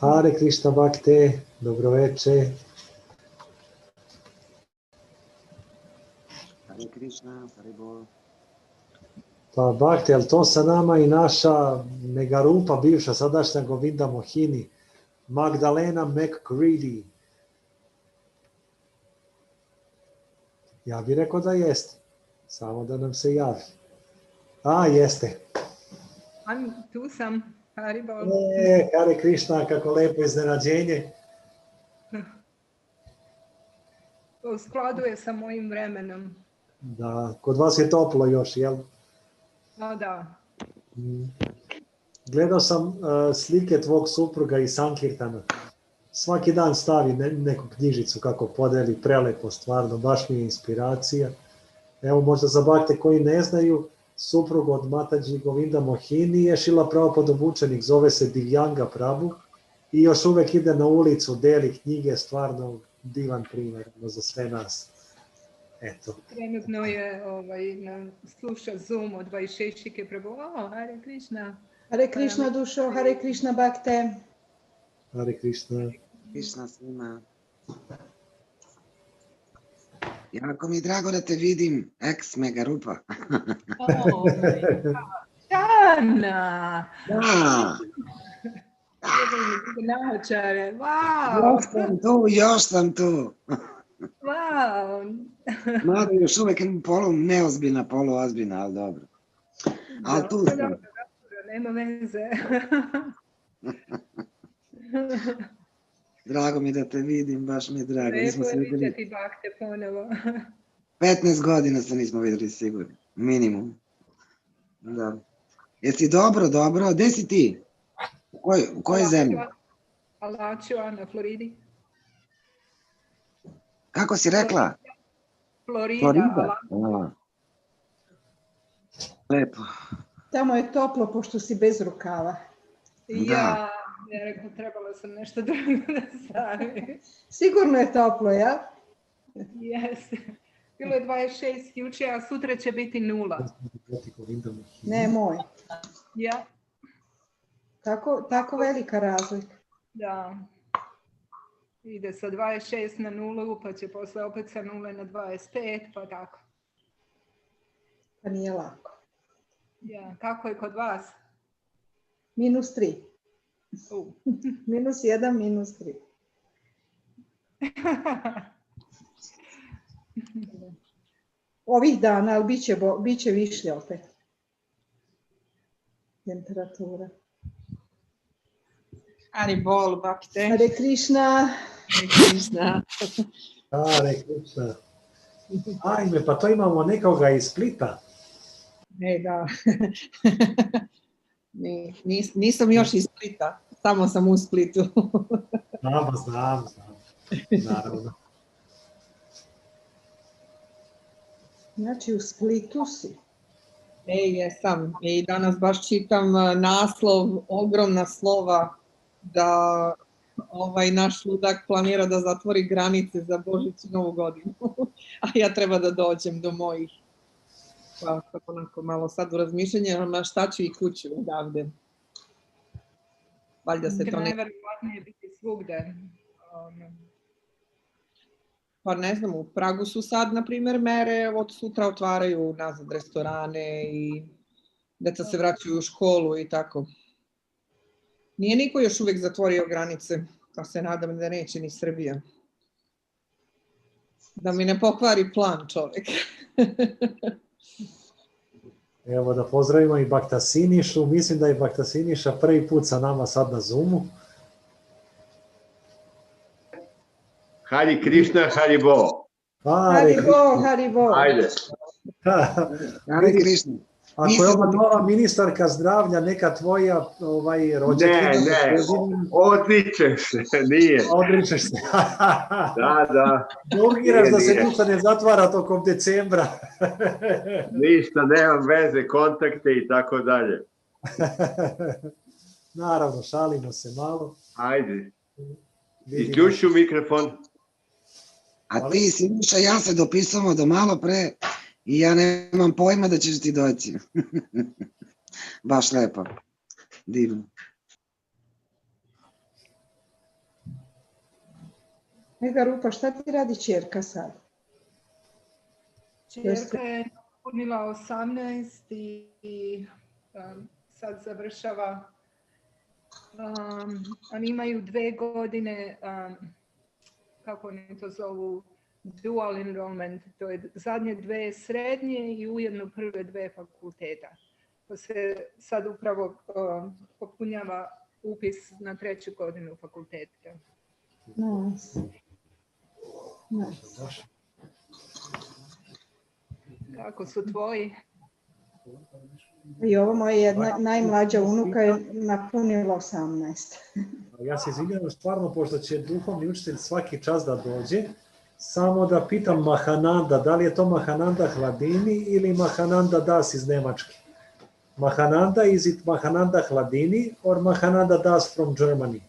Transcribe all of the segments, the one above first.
Hare Krishna Bhakte, dobroveče. Hare Krishna, Hare Bol. Pa Bhakte, ali to sa nama i naša megarupa, bivša sadašnja Govinda Mohini, Magdalena McCready. Ja bih rekao da jeste, samo da nam se javi. A, jeste. Tu sam, Hare Bol. Hare Krishna, kako lepo iznenađenje. U skladu je sa mojim vremenom. Da, kod vas je toplo još, jel? O, da. Gledao sam slike tvog supruga iz Sankirtana. Svaki dan stavi neku knjižicu kako podeli, prelepo stvarno, baš mi je inspiracija. Evo možda za Bhakte koji ne znaju, suprug od Mataji Govinda Mohini je Srila Prabhupada učenik, zove se Divyanga Prabhu i još uvek ide na ulicu, deli knjige, stvarno divan primjer za sve nas. Eto. Trenutno je sluša Zoom od 26. Prabhu. Hare Krishna. Hare Krishna dušo, Hare Krishna Bhakte. Hare Krishna. Krishna svima. Jako mi je drago da te vidim, ex megarupa. Šana! Da! Naočare, wow! Još sam tu. Wow! Mada još uvijek polu neozbiljna, poluozbiljna, ali dobro. Ali tu sam. Nema veze. Drago mi da te vidim, baš mi je drago. Lepo je vidjeti Bhakte ponovo. 15 godina se nismo vidjeli sigurno, minimum. Da. Jesi dobro? Gdje si ti? U kojoj zemlji? Alachua na Floridi. Kako si rekla? Florida. Lepo. Tamo je toplo pošto si bez rukava. Ja rekao, trebala sam nešto drugo da stavim. Sigurno je toplo, ja? Jeste. Bilo je 26 jučer, a sutra će biti 0. Ne, moj. Ja. Tako velika razlika. Da. Ide sa 26 na 0, pa će posle opet sa 0 na 25, pa tako. Pa nije lako. Ja. Kako je kod vas? -3. -1, -3. Ovih dana, ali bit će više opet. Temperatura. Hare Bol, Bhakte. Hare Krishna. Hare Krishna. Hare Krishna. Ajme, pa to imamo nekoga iz Splita. Ne, da. Nisam još iz Splita, samo sam u Splitu. Znam. Naravno. Znači u Splitu si. Jesam. I danas baš čitam naslov, ogromna slova, da naš ludak planira da zatvori granice za Božić i Novu godinu. A ja treba da dođem do mojih. Pa onako malo sad u razmišljanju, šta ću i kuću odavde. Valjda se to ne... Najverovatnije biti svugde. Pa ne znam, u Pragu su sad, na primjer, mere, od sutra otvaraju nazad restorane i deca se vraćaju u školu i tako. Nije niko još uvijek zatvorio granice, pa se nadam da neće ni Srbija. Da mi ne pokvari plan čovjek. Evo da pozdravimo i Bhakta Sinišu. Mislim da je Bhakta Siniša prvi put sa nama sad na Zoomu. Hare Krishna, Hare Bol. Hare Bol. Ajde. Hare Krishna. Ako je ova nova ministarka zdravlja, neka tvoja rođakinja... Ne, odričeš se, nije. Odričeš se. Da. Urgiraš da se ništa ne zatvara tokom decembra. Ništa, nemam veze, kontakte i tako dalje. Naravno, šalimo se malo. Ajde. Isključu mikrofon. A ti, Siniša, ja se dopisamo do malo pre i ja nemam pojma da ćeš ti doći. Baš lepo. Divno. Mega Rupa, šta ti radi ćerka sad? Čerka je napunila 18 i sad završava. Oni imaju 2 godine, kako oni to zovu, dual enrollment, to je zadnje 2 srednje i ujedno prve 2 fakulteta. To se sad upravo popunjava upis na 3. godinu fakulteta. Nice. Nice. Kako su tvoji? I ovo moja najmlađa unuka je napunila 18. Ja se izvinjavam stvarno, pošto će duhovni učitelj svaki čas da dođe, samo da pitam Mahananda, da li je to Mahananda Hladini ili Mahananda Das iz Nemačke? Mahananda, is it Mahananda Hladini or Mahananda Das from Germany?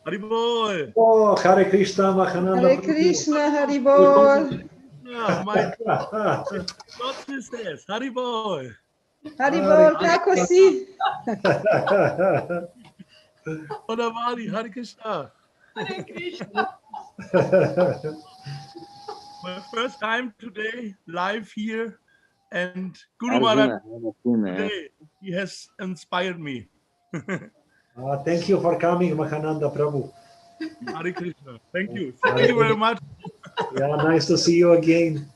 Haribol! Oh, Hare Krishna, Mahananda. Hare Krishna, Haribol! Yeah, my God sisters, Haribol! Haribol, kako si? Odavali, Hare Krishna! Hare Krishna. My first time today, live here, and Guru Maharaj today, he has inspired me. Thank you for coming, Mahananda Prabhu. Hare Krishna. Thank you. Thank you very much. Yeah, nice to see you again.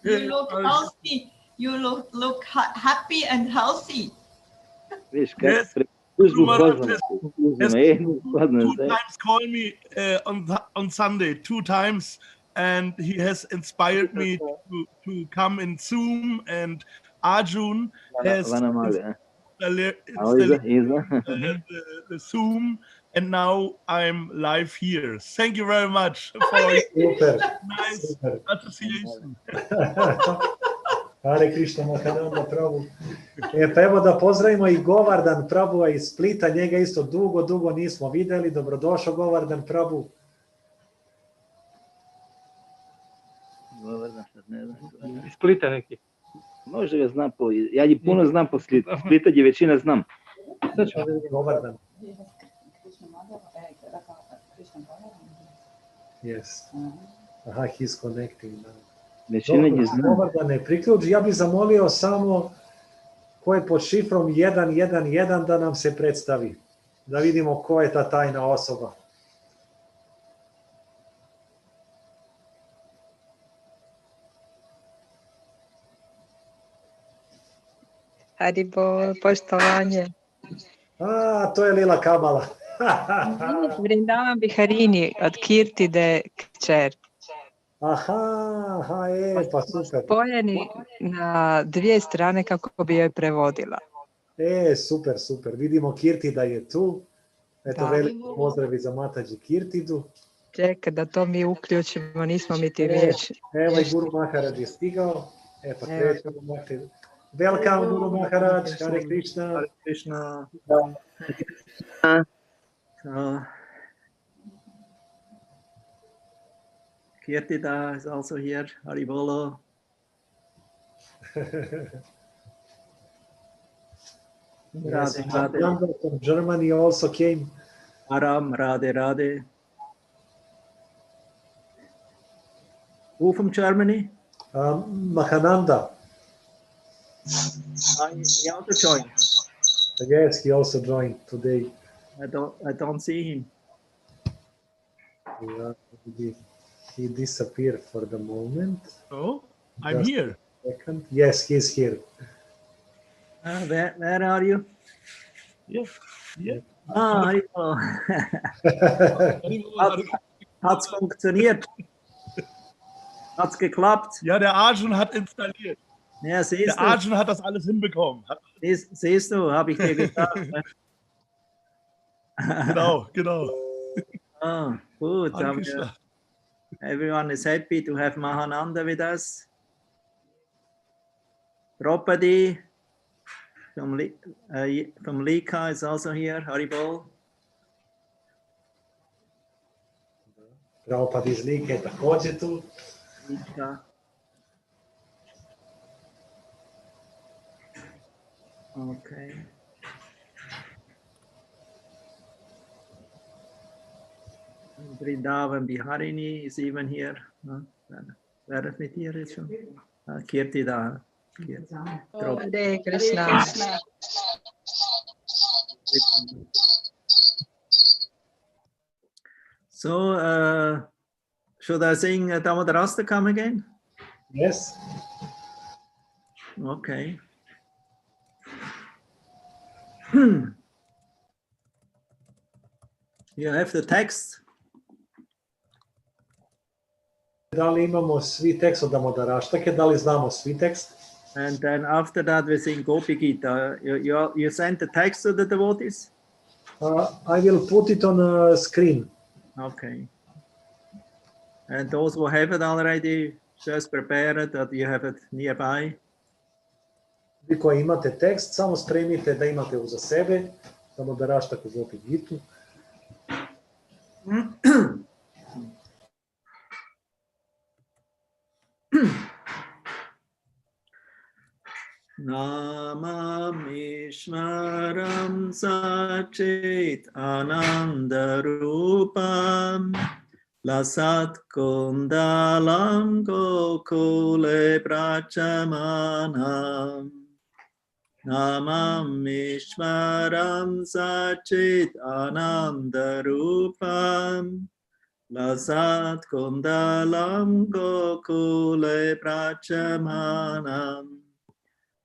You look healthy. You look happy and healthy. Yes. Guru Maharaj has 2 times called me on Sunday, 2 times, and he has inspired me to come in Zoom, and Arjun has the Zoom, and now I'm live here. Thank you very much for your nice association. Hare Krishna, Mahananda Prabhu. Pa evo da pozdravimo i Govardan Prabhu iz Splita, njega isto dugo nismo videli. Dobrodošao Govardan Prabhu. Govardan, sad ne znam. Iz Splita neki. Možda ga znam ja ji puno znam po Splita, gdje većina znam. Sad ćemo vidjeti Govardan. Yes. Aha, he's connecting now. Većina njih znam. Govardane, priključi. Ja bih zamolio samo ko je pod šifrom 111 da nam se predstavi. Da vidimo ko je ta tajna osoba. Haribol, poštovanje. To je Lila Kamala. Vrindavan Biharini od Kirtide kćer. Aha, pa super. Spojeni na 2 strane kako bi joj prevodila. Super. Vidimo Kirtida je tu. Eto, veliki pozdravi za Matađi Kirtidu. Čekaj da to mi uključimo, nismo mi ti riječi. Evo i Guru Maharaj je stigao. Pa krećemo. Welcome, Guru Maharaj. Hare Krishna. Hare Krishna. Kirtida is also here. Haribolo. Yes, from Germany also came. Aram, Radhe. Who from Germany? Mahananda. He also joined. Yes, he also joined today. I don't see him. He disappeared for the moment. Oh, I'm here. Second. Yes, he's here. Where are you? Yeah. Haribol. Hat's funktioniert? Hat's geklappt? Ja, der Arjun hat installiert. Ja, siehst der Arjun hat das alles hinbekommen. Siehst du, habe ich dir gesagt. Genau. Gut. Everyone is happy to have Mahananda with us. Prabhupada from Lika is also here. Haribol. Prabhupada iz Like je također tu. Lika. Okay. Vrindavan Biharini is even here. Wer ist mit ihr jetzt schon? Kirti da. Hare Krishna. So, should I sing Damodarastakam again? Yes. Okay. You have the text. Da li imamo svi tekst od Damodaraštake? Da li znamo svi tekst? And then after that we sing Gopi Gita. You sent the text to the devotees? I will put it on a screen. Okay. And those who have it already, just prepare it that you have it nearby. Vi koji imate tekst, samo spremite da imate uza sebe, Damodaraštaku Gopi Gitu. Namamishmaram Sachit Anandarupam Lasat Kundalam Gokule Prachamanam Namamishmaram Sachit Anandarupam Lasat Kundalam Gokule Prachamanam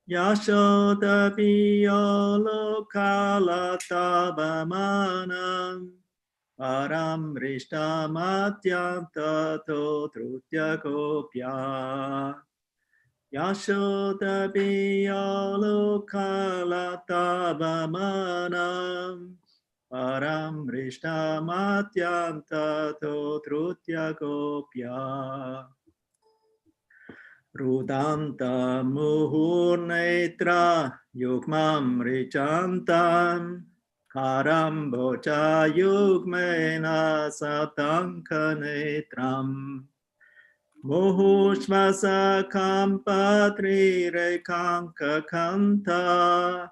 Yashoda Piyolo Kalatabamanam Param Rishta Matyanta Totrutya Gopya Yashoda Piyolo Kalatabamanam Param Rishta Matyanta Totrutya Gopya Rudanta Muhurnetra Yukmam Richantam Karambocha Yukmena Satankanetram Muhushvasa Kampatri Rekanka Kanta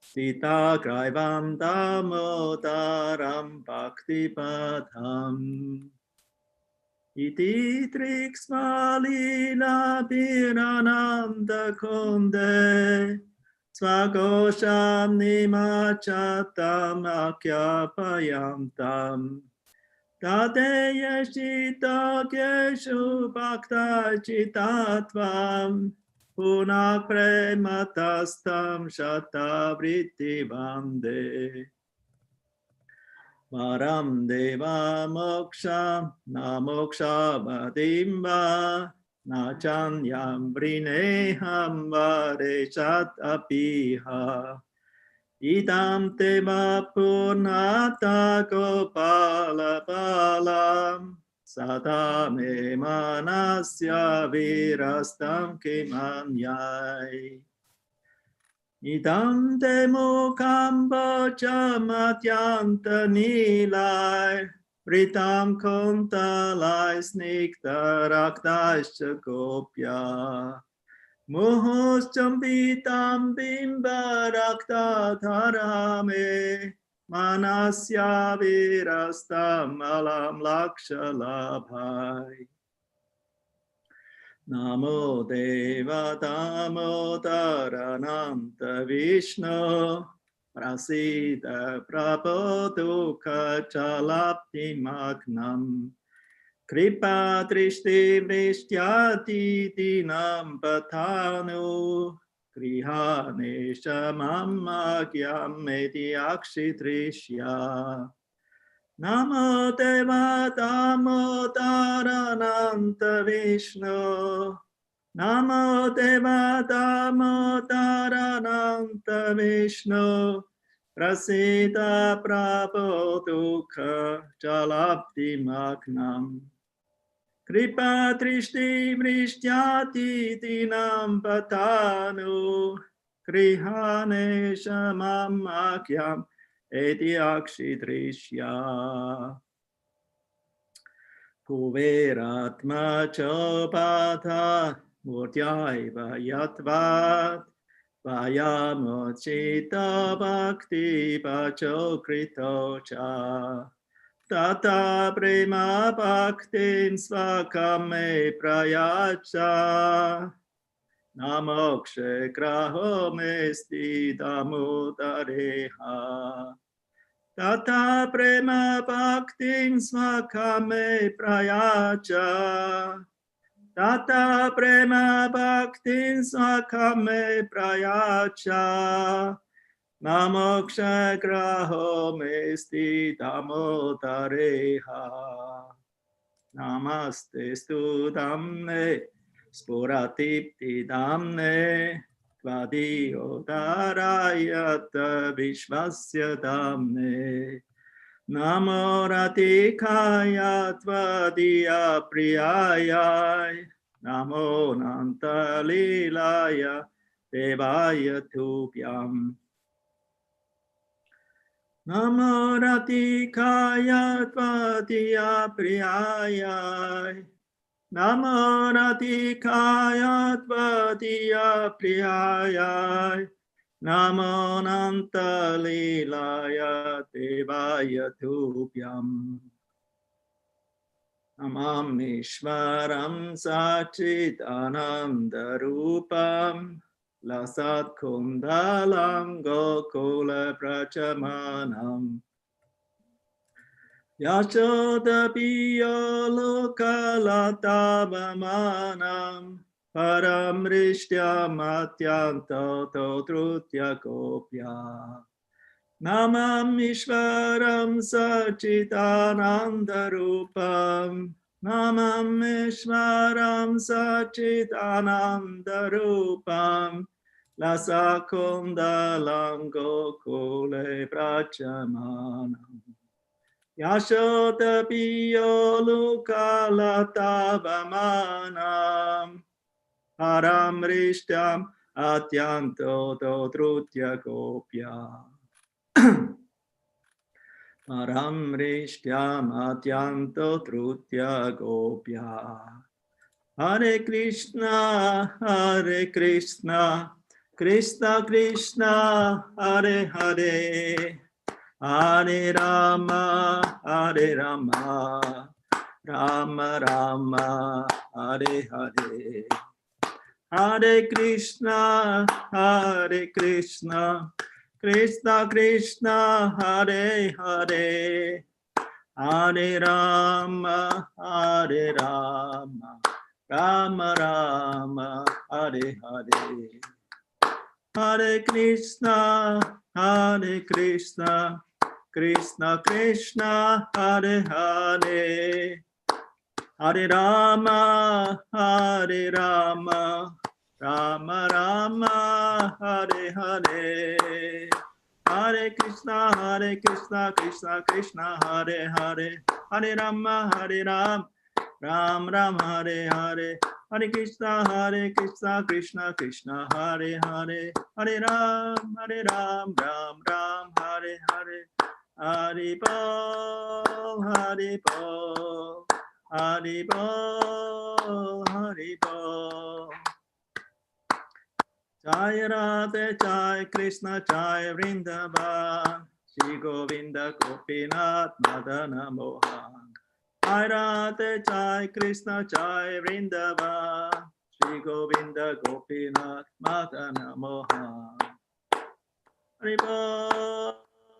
Sita Graivam Damodaram Bhaktipadam Iti Triksmalila Pirananda Kunde Svagosham Nimachatam Akyapayantam Tateyeshita Keshu Bhakta Chitatvam Punak Prematastam Shatavriti Vande Maram Deva Moksha Namoksha Vadimba Nachanyam Vrineham Vareshat Apiha Idam Teva Purnata Gopala Balam Sadame Manasya Virastam Kimanyai Idam te mukam bocha matyanta nilai Ritam kuntalai snikta raktaischa gopya Muhus champitam bimba rakta dharame Manasya virastam alam lakshalabhai Namo Deva Damodarananta Vishnu Prasida Prabodhuka Chalapti Magnam Kripa Drishti Vrishtyati Dinam Patanu Grihanesha Mammagyam Mediakshi Drishya Namo Deva Damodarananta Vishnu Namo Deva Damodarananta Vishnu Prasida Prabodhuka Jalabdi Magnam Kripa Drishti Vrishtyati Dinam Patanu Grihanesha Mammakyam Ediakshi Drishya Kuveratma Chopata Murtyaiva Yatvat Vayamo Chitta Bhakti Pachokrito Cha Tata Prema Bhaktin Svakame Prayacha Namokshe Graho Mesti Damodareha Tata Prema Bhaktin Svakame Prayacha Tata Prema Bhaktin Svakame Prayacha Namoksha Graho Mesti Damodareha Namaste Stu Damne Sporatipti Damne Tvadiyo Darayata Vishvasya Damne Namo Ratikaya Tvadiya Priyaya Namo Nantalilaya Devaya Tubhyam Namo Ratikaya Tvadiya Priyaya Namo Ratikaya Tvadiya Priyaya Namo Nantalilaya Devaya Tubhyam Namamishvaram Sachit Anandarupam Lasat Kundalam Gokula Prachamanam Yashoda Piyo Lokalatabamanam Param Rishtya Matyanto Totrutya Kopya Namam Ishvaram Sachidanandarupam Namam Ishvaram Sachidanandarupam Lasakundalam Gokule Prachamanam Yashoda Piyo Lukalatabamanam Param Rishtam Atyanto Totrutya Kopya Param Rishtam Atyanto Trutya Gopya Hare Krishna Krishna Krishna Hare Hare Hare Rama Rama Rama Hare Hare Hare Krishna Krishna Krishna Hare Hare Hare Rama Rama Rama Hare Hare Hare Krishna Krishna Krishna Hare Hare Hare Rama Rama Rama Hare Hare Hare Krishna Krishna Krishna Hare Hare Hare Rama Ram Ram Hare Hare Hare Krishna Krishna Krishna Hare Hare Hare Ram Ram Ram Hare Hare Hari Bol Hari Bol Hari Bol Hari Bol Jai Radhe Jai Krishna Jai Vrindavan Shri Govinda Gopinath Madana Mohan Jai Radhe Jai Krishna Jai Vrindavan Shri Govinda Gopinath Madana Mohan Hari Bol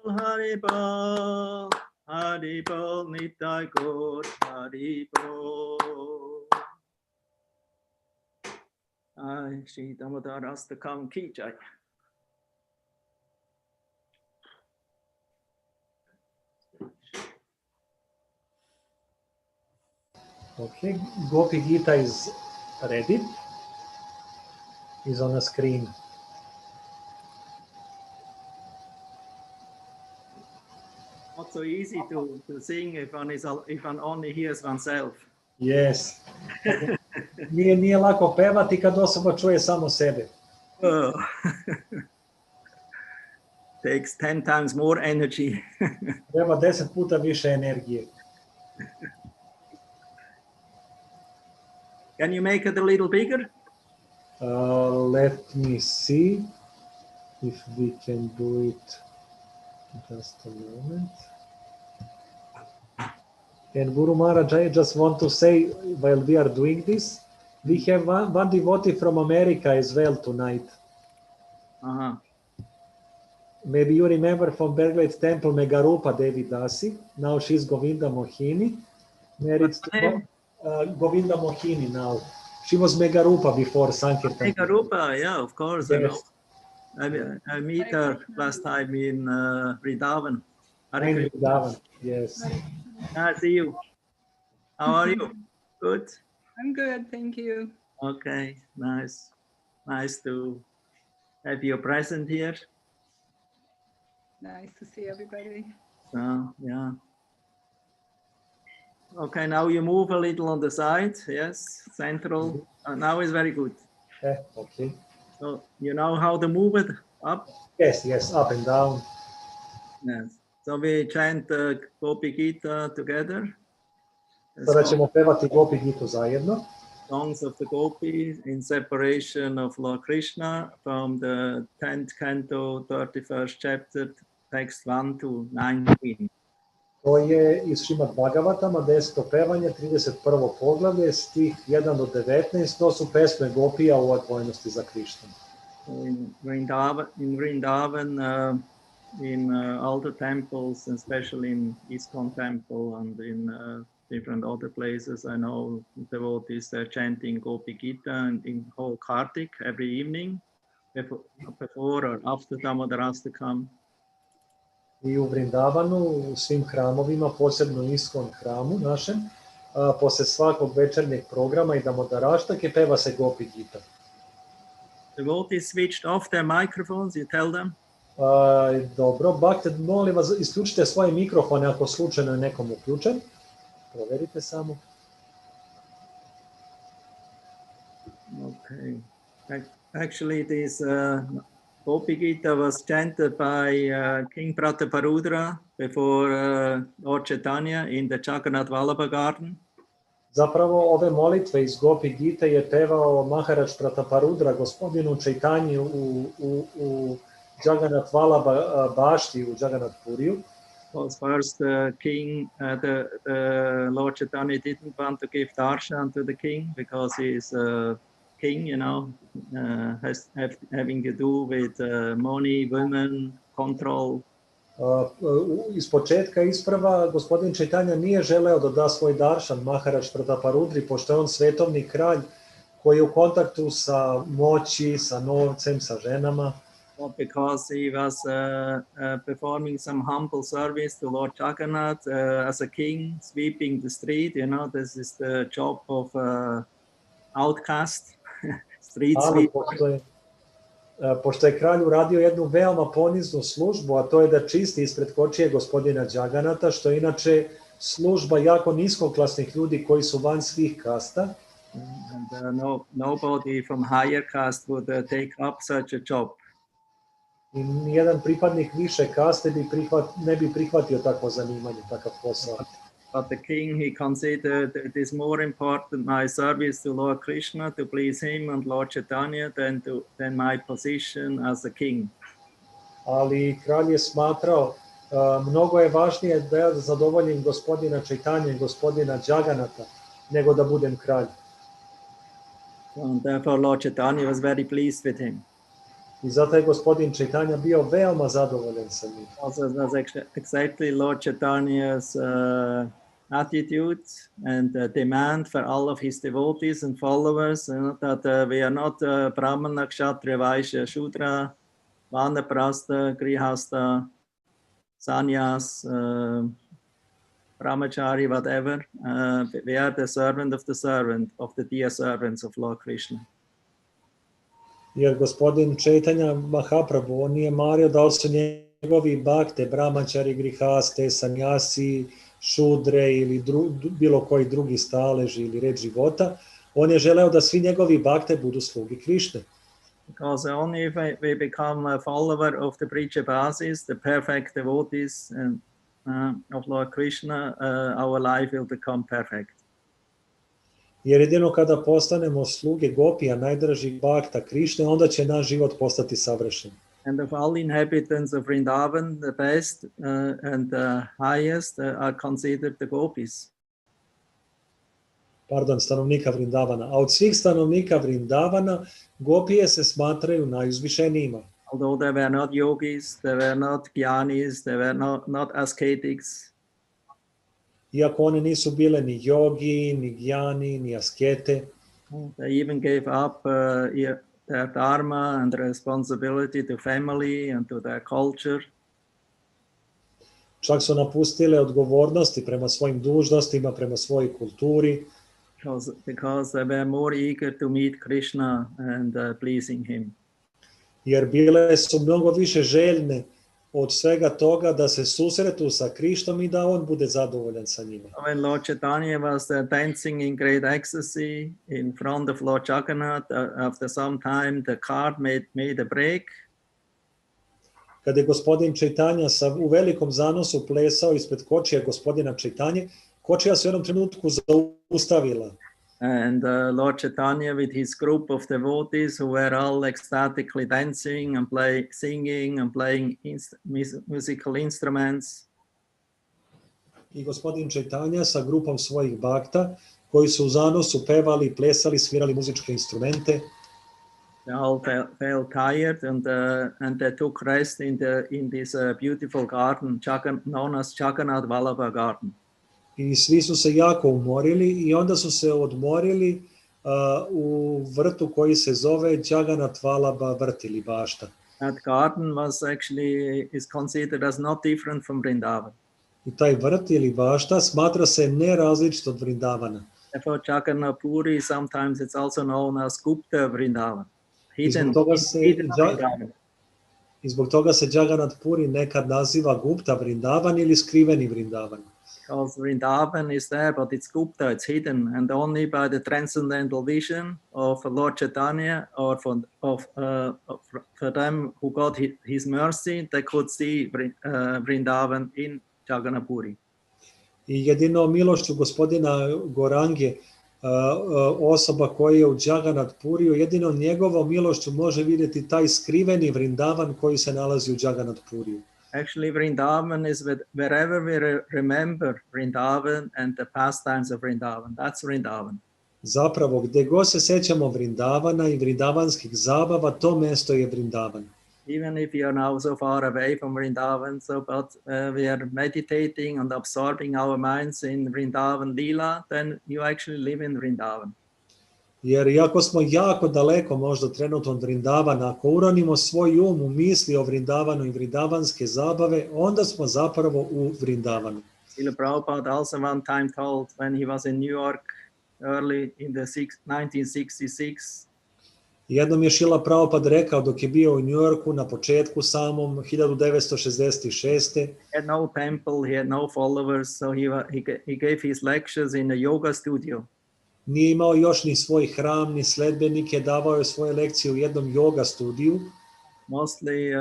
Hari Bol Hari Bol Nitai Gaur Hari Bol Jai Shri Damodar Astakam Ki Jai. Okay, Gopi Gita is ready. Is on the screen. Not so easy to sing if one only hears oneself. Yes. Nije lako pevati kad osoba čuje samo sebe. Oh. Takes 10 times more energy. Treba 10 puta više energije. Can you make it a little bigger? Let me see. if we can do it. Just a moment. And Guru Maharaj, I just want to say, while we are doing this, we have one devotee from America as well tonight. Maybe you remember from Berglade Temple, Megarupa Devi Dasi. Now she's Govinda Mohini. Married to Govinda Mohini now. She was Megarupa before Sankirtan. Megarupa, yeah, of course. Yes. I know. I meet her last time in Vrindavan. In Vrindavan, yes. I see you. How are you? Good? I'm good, thank you. Okay, nice. Nice to have you present here. Nice to see everybody. So, yeah. Okay, now you move a little on the side. Yes, central. Now is very good. Okay. So you know how to move it up? Yes, up and down. Yes. So we chant Gopi Gita together. Sada ćemo pevati Gopi Gitu zajedno. Songs of the Gopis in separation of Lord Krishna from the 10th canto, 31st chapter, text 1 to 19. To je iz Šrimad Bhagavatama, 10. pevanje, 31. poglavlje, stih 1 do 19, to su pesme Gopija u odvojenosti za Krišnom. In Vrindavan, in all the temples, and especially in ISKCON temple and in different other places, I know devotees are chanting Gopi Gita and in whole Kartik every evening, before or after Damodarastakam. I u Vrindavanu, u svim hramovima, posebno ISKCON hramu našem, posle svakog večernjeg programa i Damodaraštake peva se Gopi Gita. Devotees switched off their microphones, you tell them? Dobro, Bhakte, molim vas, isključite svoje mikrofone ako slučajno je nekom uključen. Proverite samo. Okay. Actually, this Gopi Gita was chanted by King Prataparudra before Lord Chaitanya in the Jagannath Vallabha garden. Zapravo ove molitve iz Gopi Gite je pevao Maharaj Prataparudra gospodinu Čaitanji u Jagannath Vallabha bašti u Jagannath Puriju. Because first king, the Lord Chaitanya didn't want to give darshan to the king because he is a king, you know, having to do with money, women, control. Iz početka isprava gospodin Čaitanja nije želeo da da svoj daršan Maharaj Prataparudri, pošto je on svetovni kralj koji je u kontaktu sa moći, sa novcem, sa ženama. But because he was performing some humble service to Lord Jagannath as a king, sweeping the street, you know, this is the job of outcast, street sweeper. Pošto je kralj uradio jednu veoma poniznu službu, a to je da čisti ispred kočije gospodina Đaganata, što je inače služba jako niskoklasnih ljudi koji su van svih kasta. And nobody from higher caste would take up such a job. I nijedan pripadnik više kaste ne bi prihvatio takvo zanimanje, takav posao. But the king, he considered it is more important my service to Lord Krishna to please him and Lord Chaitanya than my position as a king. Ali kralj je smatrao, mnogo je važnije da ja zadovoljim gospodina Čaitanja i gospodina Đaganata nego da budem kralj. And therefore Lord Chaitanya was very pleased with him. I zato je gospodin Čaitanja bio veoma zadovoljan sa njim. Also, it was exactly Lord Chaitanya's attitude and demand for all of his devotees and followers, that we are not Brahmana, Kshatriya, Vaishya, Shudra, Vanaprastha, Grihastha, Sannyas, Brahmachari, whatever. We are the servant, of the dear servants of Lord Krishna. Jer gospodin Čaitanja Mahaprabhu, on nije mario da li su njegovi bhakte, brahmačari, grihaste, sanjasi, šudre ili bilo koji drugi stalež ili red života, on je želeo da svi njegovi bhakte budu slugi Krišne. Because only if we become a follower of the Prijabasis, the perfect devotees of Lord Krishna, our life will become perfect. Jer jedino kada postanemo sluge Gopija, najdražih bhakta Krišne, onda će naš život postati savršen. And of all inhabitants of Vrindavan, the best and the highest are considered the gopis. Pardon, stanovnika Vrindavana. A od svih stanovnika Vrindavana, gopije se smatraju najuzvišenijima. Although they were not yogis, they were not jnanis, they were not ascetics. Iako one nisu bile ni jogi, ni gjani, ni askete. They even gave up their dharma and responsibility to family and to their culture. Čak su napustile odgovornosti prema svojim dužnostima, prema svojoj kulturi. Because they were more eager to meet Krishna and pleasing him. Jer bile su mnogo više željne od svega toga da se susretu sa Krišnom i da on bude zadovoljan sa njima. When Lord Chaitanya was dancing in great ecstasy in front of Lord Jagannath, after some time the cart made a break. Kada je gospodin Chaitanya u velikom zanosu plesao ispred kočija gospodina Chaitanje, kočija se u jednom trenutku zaustavila. And Lord Chaitanya with his group of devotees who were all ecstatically dancing and singing and playing musical instruments. I gospodin Chaitanya sa grupom svojih bakta koji su u zanosu pevali, plesali, svirali muzičke instrumente. They all felt tired and they took rest in this beautiful garden known as Jagannath Vallabha Garden. I svi su se jako umorili i onda su se odmorili u vrtu koji se zove Jagannath Vallabha vrt ili bašta. That garden is considered as not different from Vrindavan. I taj vrt ili bašta smatra se ne različit od Vrindavana. Therefore Jagannath Puri sometimes it's also known as Gupta Vrindavan. I zbog toga se Jagannath Puri nekad naziva Gupta Vrindavan ili skriveni Vrindavan. Because Vrindavan is there, but it's Gupta, it's hidden, and only by the transcendental vision of Lord Chaitanya or for them who got his mercy, they could see Vrindavan in Jagannath Puri. I jedino milošću gospodina Gorange, osoba koja je u Jagannath Puriju, jedino njegovom milošću može vidjeti taj skriveni Vrindavan koji se nalazi u Jagannath Puriju. Actually, Vrindavan is wherever we remember Vrindavan and the pastimes of Vrindavan. That's Vrindavan. Zapravo, gdje god se sećamo Vrindavana i vrindavanskih zabava, to mjesto je Vrindavan. Even if you are now so far away from Vrindavan, but we are meditating and absorbing our minds in Vrindavan Lila, then you actually live in Vrindavan. Jer iako smo jako daleko možda trenutno od Vrindavana, ako uronimo svoj u misli o Vrindavanu i vrindavanske zabave, onda smo zapravo u Vrindavanu. Srila Prabhupada also one time told when he was in New York early in the 1966. Jednom je Srila Prabhupada rekao dok je bio u New Yorku na početku samom 1966. He had no temple, he had no followers, so he gave his lectures in a yoga studio. Nije imao još ni svoj hram, ni sledbenike, davao je svoje lekcije u jednom yoga studiju. Mostly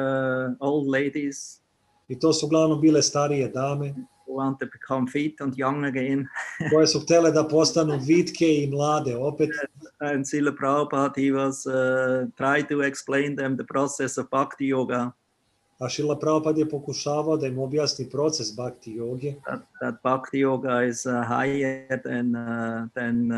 old ladies. I to su uglavnom bile starije dame. Who want to become fit and young again. Koje su htjele da postanu vitke i mlade opet. And Srila Prabhupada, he was trying to explain them the process of bhakti yoga. A Srila Prabhupada je pokušavao da im objasni proces bhakti yoge. That bhakti yoga is higher than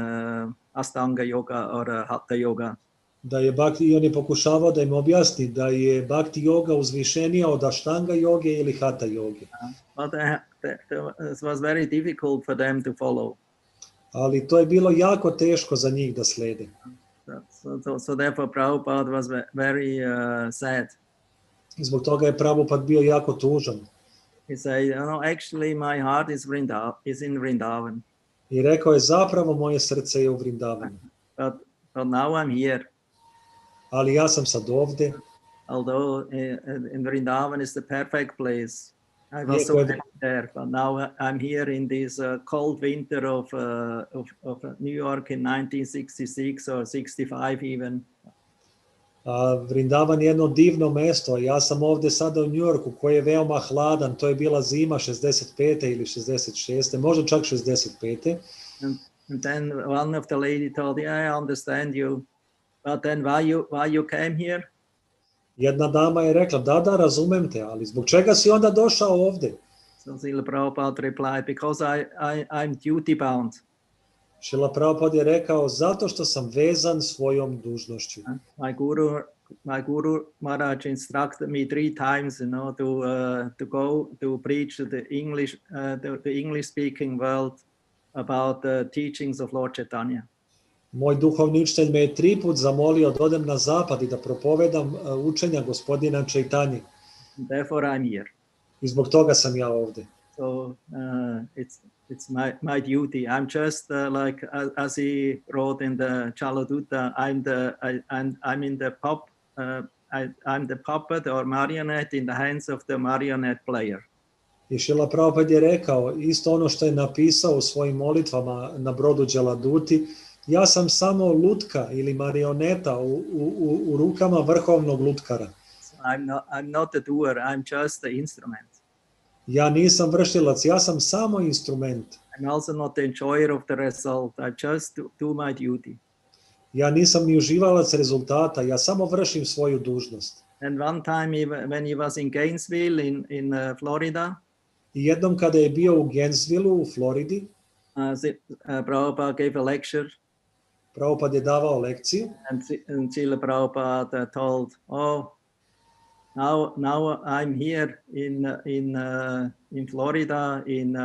Astanga yoga or Hatha yoga. Da je bhakti, on je pokušavao da im objasni da je bhakti yoga uzvišenija od Ashtanga yoge ili Hatha yoge. But it was very difficult for them to follow. Ali to je bilo jako teško za njih da slede. So therefore Prabhupada was very sad. Zbog toga je Prabhupada bio jako tužan. He said, actually my heart is in Vrindavan. I rekao je, zapravo moje srce je u Vrindavanu. But now I'm here. Ali ja sam sad ovde. Although in Vrindavan is the perfect place. I was so happy there, but now I'm here in this cold winter of New York in 1966 or 65 even. Vrindavan je jedno divno mesto, ja sam ovde sada u New Yorku koji je veoma hladan, to je bila zima 65. ili 66. možda čak 65. And then one of the lady told, yeah, I understand you, but then why you came here? Jedna dama je rekla, da, razumem te, ali zbog čega si onda došao ovdje? So Srila Prabhupada replied, because I'm duty bound. Srila Prabhupada je rekao, zato što sam vezan svojom dužnošću. My Guru Maharaj instructed me 3 times, to go to preach to the English-speaking world about the teachings of Lord Chaitanya. Moj duhovni učitelj me je 3 put zamolio da odem na zapad i da propovedam učenja gospodina Chaitanje. Therefore I'm here. I zbog toga sam ja ovdje. So it's my duty. I'm just like as he wrote in the Chaladuta, I'm in the I'm the puppet or marionette in the hands of the marionette player. I Srila Prabhupada je rekao isto ono što je napisao u svojim molitvama na brodu Đeladuti, ja sam samo lutka ili marioneta u rukama vrhovnog lutkara. So I'm not the doer, I'm just the instrument. Ja nisam vršilac, ja sam samo instrument. I'm also not the enjoyer of the result, I just do my duty. Ja nisam ni uživalac rezultata, ja samo vršim svoju dužnost. And one time when he was in Gainesville in Florida, I jednom kada je bio u Gainesville u Floridi, Prabhupada gave a lecture. Prabhupada je davao lekciju. And Srila Prabhupada told, now I'm here in Florida in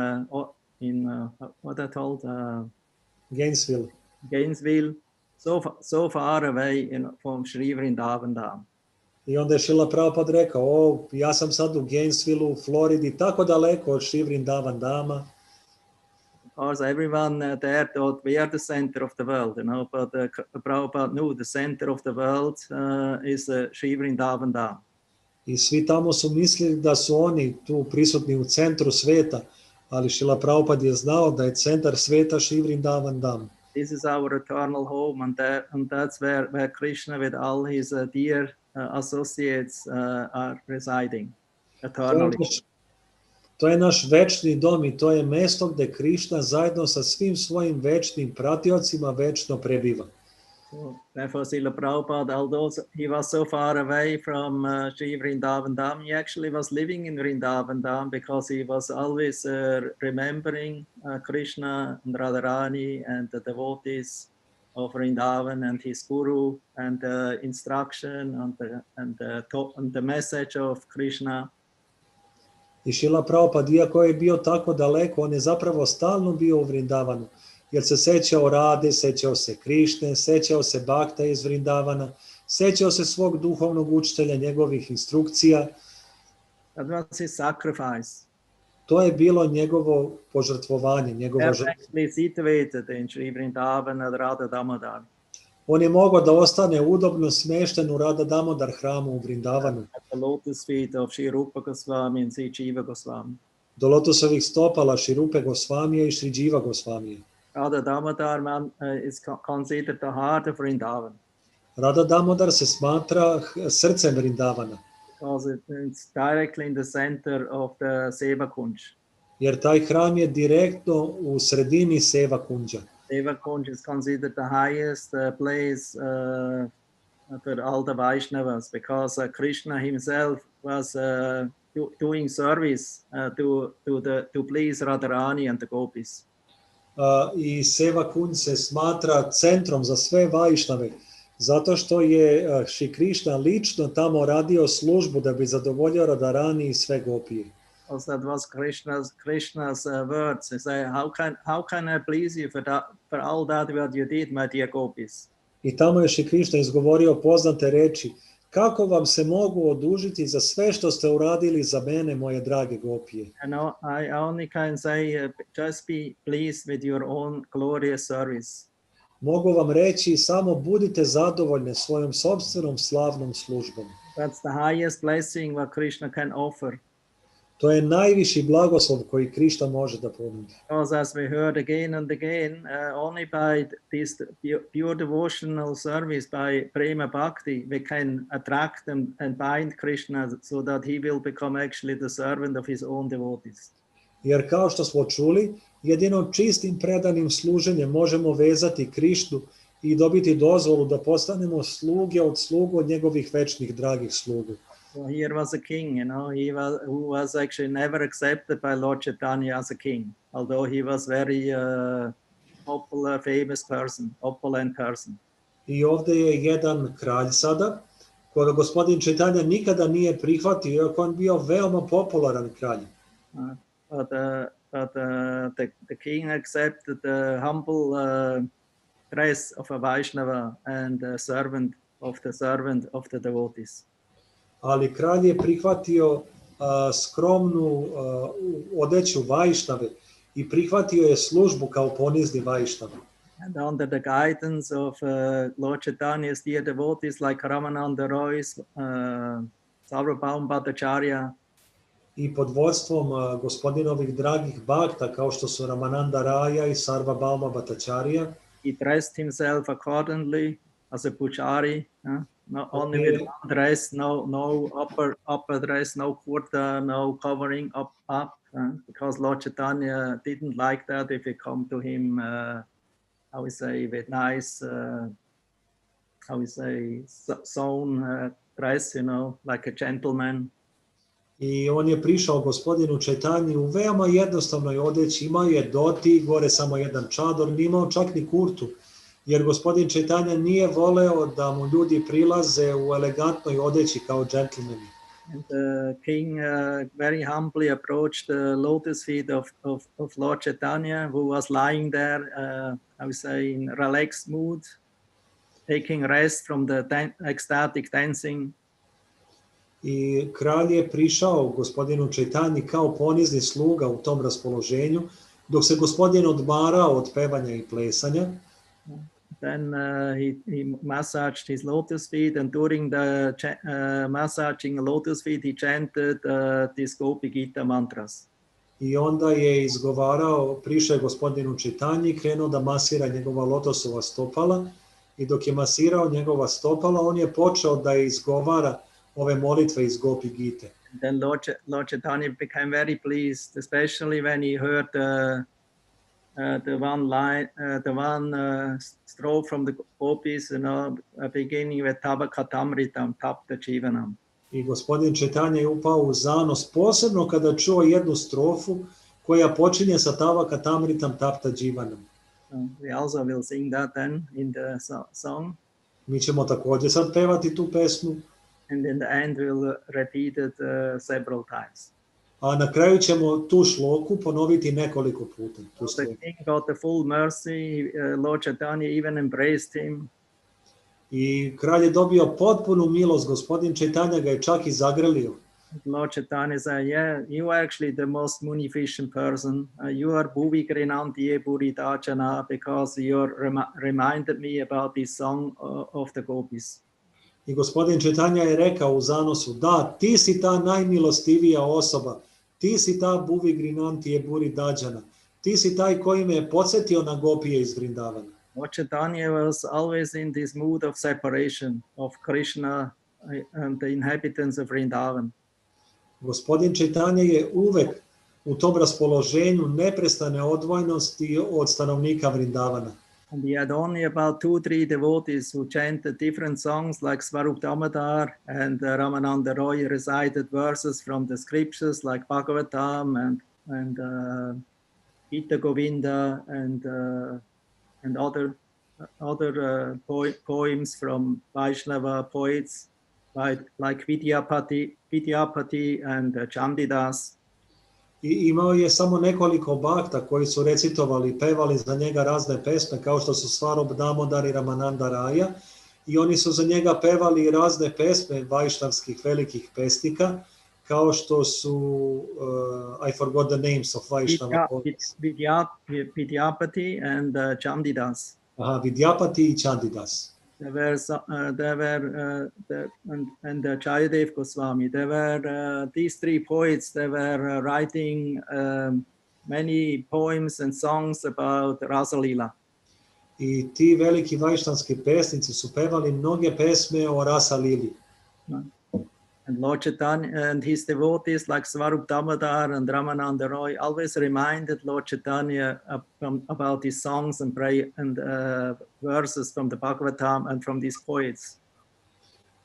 what I told Gainesville, so far away from Sri Vrindavan Dham. I onda je Srila Prabhupada rekao, ja sam sad u Gainesville u Floridi, tako daleko od Sri Vrindavan Dhama. Because everyone there thought we are the center of the world, but Prabhupada knew the center of the world is Sri Vrindavan Dham. I svi tamo su mislili da su oni tu prisutni u centru sveta, ali Srila Prabhupada je znao da je centar sveta Sri Vrindavan Dham. This is our eternal home, and that's where Krishna with all his dear associates are residing eternally. To je naš večni dom i to je mjesto gdje Krishna zajedno sa svim svojim večnim pratiocima večno prebiva. So, therefore, Srila Prabhupada, although he was so far away from Sri Vrindavan Dham, he actually was living in Vrindavan Dham because he was always remembering Krishna and Radharani and the devotees of Vrindavan and his guru and the instruction and the message of Krishna. I Srila Prabhupada, iako je bio tako daleko, on je zapravo stalno bio u Vrindavanu, jer se sećao Rade, sećao se Krišne, sećao se Bhakta iz Vrindavana, sećao se svog duhovnog učitelja, njegovih instrukcija. That was his sacrifice. To je bilo njegovo požrtvovanje, njegova žrtva. Situated in Sri Vrindavan at Radha Damodar. On je mogao da ostane udobno smješten u Radha Damodar hramu u Vrindavanu. At the lotus feet of Sri Rupa Goswami and Sri Jiva Goswami. Do lotosovih stopala Sri Rupe Gosvamije i Sri Jiva Gosvamije. Radha Damodar is considered the heart of Vrindavan. Radha Damodar se smatra srcem Vrindavana. Because it's directly in the center of the Seva Kunj. Jer taj hram je direktno u sredini Seva Kunđa. Seva Kunj is considered the highest place for all the Vaishnavas because Krishna himself was doing service to please Radharani and the gopis. I Seva Kunj se smatra centrom za sve Vaišnave, zato što je Šri Krišna lično tamo radio službu da bi zadovoljio Radharani i sve gopije. Also, that was Krishna's words. He said, how can I please you for all that what you did, my dear gopis? I tamo je Šri Krišna izgovorio poznate reči, kako vam se mogu odužiti za sve što ste uradili za mene, moje drage gopije. I only can say, just be pleased with your own glorious service. Mogu vam reći, samo budite zadovoljni svojom sopstvenom slavnom službom. That's the highest blessing what Krishna can offer. To je najviši blagoslov koji Krišna može da ponudi. Because as we heard again and again, only by this pure devotional service, by prema bhakti, we can attract and bind Krishna so that he will become actually the servant of his own devotees. Jer kao što smo čuli, jedino čistim predanim služenjem možemo vezati Krišnu i dobiti dozvolu da postanemo sluge od slugu od njegovih večnih dragih slugu. So here was a king, who was actually never accepted by Lord Chaitanya as a king, although he was very popular, famous person, opulent person. I ovde je jedan kralj sada, koga gospodin Chaitanya nikada nije prihvatio, iako on bio veoma popularan kralj. But the king accepted the humble dress of a Vaishnava and a servant of the devotees. Ali kralj je prihvatio skromnu odeću Vajšnave i prihvatio je službu kao ponizni Vajšnava. And under the guidance of Lord Chaitanya's dear devotees like Ramananda Roy, Sarvabhauma Bhattacharya, i pod vodstvom gospodinovih dragih bhakta kao što su Ramananda Raya i Sarvabhauma Bhattacharya, he dressed himself accordingly as a puchari, not only with one dress, no upper dress, no kurta, no covering up, because Lord Chaitanya didn't like that if you come to him, how we say, with nice, how we say, sewn dress, like a gentleman. I on je prišao gospodinu Čaitanji u veoma jednostavnoj odeći, imao je doti, gore samo jedan čador, nije imao čak ni kurtu, jer gospodin Čaitanja nije voleo da mu ljudi prilaze u elegantnoj odeći kao džentlmeni. And the king very humbly approached the lotus feet of Lord Chaitanya, who was lying there, I would say, in relaxed mood, taking rest from the ecstatic dancing. I kralj je prišao gospodinu Čaitanji kao ponizni sluga u tom raspoloženju, dok se gospodin odmarao od pevanja i plesanja. Then he massaged his lotus feet, and during the massaging lotus feet, he chanted these Gopi Gita mantras. I onda je izgovarao, prišao je gospodinu Čaitanji, krenuo da masira njegova lotosova stopala, i dok je masirao njegova stopala, on je počeo da izgovara ove molitve iz Gopi Gite. Then Lord Chaitanya became very pleased, especially when he heard the one line, the one stroke from the Gopis, beginning with Tava Katamritam, Tapta Jivanam. I gospodin Čaitanja je upao u zanos, posebno kada čuo jednu strofu koja počinje sa Tava Katamritam, Tapta Jivanam. We also will sing that then in the song. Mi ćemo također sad pevati tu pesmu. And in the end we'll repeat it several times. A na kraju ćemo tu šloku ponoviti nekoliko puta. The king got the full mercy. Lord Chaitanya even embraced him. I kralj je dobio potpunu milost, gospodin Čaitanja ga je čak i zagrlio. Lord Chaitanya said, yeah, you are actually the most munificent person. You are Bhuvi Grinantiye Buridachana, because you reminded me about this song of the Gopis. I gospodin Čaitanja je rekao u zanosu, da, ti si ta najmilostivija osoba, ti si ta Bhuvi Grinantije Buridachana, ti si taj koji me je podsjetio na gopije iz Vrindavana. Lord Chaitanya was always in this mood of separation of Krishna and the inhabitants of Vrindavan. Gospodin Čaitanja je uvek u tom raspoloženju neprestane odvojnosti od stanovnika Vrindavana. And he had only about 2-3 devotees who chanted different songs like Svarup Damodar, and Ramananda Roy recited verses from the scriptures like Bhagavatam and Gita Govinda and other poems from Vaishnava poets like Vidyapati and Chandidas. I imao je samo nekoliko bhakta koji su recitovali i pevali za njega razne pesme, kao što su Svarup Damodar i Ramananda Raya, i oni su za njega pevali razne pesme vajšnavskih velikih pesnika, kao što su, I forgot the names of Vaishnava poets. Vidyapati and Chandidas. Vidyapati i Chandidas. And Chayadev Goswami. There were these 3 poets. They were writing many poems and songs about Rasa Lila. I ti veliki vajšnavski pesnici su pevali mnoge pesme o Rasa Lili. And Lord Chaitanya and his devotees like Swarup Damodar and Ramananda Roy always reminded Lord Chaitanya about his songs and verses from the Bhagavatam and from these poets.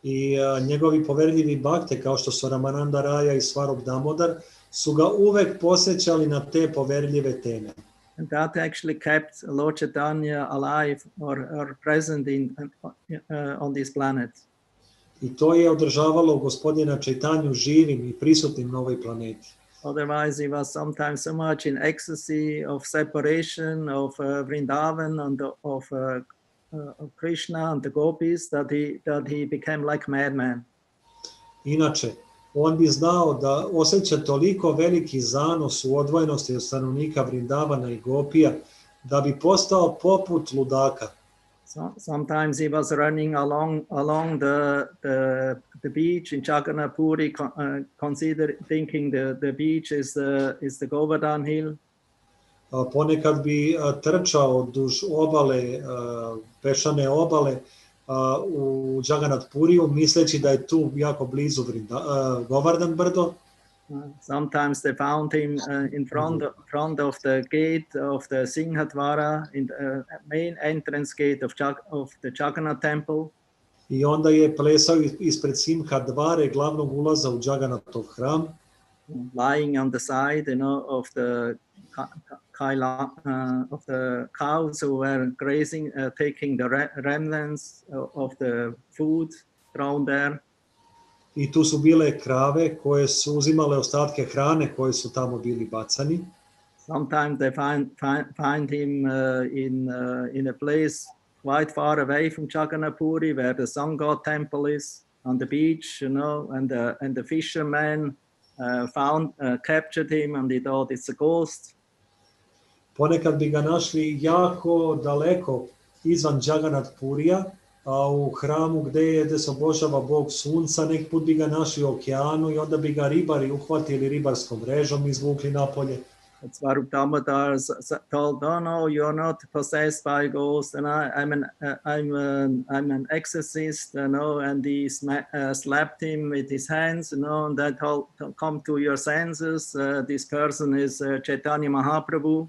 I njegovi poverljivi bakte, kao što su Ramananda Raya i Swarup Damodar, su ga uvek posjećali na te poverljive teme. And that actually kept Lord Chaitanya alive or present on this planet. I to je održavalo gospodina Čaitanju živim i prisutnim na ovoj planeti. Otherwise, he was sometimes so much in ecstasy of separation of Vrindavan and of Krishna and the gopis that he became like madman. Inače, on bi znao da osjeća toliko veliki zanos u odvojenosti od stanovnika Vrindavana i Gopija da bi postao poput ludaka. Sometimes he was running along the beach in Jagannathpuri, thinking the beach is the Govardhan hill. Ponekad bi trčao duž obale, pešane obale u Jagannathpuriju, misleći da je tu jako blizu Govardhan brdo. Sometimes they found him in front of the gate of the Singhatwara, in the main entrance gate of the Jagannath temple. I onda je plesao ispred Simhatvare, glavnog ulaza u Jagannathov hram. Lying on the side, of the cows who were grazing, taking the remnants of the food thrown there. I tu su bile krave koje su uzimale ostatke hrane koje su tamo bili bacani. Sometimes they find him in a place quite far away from Jagannathpuri, where the sun god temple is, on the beach, and the fishermen captured him, and they thought it's a ghost. Ponekad bi ga našli jako daleko izvan Jagannathpurija, a u hramu gde se obožava Bog sunca, neki put bi ga našli u okeanu i onda bi ga ribari uhvatili ribarskom mrežom i izvukli napolje. Swarup Damodar told, no, you're not possessed by ghosts, and I'm an exorcist, and he slapped him with his hands, and that told, come to your senses. This person is Chaitanya Mahaprabhu.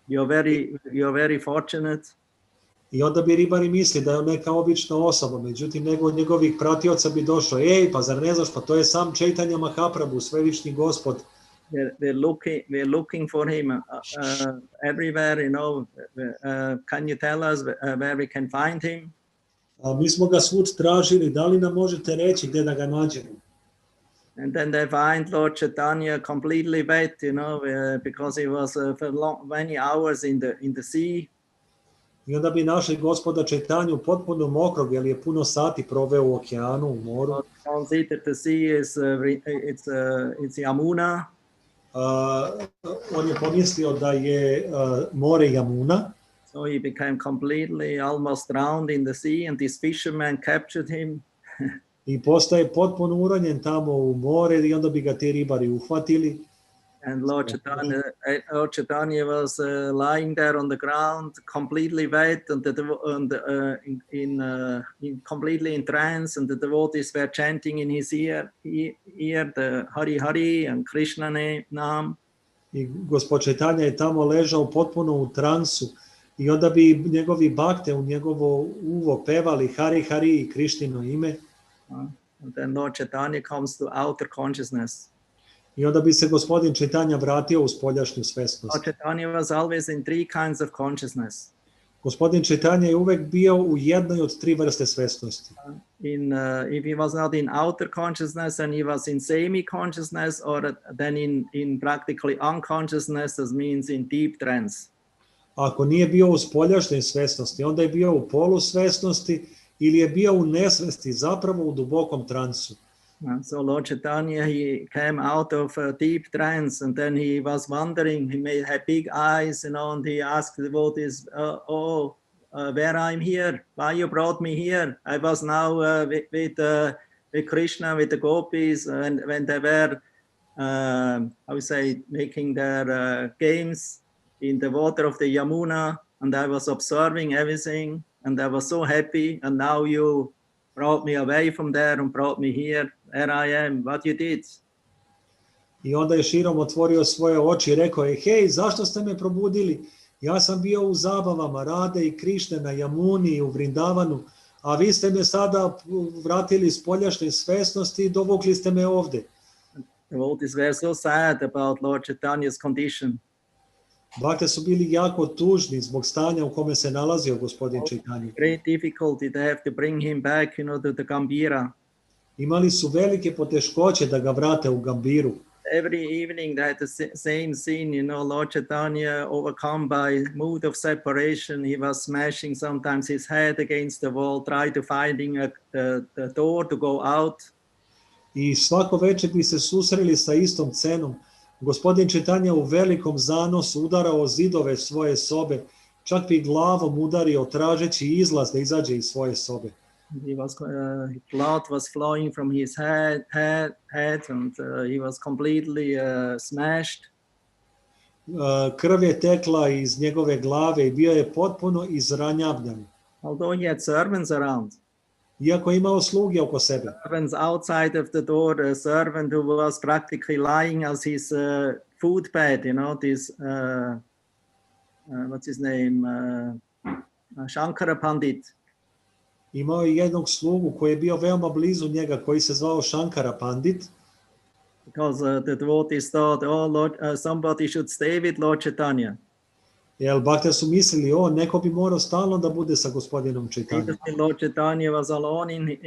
You're very fortunate. I onda bi ribari misli da je neka obična osoba, međutim nego od njegovih pratioca bi došao, pa zar ne znaš, pa to je sam Chaitanya Mahaprabhu, svevišnji gospod. We're looking for him everywhere, can you tell us where we can find him? Mi smo ga svud tražili, da li nam možete reći gde da ga nađemo? And then they find Lord Chaitanya completely wet, because he was for many hours in the sea. I onda bi našli gospoda Čaitanju potpuno mokrog, jer je puno sati proveo u okeanu, u moru. Considered the sea is it's Yamuna. On je pomislio da je more Yamuna. So he became completely almost drowned in the sea, and these fishermen captured him. I postaje potpuno uronjen tamo u more i onda bi ga ti ribari uhvatili. And Lord Chaitanya was lying there on the ground, completely wet, and completely in trance, and the devotees were chanting in his ear the Hari Hari and Krishna name. I gospod Chaitanya je tamo ležao potpuno u transu i onda bi njegovi bakte u njegovo uvo pevali Hari Hari i Krishnino ime. And then Lord Chaitanya comes to outer consciousness. I onda bi se gospodin Chaitanya vratio u spoljašnju svesnost. Lord Chaitanya was always in three kinds of consciousness. Gospodin Chaitanya je uvek bio u jednoj od tri vrste svesnosti. If he was not in outer consciousness, and he was in semi-consciousness, or then in practically unconsciousness, that means in deep trance. Ako nije bio u spoljašnjoj svesnosti, onda je bio u polusvesnosti ili je bio u nesvesti, zapravo u dubokom transu. So Lord Chaitanya, he came out of a deep trance, and then he was wondering, he had big eyes, and he asked the devotees, where I'm here, why you brought me here? I was now with Krishna, with the gopis, and when they were, making their games in the water of the Yamuna, and I was observing everything, and I was so happy, and now you brought me away from there and brought me here, here I am, what you did? I onda je širom otvorio svoje oči i rekao je, hej, zašto ste me probudili? Ja sam bio u zabavama Rade i Krišne na Jamuni i u Vrindavanu, a vi ste me sada vratili iz spoljašnje svesnosti i dovukli ste me ovde. The devotees were so sad about Lord Chaitanya's condition. Bakte su bili jako tužni zbog stanja u kome se nalazio gospodin Chaitanya. Great difficulty, they have to bring him back, to the Gambhira. Imali su velike poteškoće da ga vrate u Gambiru. Every evening they had the same scene, Lord Chaitanya overcome by mood of separation. He was smashing sometimes his head against the wall, try to finding the door to go out. I svako večer bi se susreli sa istom cenom. Gospodin Chaitanya u velikom zanosu udarao zidove svoje sobe, čak bi glavom udario tražeći izlaz da izađe iz svoje sobe. Blood was flowing from his head and he was completely smashed. Krv je tekla iz njegove glave i bio je potpuno izranjavljan. Although he had servants around. Iako je imao sluge oko sebe. Servants outside of the door, a servant who was practically lying as his food bed, this, what's his name, Shankara Pandit. Imao je jednog slugu koji je bio veoma blizu njega, koji se zvao Shankara Pandit. Because the devotees thought, Lord, somebody should stay with Lord Chaitanya. Jer bakte su mislili, neko bi morao stalno da bude sa gospodinom Chaitanjom. Lord Chaitanya was alone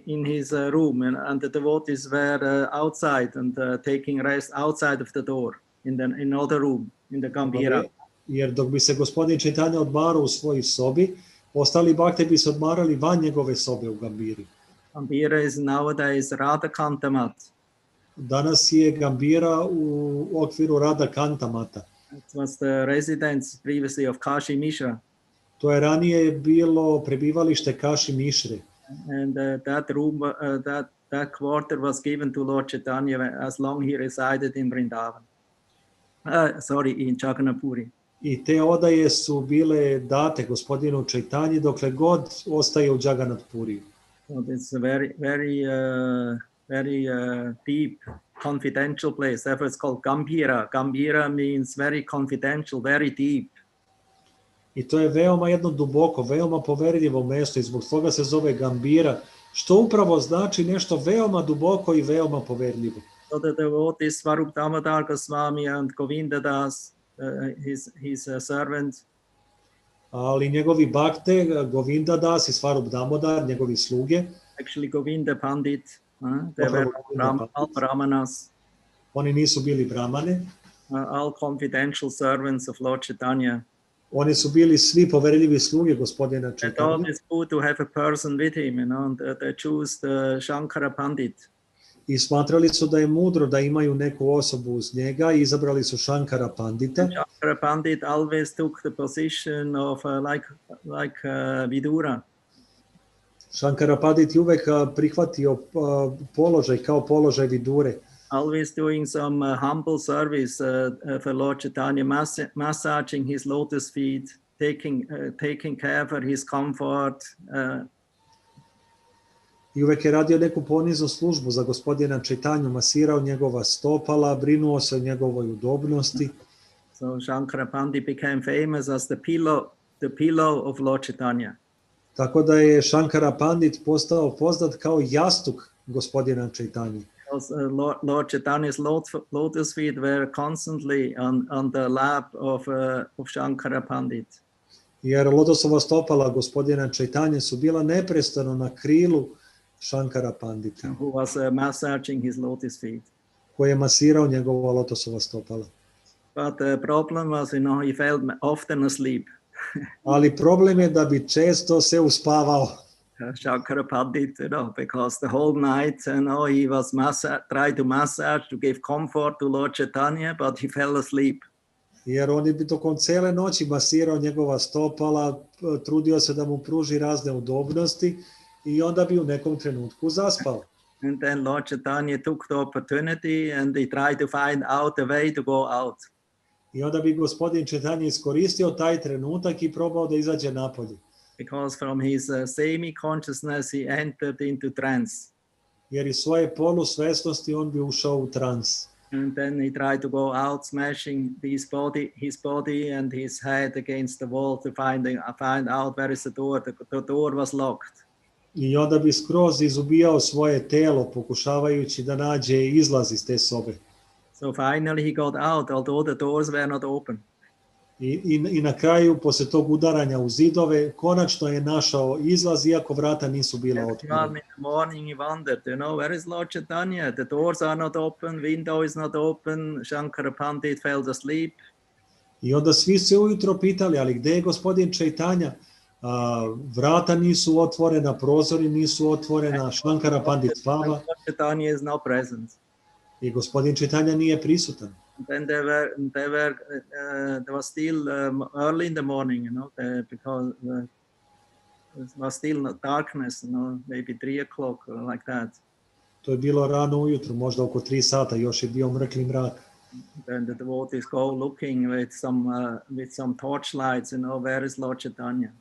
in his room, and the devotees were outside and taking rest outside of the door, in another room, in the Gambhira. Jer dok bi se gospodin Chaitanya odmarao u svojoj sobi, ostali bakte bi se odmarali van njegove sobe u Gambiri. Gambhira is nowadays Radhakanta Mat. Danas je Gambira u okviru Radhakanta Mata. It was the residence previously of Kashi Mishra. To je ranije bilo prebivalište Kashi Mishre. And that room, that quarter was given to Lord Chaitanya as long he resided in Vrindavan. In Chagannapuri. I te odaje su bile date gospodinu Chaitanji dokle god ostaje u Jagannath-puriju. So it's a very, very, very deep, confidential place. Therefore it's called Gambhira. Gambhira means very confidential, very deep. I to je veoma jedno duboko, veoma poverljivo mesto i zbog toga se zove Gambira, što upravo znači nešto veoma duboko i veoma poverljivo. So the devotees Swarup Damodar Goswami and Govinda Das, his servant. Ali njegovi bakte, Govinda Das i Swarup Damodar, njegovi sluge. Actually Govinda Pandit, they were all brahmanas. Oni nisu bili brahmane. All confidential servants of Lord Chaitanya. Oni su bili svi poverljivi sluge gospodina Chaitanya. They thought it's good to have a person with him, and they chose the Shankara Pandit. I smatrali su da je mudro da imaju neku osobu uz njega i izabrali su Shankara Pandita. Shankara Pandit always took the position of like Vidura. Shankara Pandit je uvek prihvatio položaj kao položaj Vidure. Always doing some humble service for Lord Chaitanya, massaging his lotus feet, taking care for his comfort. I uvek je radio neku poniznu službu za gospodina Chaitanju, masirao njegova stopala, brinuo se o njegovoj udobnosti. So Shankara Pandit became famous as the pillow of Lord Chaitanya. Tako da je Shankara Pandit postao poznat kao jastuk gospodina Chaitanja. Because Lord Chaitanya's lotus feet were constantly on the lap of Shankara Pandit. Jer lotosova stopala gospodina Chaitanja su bila neprestano na krilu Shankara Pandita. Who was massaging his lotus feet. Koji je masirao njegova lotosova stopala. But the problem was, he fell often asleep. Ali problem je da bi često se uspavao. Shankara Pandit, because the whole night, he was tried to massage to give comfort to Lord Chaitanya, but he fell asleep. Jer on bi tokom cele noći masirao njegova stopala, trudio se da mu pruži razne udobnosti i onda bi u nekom trenutku zaspao. And then Lord Chaitanya took the opportunity and he tried to find out a way to go out. I onda bi gospodin Chaitanya iskoristio taj trenutak i probao da izađe napolje. Because from his semi-consciousness he entered into trance. jer iz svoje polusvesnosti on bi ušao u trans. And then he tried to go out, smashing his body and his head against the wall to find out where is the door. The door was locked. I onda bi skroz izubijao svoje telo, pokušavajući da nađe izlaz iz te sobe. So finally he got out, although the doors were not open. I na kraju, posle tog udaranja u zidove, konačno je našao izlaz, iako vrata nisu bila otvorena. In the morning he wondered, where is Lord Chaitanya? The doors are not open, window is not open, Shankara Pandit fell asleep. I onda svi se ujutro pitali, ali gde je gospodin Chaitanya? Vrata nisu otvorena, prozori nisu otvorena, Shankara Pandit spava. Lord Chaitanya is not present. I gospodin Chaitanya nije prisutan. Then there was still early in the morning, because it was still darkness, maybe 3 o'clock like that. To je bilo rano ujutro, možda oko 3 sata, još je bio mrkli mrak. Then the devotees go looking with some torchlights, where is Lord Chaitanya?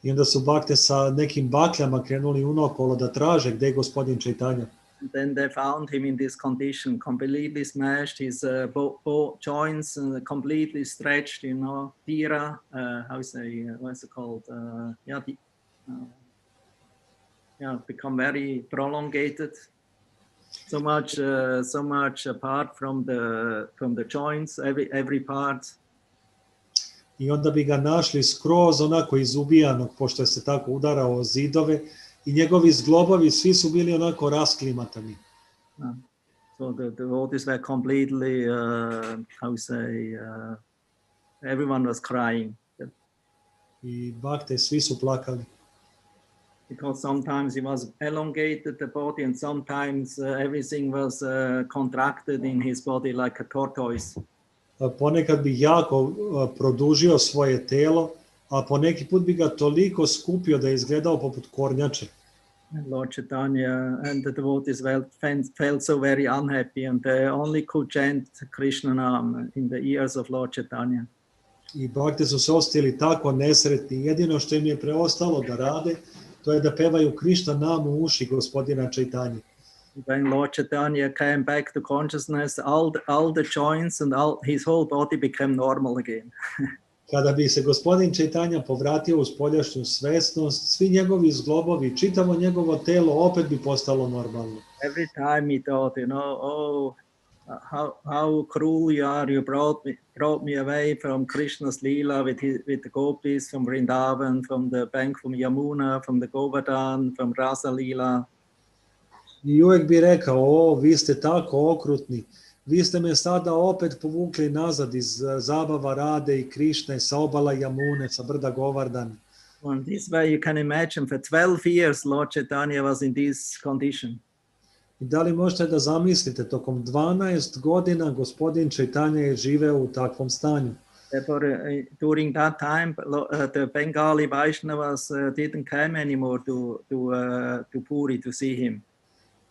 I onda su bakte sa nekim bakljama krenuli unokolo da traže gde je gospodin Chaitanya. And then they found him in this condition, completely smashed, his both joints completely stretched, tira, how you say, what's it called? Become very prolongated. So much apart from the joints, every part. I onda bi ga našli skroz onako izubijanog, pošto je se tako udarao o zidove, i njegovi zglobovi svi su bili onako rasklimatani. So the devotees were completely, everyone was crying. I bakte svi su plakali. Because sometimes he was elongated, the body, and sometimes everything was contracted in his body like a tortoise. Ponekad bi jako produžio svoje telo, a poneki put bi ga toliko skupio da je izgledao poput kornjače. Lord Chaitanya and the devotees felt so very unhappy, and they only could chant Krishna Nam in the ears of Lord Chaitanya. I bakte su se ostili tako nesretni, jedino što im je preostalo da rade, to je da pevaju Krishna Nam u uši gospodina Chaitanya. When Lord Chaitanya came back to consciousness, all the joints and his whole body became normal again. Kada bi se gospodin Chaitanya povratio u spoljašnju svesnost, svi njegovi zglobovi, čitavo njegovo telo opet bi postalo normalno. Every time he thought, how cruel you are, you brought me away from Krishna's Leela with the gopis from Vrindavan, from the bank from Yamuna, from the Govardhan, from Rasa Leela. I uvek bi rekao, vi ste tako okrutni, vi ste me sada opet povukli nazad iz zabava Rade i Krišne, sa obala Jamune, sa brda Govardan. On this way you can imagine, for 12 years Lord Chaitanya was in this condition. I da li možete da zamislite, tokom 12 godina gospodin Chaitanya je živeo u takvom stanju. Therefore, during that time, the Bengali Vaishnavas didn't come anymore to Puri to see him.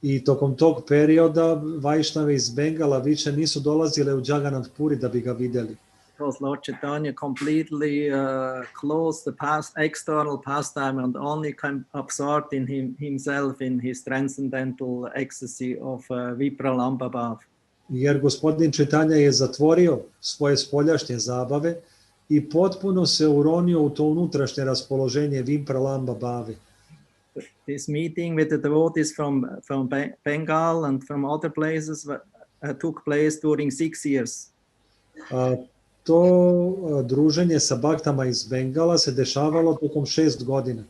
I tokom tog perioda Vajšnave iz Bengala više nisu dolazile u Jagannath Puri da bi ga videli. Because Lord Chaitanya completely closed the external pastime and only absorbed in himself in his transcendental ecstasy of Vipralambha. Jer gospodin Chaitanya je zatvorio svoje spoljašnje zabave i potpuno se uronio u to unutrašnje raspoloženje Vipralambha bhave. This meeting with the devotees from Bengal and from other places took place during 6 years. To druženje sa baktama iz Bengala se dešavalo tokom 6 godina.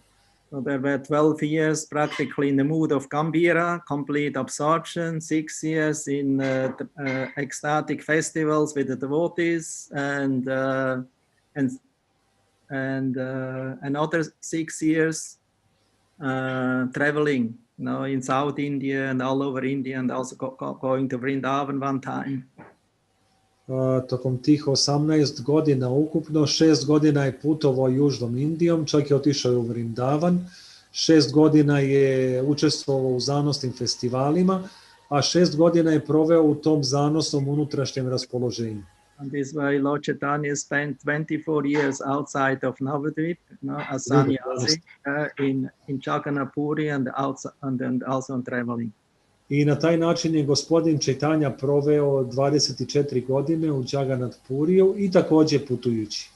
So there were 12 years practically in the mood of Gambhira, complete absorption, 6 years in ecstatic festivals with the devotees, and another 6 years traveling, in South India and all over India, and also going to Vrindavan one time. Tokom tih 18 godina ukupno, 6 godina je putovao južnom Indijom, čak je otišao u Vrindavan, 6 godina je učestvovao u zanosnim festivalima, a 6 godina je proveo u tom zanosnom unutrašnjem raspoloženju. And this way Lord Chaitanya spent 24 years outside of Navadvip, as sannyasi, in Jagannath Puri and also on traveling. I na taj način je gospodin Čaitanja proveo 24 godine u Jagannath Puriju i također putujući.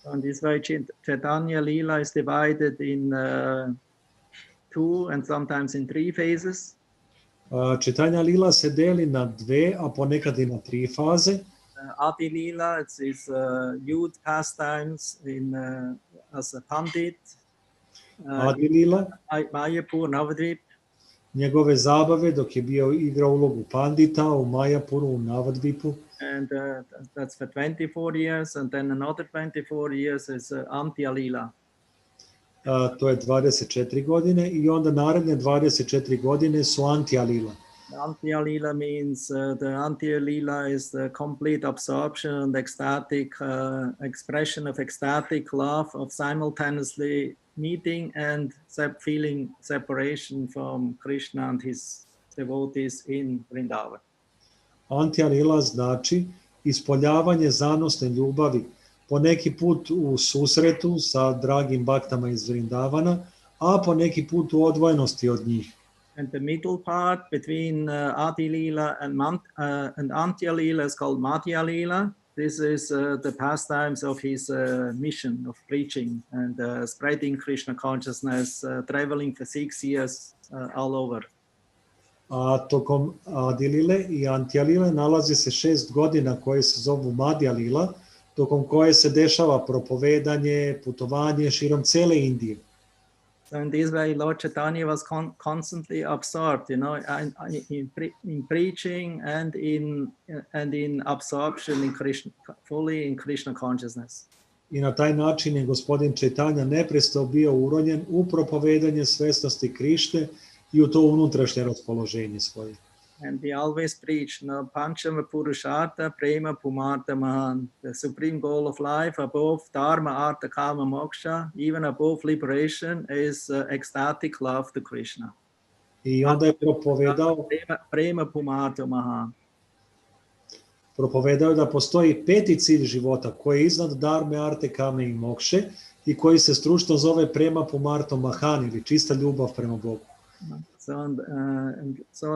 On this way, Chaitanya Lila is divided in 2 and sometimes in 3 phases. Čaitanja Lila se deli na 2, a ponekad i na 3 faze. Adi Lila, it's his youth pastimes in as a pandit. Adi Lila, Mayapur, Navadvip. Njegove zabave dok je bio igrao ulogu pandita u Majapuru, u Navadvipu. And that's for 24 years, and then another 24 years is Antya Lila. To je 24 godine i onda naredne 24 godine su Antya Lila. Antya Lila means the Antya Lila is the complete absorption and ecstatic expression of ecstatic love of simultaneously meeting and feeling separation from Krishna and his devotees in Vrindavan. Antya Lila znači ispoljavanje zanosne ljubavi, poneki put u susretu sa dragim baktama iz Vrindavana, a poneki put u odvojenosti od njih. And the middle part between Adi Lila and Antya Lila is called Madhya Lila. This is the pastimes of his mission of preaching and spreading Krishna consciousness, traveling for 6 years all over. A tokom Adi Lile i Antya Lile nalazi se 6 godina koje se zovu Madhya Lila, tokom koje se dešava propovedanje, putovanje širom cele Indije. So in this way, Lord Chaitanya was constantly absorbed, in preaching and in absorption in Krishna, fully in Krishna consciousness. I na taj način je gospodin Čaitanja neprestao bio uronjen u propovedanje svesnosti Krišne i u to unutrašnje raspoloženje svoje. And he always preached, Panchama Purushartha Prema Pumartha Mahan, the supreme goal of life above Dharma, Artha, Kama, Moksha, even above liberation is ecstatic love to Krishna. I onda je Prema Pumartha Mahan. Propovedao je da postoji 5. cilj života koji je iznad Dharme, Arte, Kame i Mokše i koji se stručno zove Prema Pumartha Mahan ili čista ljubav prema Bogu. So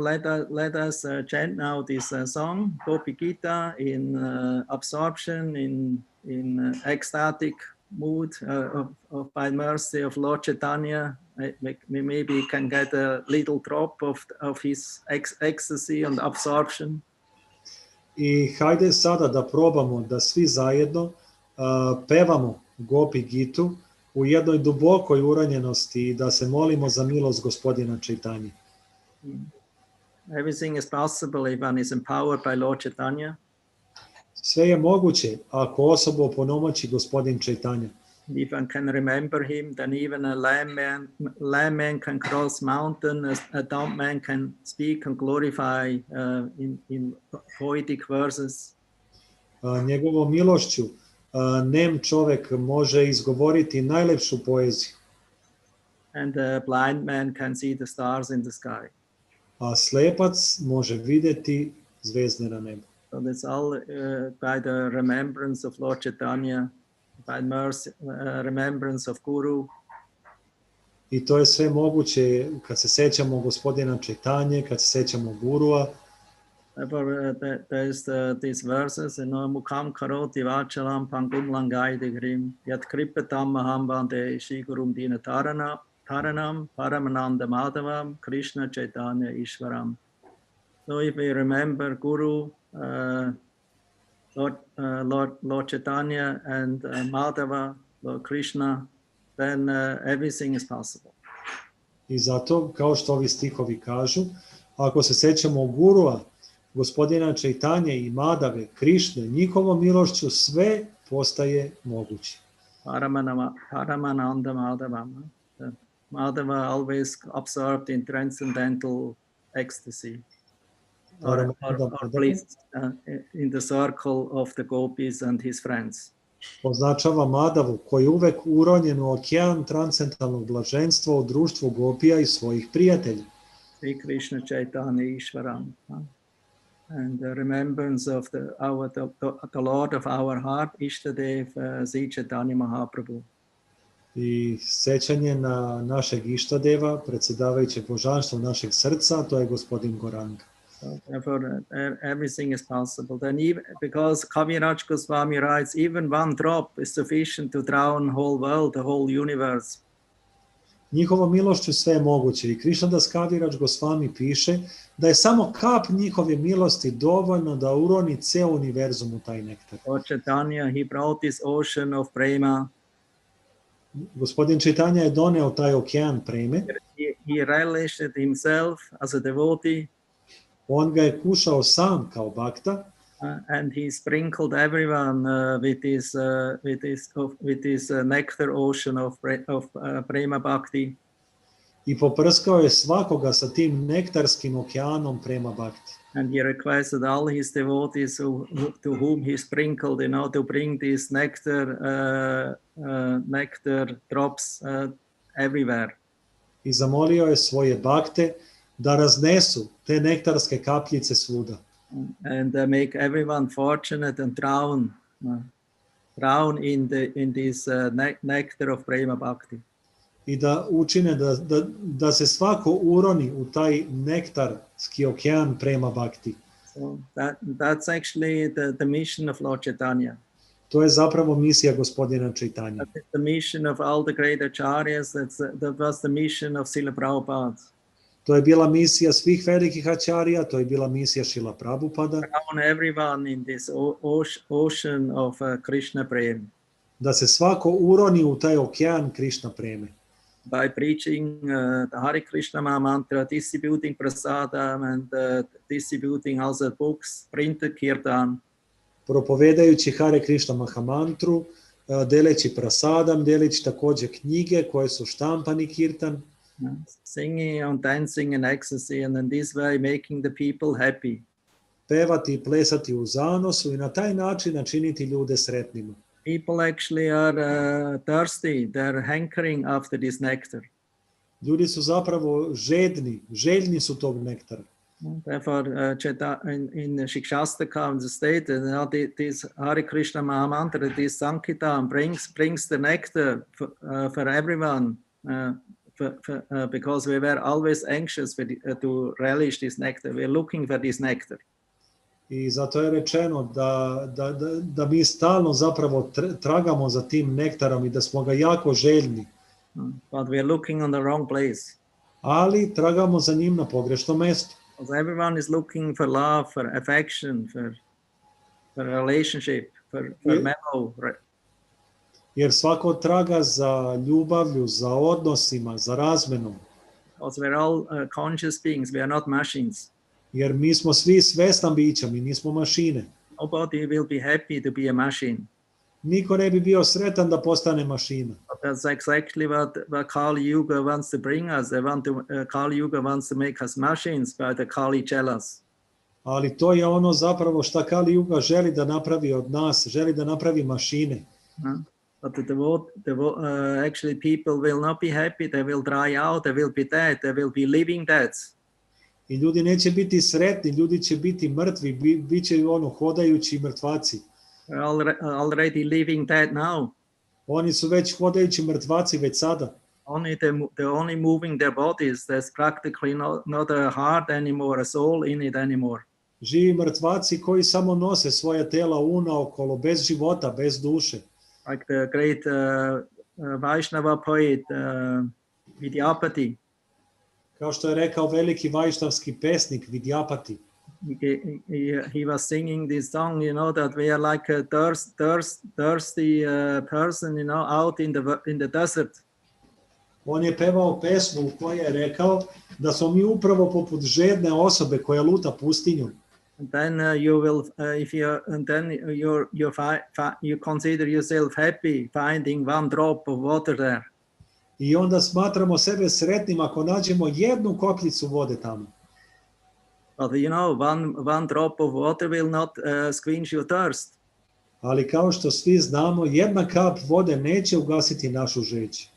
let us chant now this song, Gopi Gita, in absorption, in ecstatic mood by mercy of Lord Chaitanya. We maybe can get a little drop of his ecstasy and absorption. I hajde sada da probamo da svi zajedno pevamo Gopi Gitu u jednoj dubokoj uranjenosti i da se molimo za milost gospodina Čaitanje. Everything is possible if one is empowered by Lord Chaitanya. Sve je moguće ako osobu oponomoći gospodin Čaitanja. If one can remember him, then even a lame man can cross mountain, a dumb man can speak and glorify in poetic verses. Njegovom milošću nem čovek može izgovoriti najlepšu poeziju. And a blind man can see the stars in the sky. A slepac može videti zvezde na nebu. So that's all by the remembrance of Lord Chaitanya, by mercy, remembrance of Guru. I to je sve moguće kad se sećamo gospodina Čaitanje, kad se sećamo Gurua. There's these verses, Mukham karoti vachalam pangum langai digrim yat kripatam mahambante shigurum dina taranam paramananda madhavam Krishna Chaitanya Ishvaram. So if we remember Guru, Lord Chaitanya and Madhava, Lord Krishna, then everything is possible. I zato, kao što ovi stihovi kažu, ako se sećamo Gurua, gospodina Čaitanje i Madave, Krišne, njihovom milošću sve postaje moguće. Paramananda Madhava. Madhava always absorbed in transcendental ecstasy. Or in the circle of the gopis and his friends. Označava Madavu koji je uvek uronjen u okean transcendentalnog blaženstva u društvu gopija i svojih prijatelja. Sri Krishna Chaitanya Ishvaram. And the remembrance of the Lord of our heart, Ishtadev, Sri Chaitanya Mahaprabhu. I sećanje na našeg Ištadeva, predsjedavajućeg božanstva našeg srca, to je gospodin Goranga. So therefore, everything is possible. Then, even, because Kaviraj Goswami writes, even one drop is sufficient to drown whole world, the whole universe. Njihovom milošću sve je moguće. I Krišnadas Kaviraj Goswami piše da je samo kap njihove milosti dovoljno da uroni ceo univerzum u taj nektar. Lord Chaitanya, he brought this ocean of prema. Gospodin Chaitanya je doneo taj okean preme. He relished himself as a devotee. On ga je kušao sam kao bhakta. And he sprinkled everyone with his nectar ocean of prema bhakti. I poprskao je svakoga sa tim nektarskim okeanom prema bhakti. And he requested all his devotees to whom he sprinkled, to bring these nectar drops everywhere. I zamolio je svoje bhakte da raznesu te nektarske kapljice svuda. And make everyone fortunate and drown in this nectar of prema bhakti. I da učine da se svako uroni u taj nektarski okean prema bhakti. So that's actually the mission of Lord Chaitanya. To je zapravo misija gospodina Chaitanya. That is the mission of all the great acharyas. That was the mission of Srila Prabhupada. To je bila misija svih velikih ačarija, to je bila misija Srila Prabhupada. Drown everyone in this ocean of Krishna prema. Da se svako uroni u taj okean Krishna preme. By preaching the Hare Krishna mantra, distributing prasadam and distributing also books, printed kirtan. Propovedajući Hare Krishna Mahamantru, deleći prasadam, deleći također knjige koje su štampani kirtan. Singing and dancing and ecstasy, and in this way making the people happy. Pevati i plesati u zanosu i na taj način načiniti ljude sretnima. People actually are thirsty, they're hankering after this nectar. Ljudi su zapravo željni su tog nektara. Therefore, in Shikshastaka, it's stated that this Hare Krishna Mahamantra, this Sankirtan brings the nectar for everyone, because we were always anxious to relish this nectar. We're looking for this nectar. I zato je rečeno da mi stalno zapravo tragamo za tim nektarom i da smo ga jako željni. But we are looking on the wrong place. Ali tragamo za njim na pogrešnom mjestu. Because everyone is looking for love, for affection, for relationship, for mellow. Jer svako traga za ljubavlju, za odnosima, za razmenom. Because we're all conscious beings, we are not machines. Jer mi smo svi svesna bića, mi nismo mašine. Nobody will be happy to be a machine. Niko ne bi bio sretan da postane mašina. But that's exactly what Kali Yuga wants to bring us. Kali Yuga wants to make us machines, but the Kali jealous. Ali to je ono zapravo što Kali Yuga želi da napravi od nas, želi da napravi mašine. But actually people will not be happy, they will dry out, they will be dead, they will be living deaths. I ljudi neće biti sretni, ljudi će biti mrtvi, bit će hodajući mrtvaci. Already living dead now. Oni su već hodajući mrtvaci već sada. They're only moving their bodies. There's practically not a heart anymore, a soul in it anymore. Živi mrtvaci koji samo nose svoja tela unaokolo, bez života, bez duše. Like the great Vaishnava poet Vidyapati. Kao što je rekao veliki vajšnavski pesnik Vidyapati. He was singing this song, that we are like a thirsty person, out in the desert. On je pevao pesmu u kojoj je rekao da smo mi upravo poput žedne osobe koja luta pustinjom. And then you consider yourself happy finding one drop of water there. I onda smatramo sebe sretnim ako nađemo jednu kopljicu vode tamo. But one drop of water will not quench your thirst. Ali kao što svi znamo, jedna kap vode neće ugasiti našu žeđ.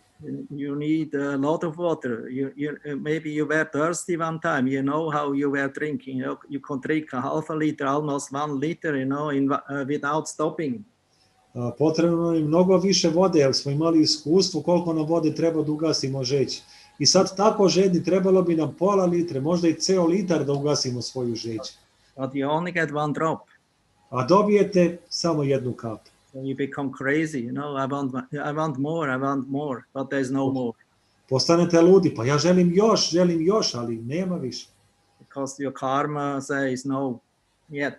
You need a lot of water. Maybe you were thirsty one time. You know how you were drinking. You can drink a half a liter, almost 1 liter, without stopping. Potrebno je mnogo više vode, jer smo imali iskustvo koliko nam vode treba da ugasimo žeć. I sad tako žedni, trebalo bi nam pola litre, možda i ceo litar da ugasimo svoju žeć. But you only get one drop. A dobijete samo jednu kap. So you become crazy, you know, I want more, but there's no more. Postanete ludi, pa ja želim još, ali nema više. Because your karma says no, yet.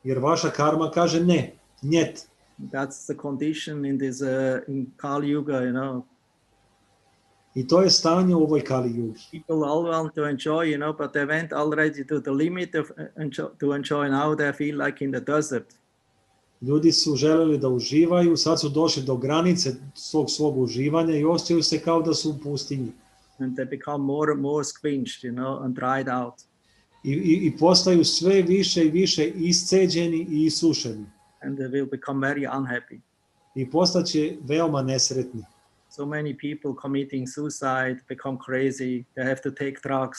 Jer vaša karma kaže ne, njet. That's the condition in this in Kali Yuga, you know. I to je stanje u ovoj Kali Yugi. People all want to enjoy, you know, but they went already to the limit of to enjoy. Now they feel like in the desert. Ljudi su želeli da uživaju, sad su došli do granice svog uživanja i osjećaju se kao da su u pustinji. And they become more and more squenched, you know, and dried out. I postaju sve više i više isceđeni i isušeni. And they will become very unhappy. I postaće veoma nesretni. So many people committing suicide, become crazy, they have to take drugs.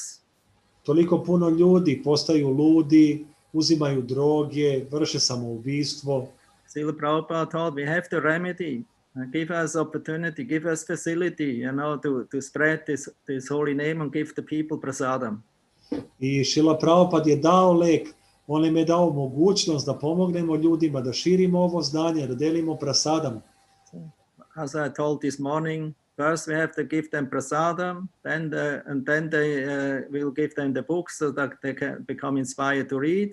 Toliko puno ljudi postaju ludi, uzimaju droge, vrše samoubistvo. Srila Prabhupada told we have to remedy, give us opportunity, give us facility, you know, to spread this holy name and give the people prasadam. I Srila Prabhupada je dao lek, on im je dao mogućnost da pomognemo ljudima, da širimo ovo znanje, da delimo prasadam. As I told this morning, first we have to give them prasadam, then they will give them the books so that they can become inspired to read,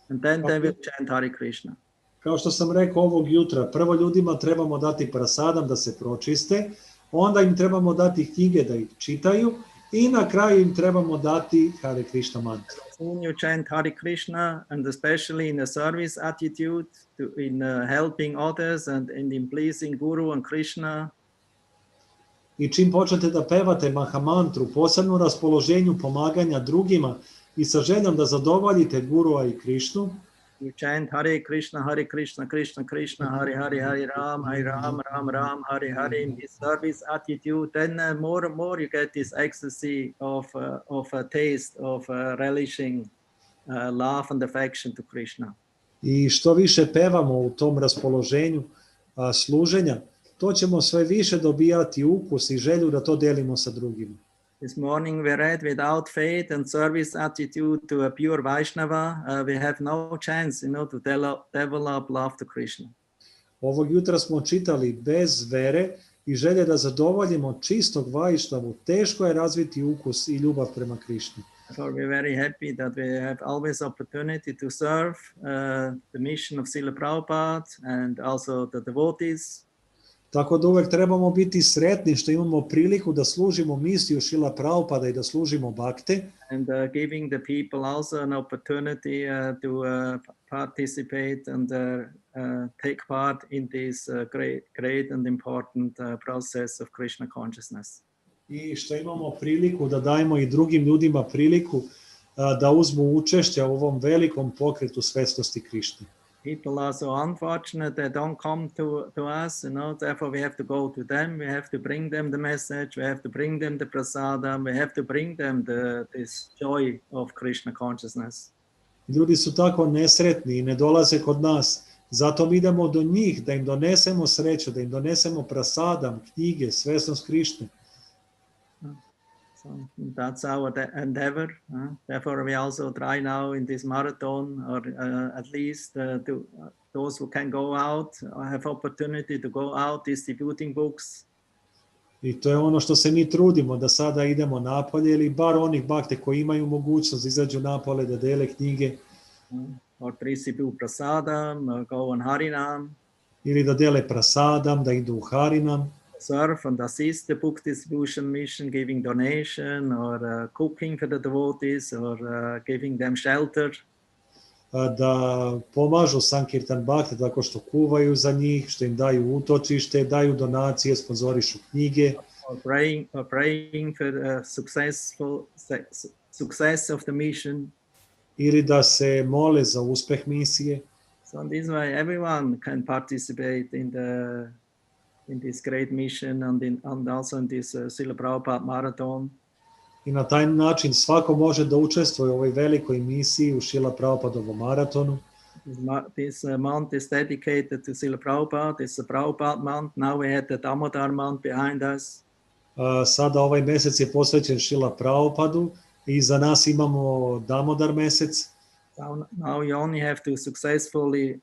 and then they will chant Hare Krishna. Kao što sam rekao ovog jutra, prvo ljudima trebamo dati prasadam da se pročiste, onda im trebamo dati knjige da ih čitaju i na kraju im trebamo dati Hare Krishna mantru. When you chant Hare Krishna, and especially in a service attitude, in helping others and in pleasing Guru and Krishna. I čim počnete da pevate Mahamantru, posebno raspoloženju pomaganja drugima i sa željom da zadovoljite Gurua i Krišnu, you chant Hare Krishna, Krishna Krishna, Hare Hare, Hare Ram, Ram Ram, Hare Hare, in this service attitude, then more and more you get this ecstasy of a taste of relishing love and affection to Krishna. I što više pevamo u tom raspoloženju služenja, to ćemo sve više dobijati ukus i želju da to delimo sa drugima. This morning we read, without faith and service attitude to a pure Vaishnava, we have no chance, you know, to develop love to Krishna. Ovog jutra smo čitali, bez vere i želje da zadovoljimo čistog Vaishnavu, teško je razviti ukus i ljubav prema Krišni. So we're very happy that we have always opportunity to serve the mission of Srila Prabhupada and also the devotees. Tako da uvek trebamo biti sretni što imamo priliku da služimo misiju Srila Prabhupada i da služimo bakte. And giving the people also an opportunity to participate and take part in this great and important process of Krishna consciousness. I što imamo priliku da dajemo i drugim ljudima priliku da uzmu učešće u ovom velikom pokretu svesnosti Krišne. People are so unfortunate they don't come to us, you know, therefore we have to go to them, we have to bring them the message, we have to bring them the prasadam, we have to bring them this joy of Krishna consciousness. Ljudi su tako nesretni i ne dolaze kod nas, zato mi idemo do njih da im donesemo sreću, da im donesemo prasadam, knjige, svesnost Krišne. So that's our endeavor. Therefore, we also try now in this marathon, or at least those who can go out, have opportunity to go out distributing books. I to je ono što se mi trudimo, da sada idemo napolje, ili bar onih bakte koji imaju mogućnost da izađu napolje, da dele knjige. Or distribute prasadam, or go on Harinam. Ili da dele prasadam, da idu u Harinam. Serve and assist the book distribution mission, giving donation or cooking for the devotees or giving them shelter. Da pomažu Sankirtan Bhakti tako što kuvaju za njih, što im daju utočište, daju donacije, sponzorišu knjige. Or praying for success of the mission. Ili da se mole za uspeh misije. So in this way everyone can participate in this great mission and also in this Srila Prabhupada marathon. I na taj način svako može da učestvuje u ovoj velikoj misiji u Srila Prabhupadovom maratonu. This month is dedicated to Srila Prabhupada. It's a Prabhupada month. Now we had the Damodar month behind us. Sada ovaj mjesec je posvećen Šrila Prabhupadu i za nas imamo Damodar mjesec. So now you only have to successfully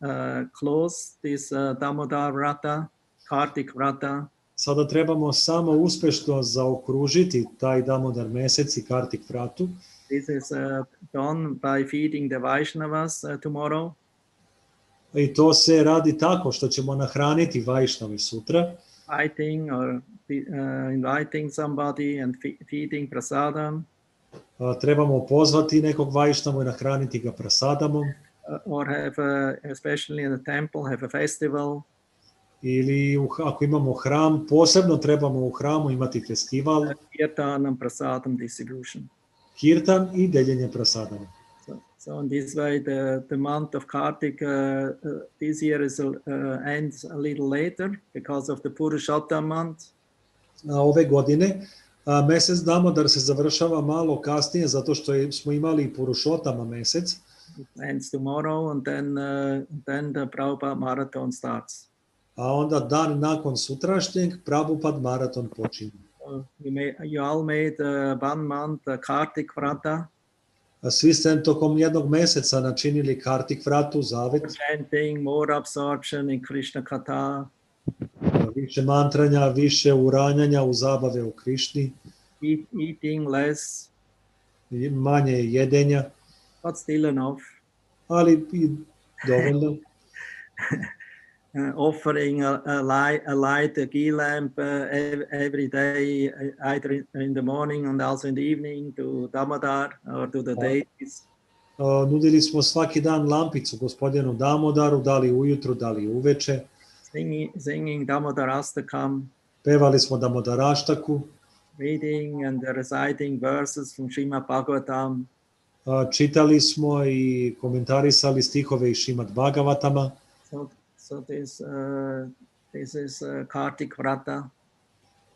close this Damodar Vrata, Kartik Vrata. Sada trebamo samo uspješno zaokružiti taj Damodar mjesec i Kartik vratu. This is done by feeding the Vaishnavas tomorrow. I to se radi tako što ćemo nahraniti Vajšnavi sutra. Inviting or inviting somebody and feeding prasadam. Trebamo pozvati nekog Vajšnavu i nahraniti ga prasadamom. Or have, especially in the temple, have a festival. Ili ako imamo hram, posebno trebamo u hramu imati festival. Kirtanam prasadam distribution. Kirtan i deljenje prasadama. So in this way, the month of Kartik this year ends a little later because of the Purushottama month. Ove godine mjesec Damodar se završava malo kasnije zato što smo imali Purushottama mjesec. It ends tomorrow and then the Prabhupada marathon starts. A onda dan nakon sutrašnjeg Prabhupada maraton počinje. You all made 1 month Kartik Vrata. Svi ste tokom jednog mjeseca načinili Kartik vratu, zavet. Chanting, more absorption in Krishna Katha. Više mantranja, više uranjanja u zabave u Krišni. Eating less. Manje jedenja. But still enough. Ali i dovoljno. Offering a light ghee lamp every day, either in the morning and also in the evening to Damodar or to the deities. Nudili smo svaki dan lampicu gospodinu Damodaru, da li ujutru, da li uveče. Singing Damodarastakam. Pevali smo Damodaraštaku. Reading and reciting verses from Srimad Bhagavatam. Čitali smo i komentarisali stihove iz Srimad Bhagavatama. So this is Kartik Vrata.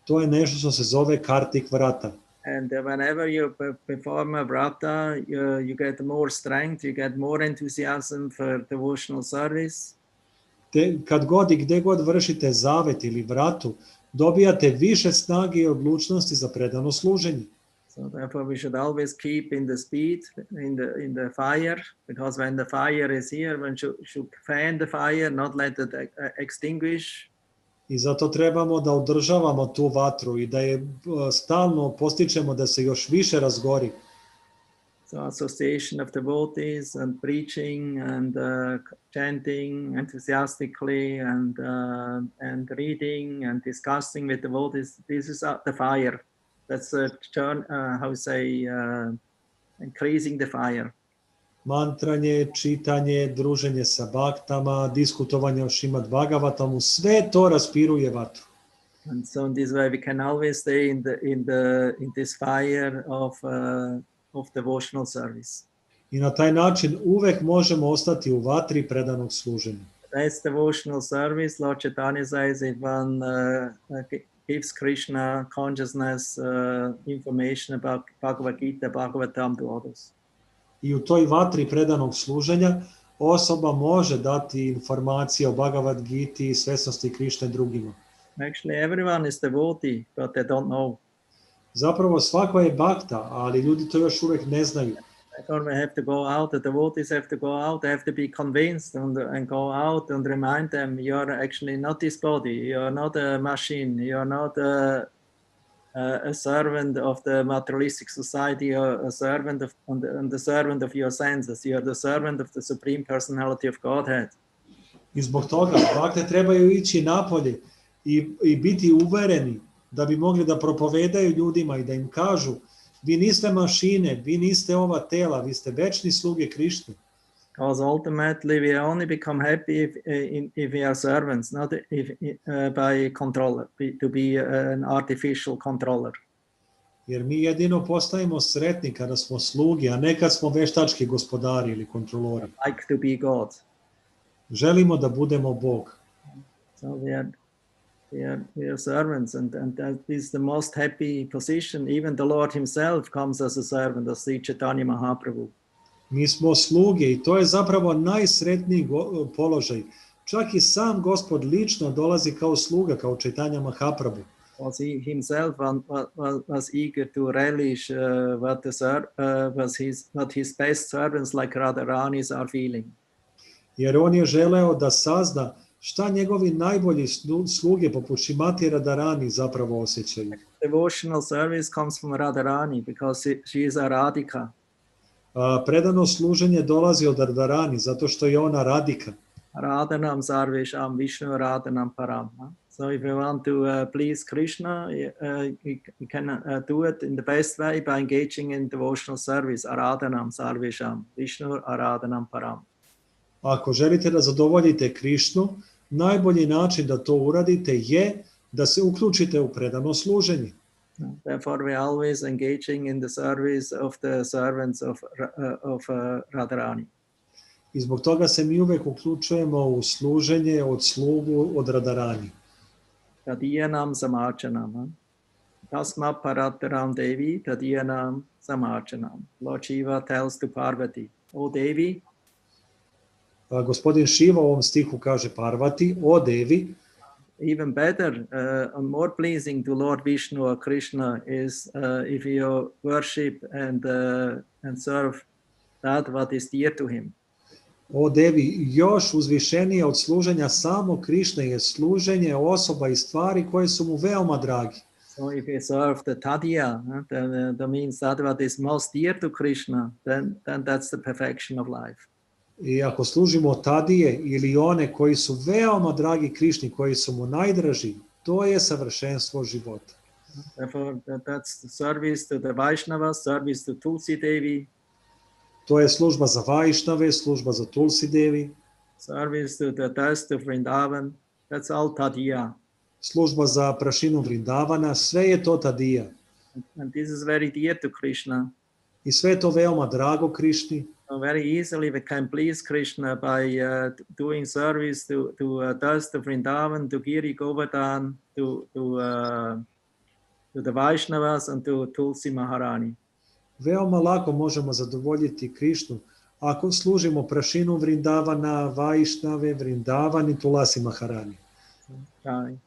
To je nešto što se zove Kartik vrata. And whenever you perform a vrata, you get more strength, you get more enthusiasm for devotional service. Kad god i gdje god vršite zavet ili vratu, dobijate više snage i odlučnosti za predano služenje. So therefore we should always keep in the speed, in the fire, because when the fire is here, one should fan the fire, not let it extinguish. I zato trebamo da održavamo tu vatru i da je stalno postičemo da se još više razgori. So association of devotees and preaching and chanting enthusiastically and reading and discussing with devotees, this is the fire. That's increasing the fire. Mantranje, čitanje, druženje sa baktama, diskutovanje o Srimad Bhagavatamu, sve to raspiruje vatru. And so in this way we can always stay in this fire of devotional service. I na taj način uvek možemo ostati u vatri predanog služenja. That's devotional service. Lord Chaitanya says if one gives Krishna consciousness information about Bhagavad Gita, Bhagavatam to others. I u toj vatri predanog služenja osoba može dati informacije o Bhagavad Giti i svesnosti Krišne drugima. Actually, everyone is devotee, but they don't know. Zapravo svako je bhakta, ali ljudi to još uvijek ne znaju. We have to go out, the devotees have to go out, they have to be convinced and go out and remind them you are actually not this body, you are not a machine, you are not a servant of the materialistic society, you are a servant and the servant of your senses, you are the servant of the Supreme Personality of Godhead. I zbog toga bhakte trebaju ići napolje i biti uvereni da bi mogli da propovedaju ljudima i da im kažu vi niste mašine, vi niste ova tela, vi ste večni sluge Krišne. Because ultimately we only become happy if we are servants, not by controller, to be an artificial controller. Jer mi jedino postajemo sretni kada smo sluge, a ne kad smo veštački gospodari ili kontrolori. Like to be God. Želimo da budemo Bog. So we are servants, and that is the most happy position. Even the Lord himself comes as a servant of Sri Chaitanya Mahaprabhu. Mi smo sluge i to je zapravo najsretniji položaj. Čak i sam Gospod lično dolazi kao sluga, kao Chaitanya Mahaprabhu. Because he himself was eager to relish what his best servants like Radharanis are feeling. Jer on je želeo da sazna šta njegovi najbolji sluge poput Šrimati Radharani zapravo osjećaju. Devotional service comes from Radharani because she is a Radhika. Predano služenje dolazi od Radharani zato što je ona Radhika. Radhanam sarvesham Vishnu Radhanam param. So if you want to please Krishna, you can do it in the best way by engaging in devotional service. Aradhanam sarvesham Vishnu Aradhanam param. Ako želite da zadovoljite Krišnu, najbolji način da to uradite je da se uključite u predano služenje. Therefore, we are always engaging in the service of the servants of Radharani. I zbog toga se mi uvek uključujemo u služenje od slugu od Radharani. Tadiyanam samarchanam. Tasma parataram Devi tadiyanam samarchanam. Lord Shiva tells to Parvati, O Devi. Gospodin Shiva u ovom stihu kaže Parvati, O Devi. Even better and more pleasing to Lord Vishnu or Krishna is if you worship and serve that what is dear to him. O Devi, još uzvišenije od služenja samo Krišne je služenje osoba i stvari koje su mu veoma dragi. So if you serve the Tadiya, that means that what is most dear to Krishna, then that's the perfection of life. I ako služimo Tadije ili one koji su veoma dragi Krišni, koji su mu najdraži, to je savršenstvo života. Therefore, that's the service to the Vaishnavas, service to Tulsi Devi. To je služba za Vajšnave, služba za Tulsi Devi. Service to the dust of Vrindavan, that's all Tadiya. Služba za prašinu Vrindavana, sve je to Tadija. And this is very dear to Krishna. I sve je to veoma drago Krišni. So very easily we can please Krishna by doing service to dust of Vrindavan, to Giri Govardhan, to the Vaishnavas and to Tulsi Maharani. Veoma lako možemo zadovoljiti Krišnu ako služimo prašinu Vrindavana, Vajšnave, Vrindavan i Tulasi Maharani. Jai.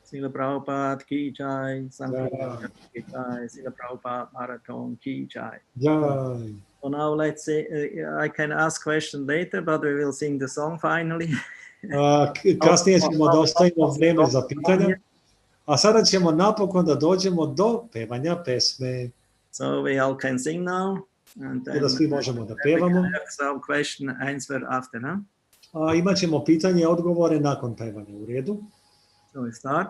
Srila Prabhupada ki jai, Sankirtan ki jai, Srila Prabhupada Marathon ki jai. Jai. So now let's say, I can ask question later, but we will sing the song finally. Kasnije ćemo da ostavimo vreme za pitanja, a sada ćemo napokon da dođemo do pevanja pesme. So we all can sing now. And then da svi možemo da pevamo. Some question answer after, huh? Imat ćemo pitanje i odgovore nakon pevanja, u redu. So we start.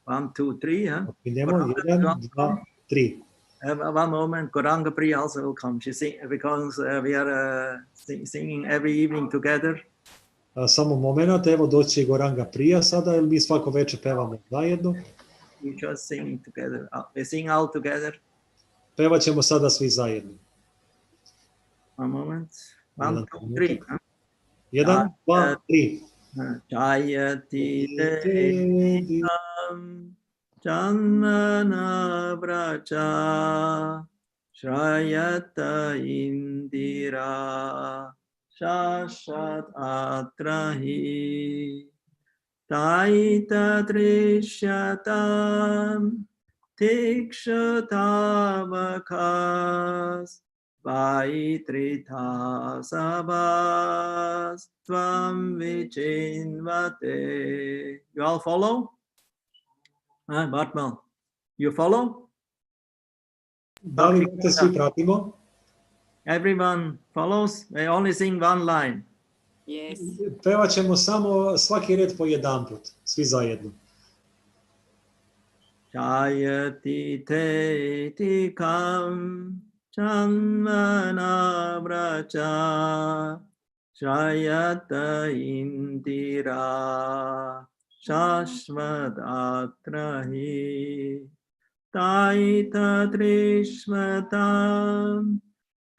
1, 2, 3. Huh? Idemo, 1, 2, 3. One moment, Goranga Priya also will come. She sing, because we are singing every evening together. Samo moment, evo doći Goranga Priya sada, jer mi svako večer pevamo zajedno. We just sing together. We sing all together. Pevat ćemo sada svi zajedno. One moment. 1, 2, 3. 1, 2, 3. Jayati Devam Janmana Vraja Shrayata Indira Shashat Atrahi Taita Drishyatam Tikshutavakas Vaitrita Sabas Tvam Vichinvate. You all follow? Batmal, you follow? Da li te svi pratimo? Everyone follows? We only sing one line. Yes. Pevat ćemo samo svaki red po jedan put, svi zajedno. Jayati te tikam Janmana Vraja Shrayata Indira Shashvat Atrahi Taita Trishmatam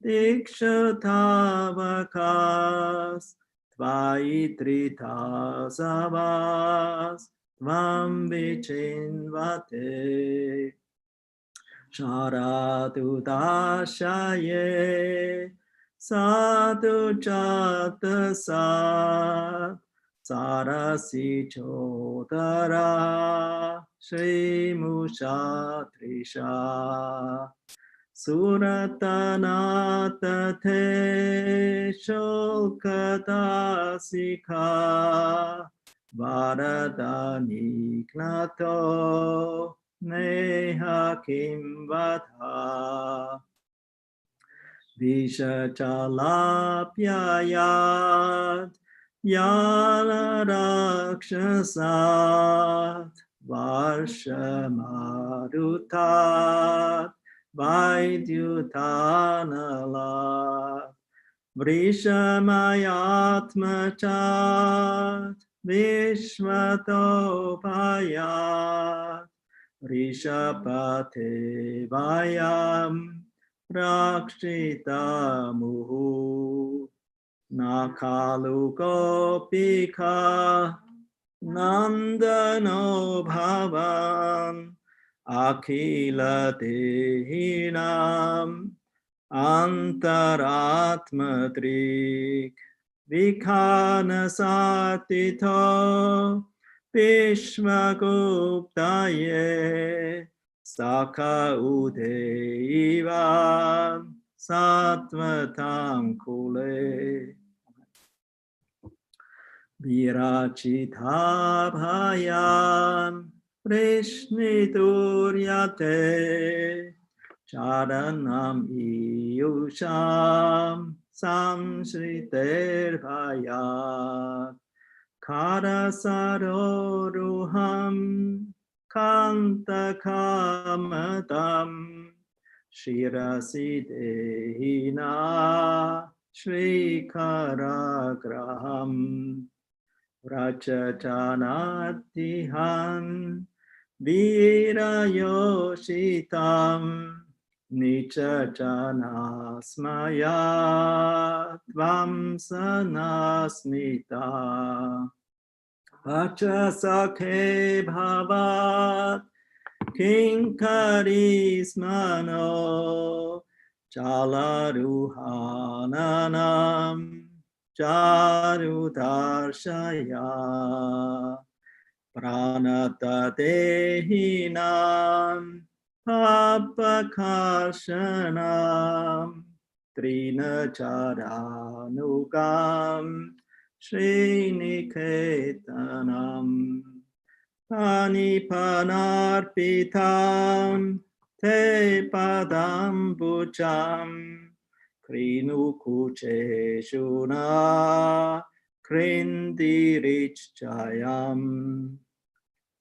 Dikshutavakas Tvaitrita Sabas Tvam Vichinvate Sharadu Dashaye Sadhu Jata Sat Sarasi Chodara Shri Mushatrisha Suratanata Te Shokata Sikha Varadani Knato Neha Kimvata Vishachalapyayat Yana Rakshasat Varshamarutat Vaidyutanalat Vrishamayatmachat Vishvatopayat Rishapate Vayam Rakshita Muhu Nakalu Gopika Nandano Bhavan Akila Dehinam Antaratmatrik Vikana Satito Vishwaguptaye Saka Udeva Sattvatam Kule Virachita Bhayam Prishnituryate Charanam Iyusham Samshriter Bhayat Karasaroruham Kantakamatam Shirasi Dehina Shri Karagraham Rachatanatihan Virayoshitam Nichachana Smaya Tvamsanasmita Vachasakhe Bhavat Kinkarismano Chalaruhananam Charudarshaya Pranatadehinam Papakarshanam Trinacharanugam Sriniketanam Panipanarpitam Te Padambucham Krinukuche Shuna Krindirichayam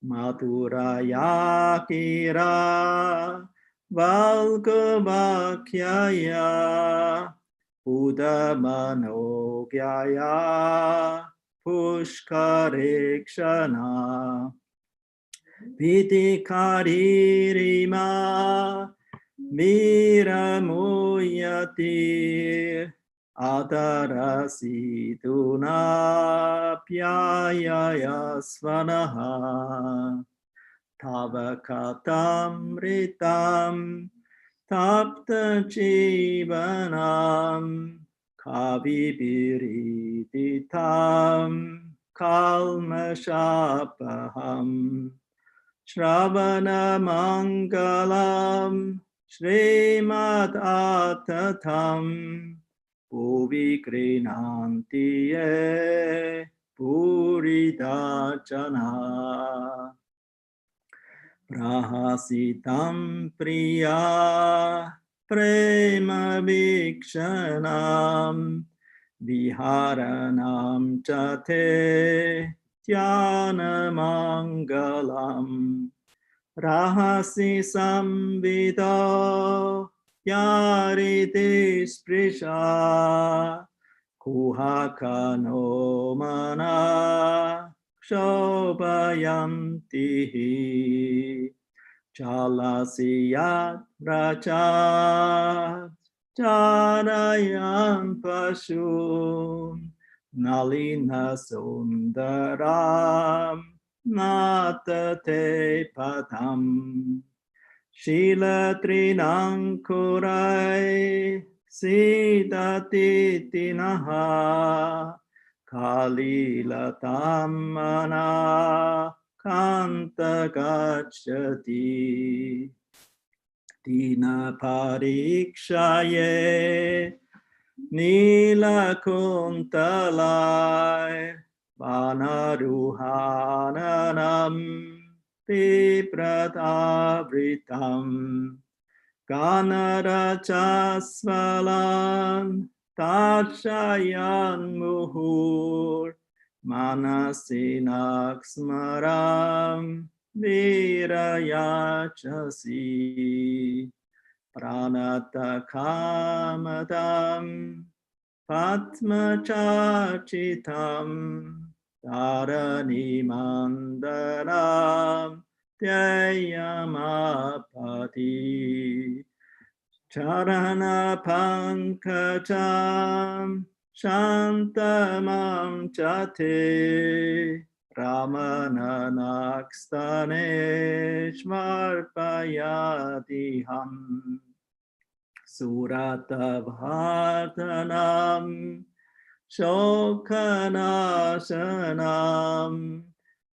Mathurayakira Valgavakyaya Udamanogyaya Pushkarikshana Vidikaririma Viramuyati Adarasituna Pyayaya Svanaha Tavakatam Ritam Tapta Jivanam Kavibiriditam Kalmashapaham Shravana Mangalam Srimad Atatam Bhuvi Krinantiye Puridachana Prahasitam Priya Prema Vikshanam Viharanam Chate Dhyana Mangalam Rahasi Samvido Yariti Sprisha Kuhakano Mana Shobhayantihi Chalasiyat Rachat Charayan Pashun Nalina Sundaram Natate Padam Shila Trinankurai Sidati tinaha kalilatam mana kanta gacchati tina parikshaye nila kuntalai vanaruhananam pipratavritam Ganarachasvalan Tachayan Muhur Manasinaksmaram Virayachasi Pranatakamadam Patmachachitam Dharanimandaram Tyayamapati Charana Pankajam Shantamam Chate Ramana Nakstane Shmarpayadiham Surata Bhartanam Shokanashanam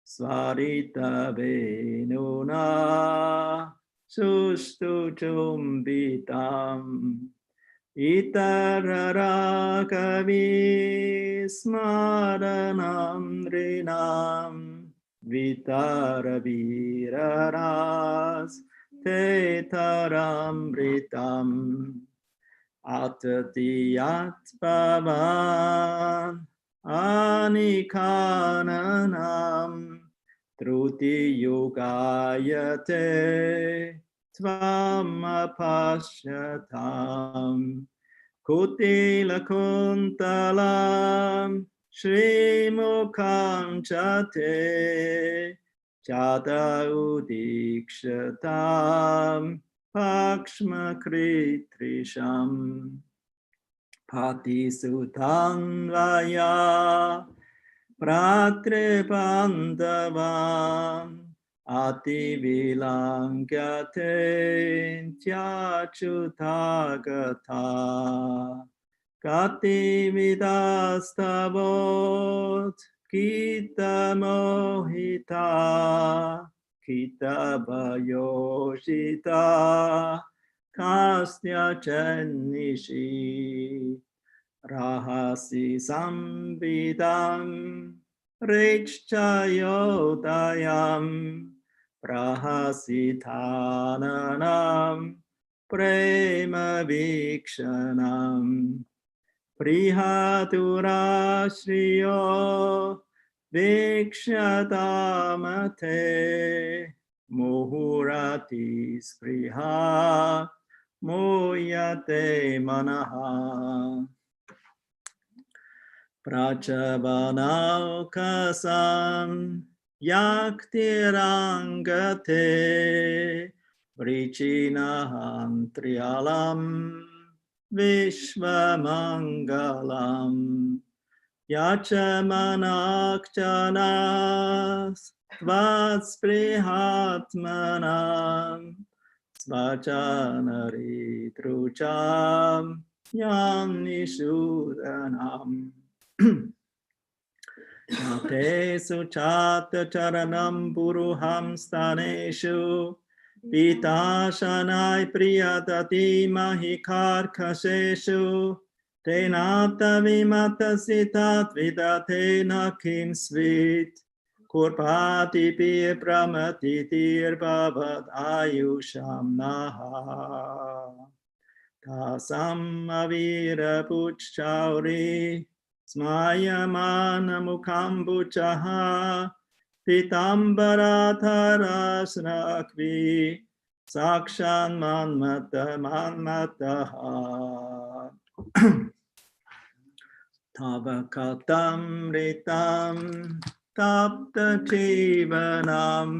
Svarita Venuna Sustu Chumbitam Itararakavi Smaranam Rinam Vitarabiraras Tetaramritam Atatiyat Bhavan Anikananam Truti Yogayate Tvamapashyatam Kutila Kuntalam Shri Mukham Chate Chata Udikshatam Pakshma Kritrisham Pati Sutan Vaya Pratre Pandavam Ati Vilangyate Tyachutagata Kati Vidastavot Kita Mohita Kita Bayoshita Kastya Chenishi Rahasi Sambidam Richayodayam Prahasitananam Prema Vikshanam Prihaturashriyo Vikshatamate Muhurati Spriha Muyate Manaha Prachabanaukasam Yaktirangate Vrichinaham Trialam Vishvamangalam Yachamanakchanas Vatsprihatmanam Svachanari Trucham Yam Nishudanam Nate Suchata Charanam Puruham Staneshu Vitashanai Priyatati Mahikar Kasheshu Tenata Vimatasitat Vidatena Kim Svit Kurpati Pi Pramatitir Bhavat Ayusham Naha Tasam Avira Puchauri Smayamana Mukambuchaha Pitambaratharasrakvi Sakshan Manmataha Tavakatam Ritam Tapta Jivanam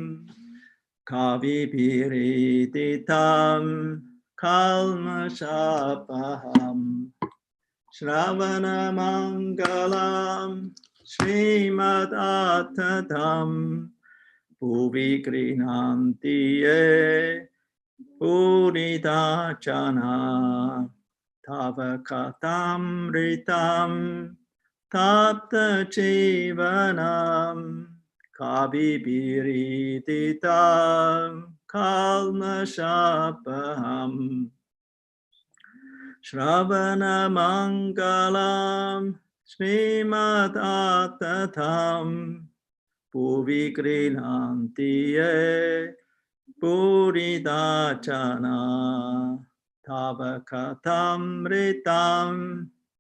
Kavipiriditam Kalmashapaham Shravana Mangalam Srimad Atatam Bhuvi Grinantiye Puridachana tava katam ritam tapta jivanam kabibiriditam kalmashapaham Shravana Mangalam Srimad Atatam Bhuvi Grinantiye Puridachana Tavakatam Ritam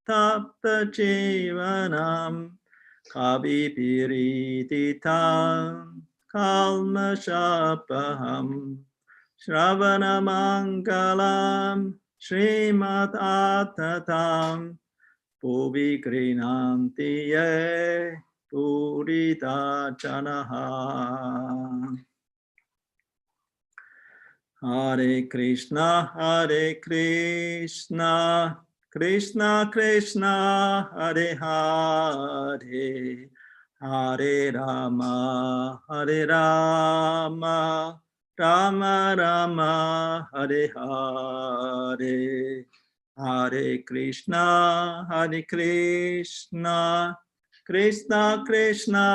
Tapta Jivanam Kabibiriditam Kalmashapaham Shravana Mangalam Srimad Atatam Bhuvi Grinantiye Puridachanaha Hare Krishna Krishna Krishna Hare Hare Hare Rama Rama Rama Hare Hare Hare Krishna Krishna Krishna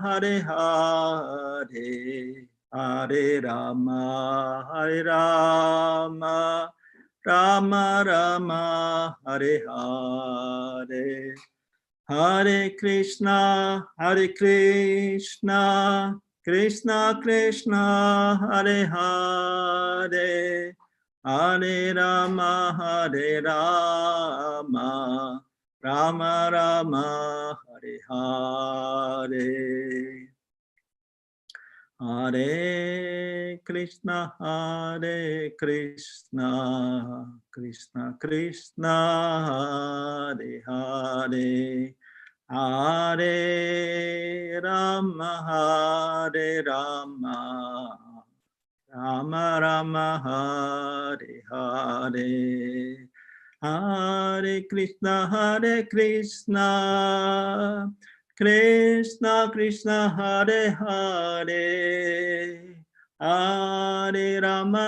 Hare Hare Hare Rama Rama Rama Hare Hare Hare Krishna Krishna Krishna Hare Hare Hare Rama Rama Rama Hare Hare Hare Krishna Krishna Krishna Hare Hare Hare Rama Rama Rama Hare Hare Hare Krishna Krishna Krishna Hare Hare Hare Rama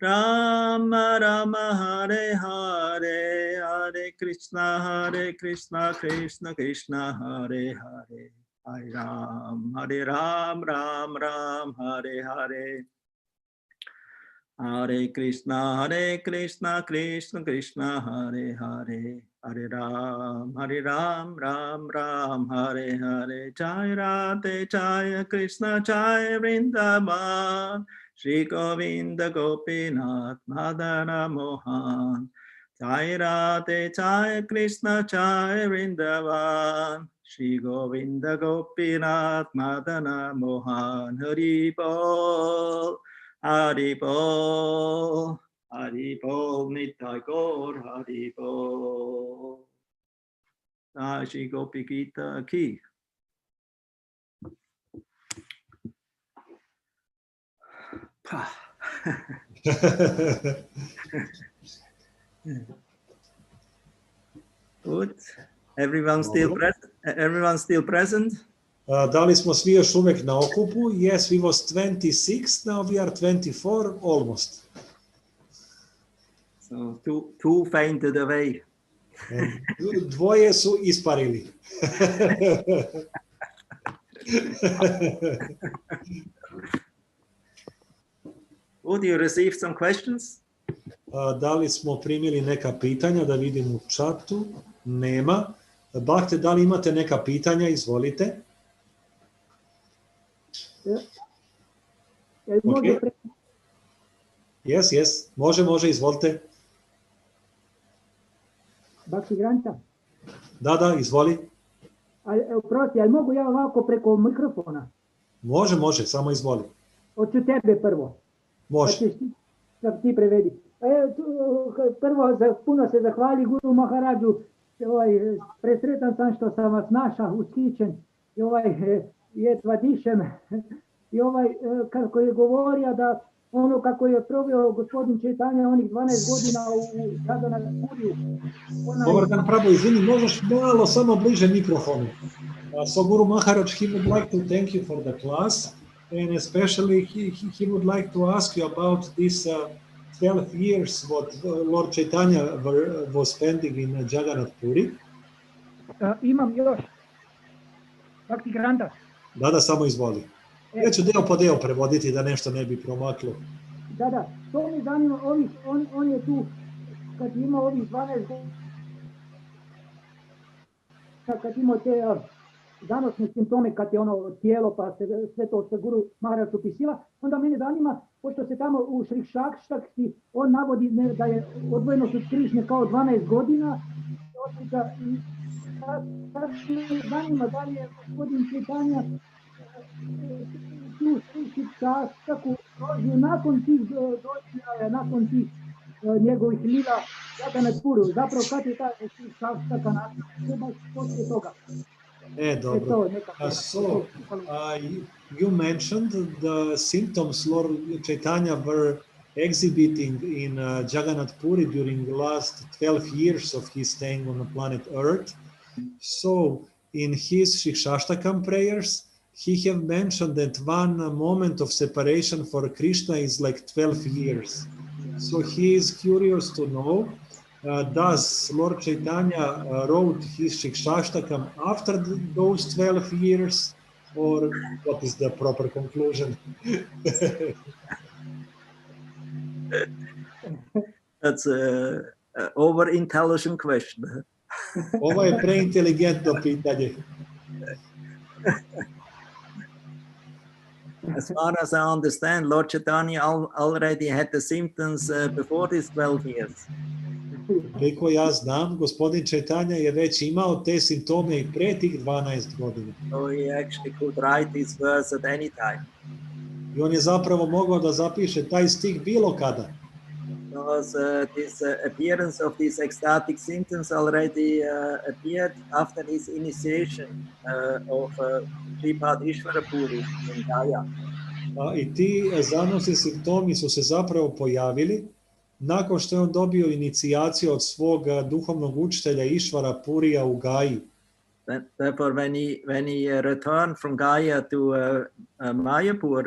Rama Rama Hare Hare Hare Krishna Krishna Krishna Hare Hare Hare Ram Ram Ram Hare Hare Hare Krishna Krishna Krishna Hare Hare Hare Ram Ram Ram Hare Hare Jai Radhe Jai Krishna Jai Vrindavan Shri Govinda Gopinath Madana Mohan Jai Radhe Jai Krishna Jai Vrindavan Shri Govinda Gopinath Madana Mohan Hari Bol Hari Bol Hari Bol Nitai Gaur Hari Bol Shri Gopi Gita Ki Good. Everyone's still present? Da li smo svi još uvijek na okupu? Yes, we was 26, now we are 24, almost. So two fainted away. Dvoje su isparili. Would you receive some questions? Da li smo primili neka pitanja, da vidim u čatu? Nema. Bhakte, da li imate neka pitanja? Izvolite. Okay. Yes. Može, izvolite. Bhakti Granta? Da, izvoli. Prosti, ali mogu ja ovako preko mikrofona? Može, samo izvoli. Hoću tebe prvo. Može. Da ti prevedi. Prvo, puno se zahvali Guru Maharadžu. Presretan sam što sam vas našao ushićen. I jedva dišem. I kako je govorio da ono kako je proveo gospodin Čaitanja onih 12 godina u Radhanapuriju. Dobar dan, Prabhu, izvini, možeš malo samo bliže mikrofonu. So Guru Maharaj, he would like to thank you for the class, and especially he would like to ask you about this 12 years what Lord Chaitanya was spending in Jagannath Puri. Imam još. Bhakti Granta. Da, samo izvoli. Ja ću deo po deo prevoditi da nešto ne bi promaklo. Da, to mi zanima, on je tu, kad ima ovih 12 godina, kad ima te zanosne simptome, kad je ono tijelo, pa se sve to što Guru Maharaj upisiva, onda mene zanima, pošto se tamo u Šrikšakštakti, on navodi da je odvojenost od Krišne kao 12 godina, i sad me zanima da li je gospodin Chaitanya tu Šrikšakštaku prožio nakon tih doživljaja, nakon tih njegovih lila Jagannath Puru. Zapravo kad je ta Šrikšaktaka nastala, poslije toga. Dobro. So, you mentioned the symptoms Lord Chaitanya were exhibiting in Jagannath Puri during the last 12 years of his staying on the planet Earth. So, in his Shikshashtakam prayers, he have mentioned that one moment of separation for Krishna is like 12 years. So he is curious to know, does Lord Chaitanya wrote his Shikshashtakam after those 12 years, or what is the proper conclusion? That's an over-intelligent question. Ovo je preinteligentno pitanje. As far as I understand, Lord Chaitanya already had the symptoms before these 12 years. Koliko ja znam, gospodin Chaitanya je već imao te simptome i pre tih 12 godina. So he actually could write these verses at any time. I on je zapravo mogao da zapiše taj stih bilo kada. Because this appearance of these ecstatic symptoms already appeared after his initiation of Sripad Ishvara Puri in Gaya. I ti zanosni simptomi su se zapravo pojavili nakon što je on dobio inicijaciju od svog duhovnog učitelja Išvara Purija u Gaji. Therefore, when he returned from Gaya to Mayapur,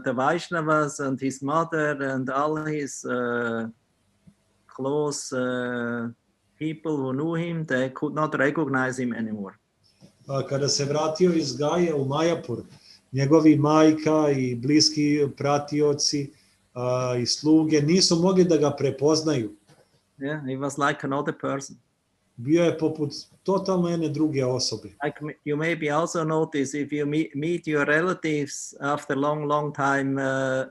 the Vaishnavas and his mother and all his close people who knew him, they could not recognize him anymore. Kada se vratio iz Gaje u Majapur, njegovi majka i bliski pratioci i sluge nisu mogli da ga prepoznaju. Yeah, he was like another person. Bio je poput totalno jedne druge osobe. Like you maybe also notice if you meet your relatives after long time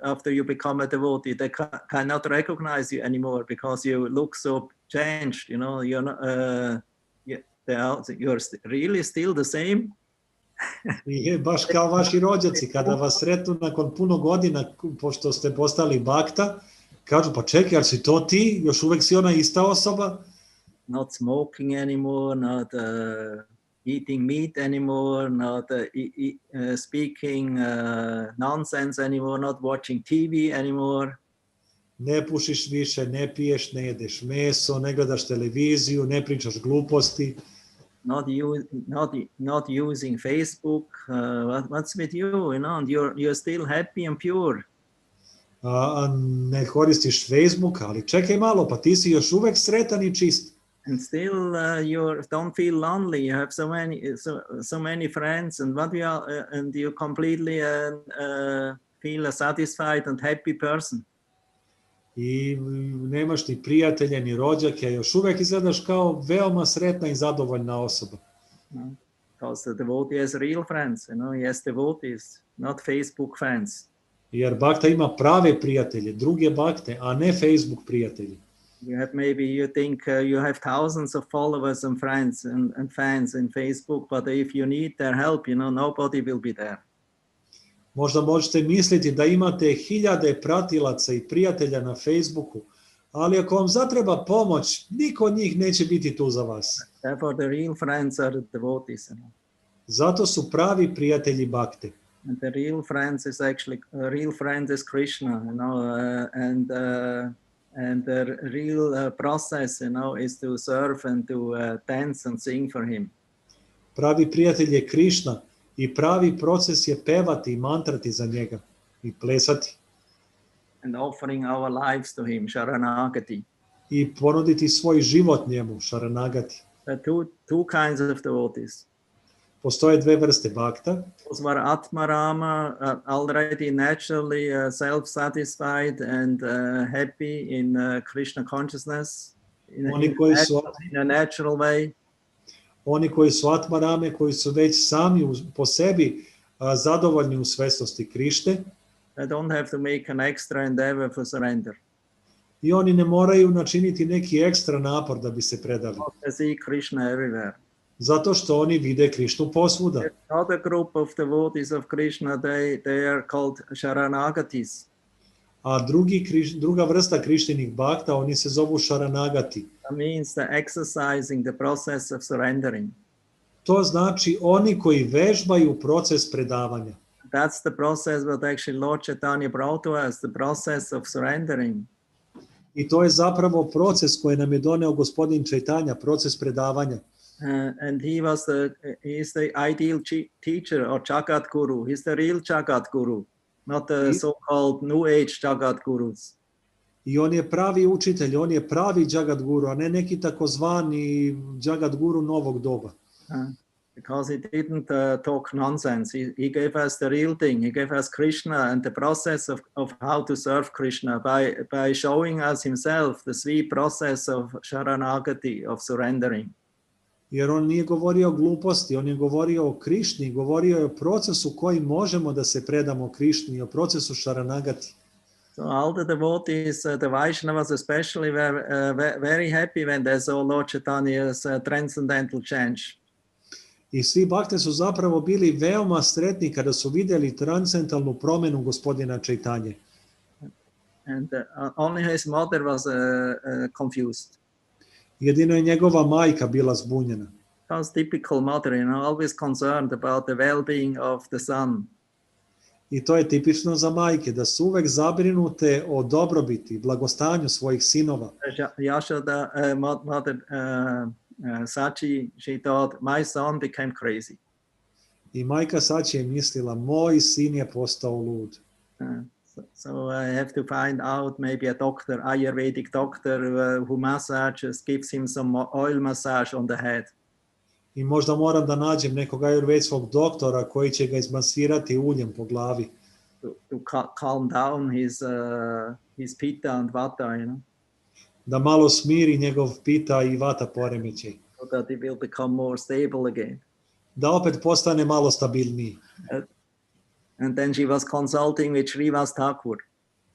after you become a devotee, they cannot recognize you anymore because you look so changed. You know, you're not. You're really still the same. I baš kao vaši rođaci, kada vas sretnu nakon puno godina, pošto ste postali bakta, kažu pa čekaj, ali si to ti? Još uvek si ona ista osoba? Not smoking anymore, not eating meat anymore, not speaking nonsense anymore, not watching TV anymore. Ne pušiš više, ne piješ, ne jedeš meso, ne gledaš televiziju, ne pričaš gluposti. Not using Facebook. What's with you? You know, you're still happy and pure. Ne koristiš Facebook, ali čekaj malo, pa ti si još uvek sretan i čist. And still you don't feel lonely. You have so many friends, and and you completely feel a satisfied and happy person. I nemaš ni prijatelja, ni rođake, još uvek izgledaš kao veoma sretna i zadovoljna osoba. Because the devotee has real friends, you know, he has devotees, not Facebook friends. Jer bakta ima prave prijatelje, druge bakte, a ne Facebook prijatelji. You think you have thousands of followers and friends and fans in Facebook, but if you need their help, you know, nobody will be there. Možda možete misliti da imate hiljade pratilaca i prijatelja na Facebooku, ali ako vam zatreba pomoć, niko od njih neće biti tu za vas. Therefore, the real friends are the devotees. Zato su pravi prijatelji bakte. And the real friends is actually real friend is Krishna, you know, and the real process, you know, is to serve and to dance and sing for him. Pravi prijatelj je Krishna i pravi proces je pevati i mantrati za njega i plesati. and offering our lives to him, Sharanagati. I ponuditi svoj život njemu, Sharanagati. There are two kinds of devotees. Postoje dve vrste bakta. Those who are Atmarama, already naturally self-satisfied and happy in Krishna consciousness in a natural way. Oni koji su Atmarame, koji su već sami po sebi zadovoljni u svesnosti Krište. They don't have to make an extra endeavor for surrender. I oni ne moraju načiniti neki ekstra napor da bi se predali. They see Krishna everywhere. Zato što oni vide Krišnu posvuda. Another group of devotees of Krishna, they are called Sharanagatis. A druga vrsta Krištinih bakta, oni se zovu Sharanagati. That means the exercising the process of surrendering. To znači oni koji vežbaju proces predavanja. That's the process what actually Lord Chaitanya brought to us, the process of surrendering. I to je zapravo proces koji nam je doneo gospodin Chaitanya, proces predavanja. And he is the ideal teacher or Jagat Guru. He's the real Jagat Guru, not the so-called New Age Jagat Gurus. I on je pravi učitelj, on je pravi Jagat Guru, a ne neki takozvani Jagat Guru novog doba. Because he didn't talk nonsense. He gave us the real thing. He gave us Krishna and the process of how to serve Krishna by showing us himself, the sweet process of Sharanagati, of surrendering. Jer on nije govorio o gluposti, on je govorio o Krišni, govorio je o procesu koji možemo da se predamo Krišni, o procesu Sharanagati. So all the devotees, the Vaishnavas especially, were very happy when they saw Lord Chaitanya's transcendental change. I svi bakte su zapravo bili veoma sretni kada su vidjeli transcendentalnu promjenu gospodina Chaitanje. And only his mother was confused. Jedino je njegova majka bila zbunjena. That's typical mother, always concerned about the well-being of the son. I to je tipično za majke, da su uvek zabrinute o dobrobiti, blagostanju svojih sinova. Yashoda, mother Sachi, she thought, my son became crazy. I majka Sachi je mislila, moj sin je postao lud. So I have to find out maybe a doctor, Ayurvedic doctor, who massages, gives him some oil massage on the head. I možda moram da nađem nekog ajurvedskog doktora koji će ga izmasirati uljem po glavi. To calm down his pitta and vata, Da malo smiri njegov pita i vata poremećaj. So that he will become more stable again. Da opet postane malo stabilniji. And then she was consulting with Srivas Thakur.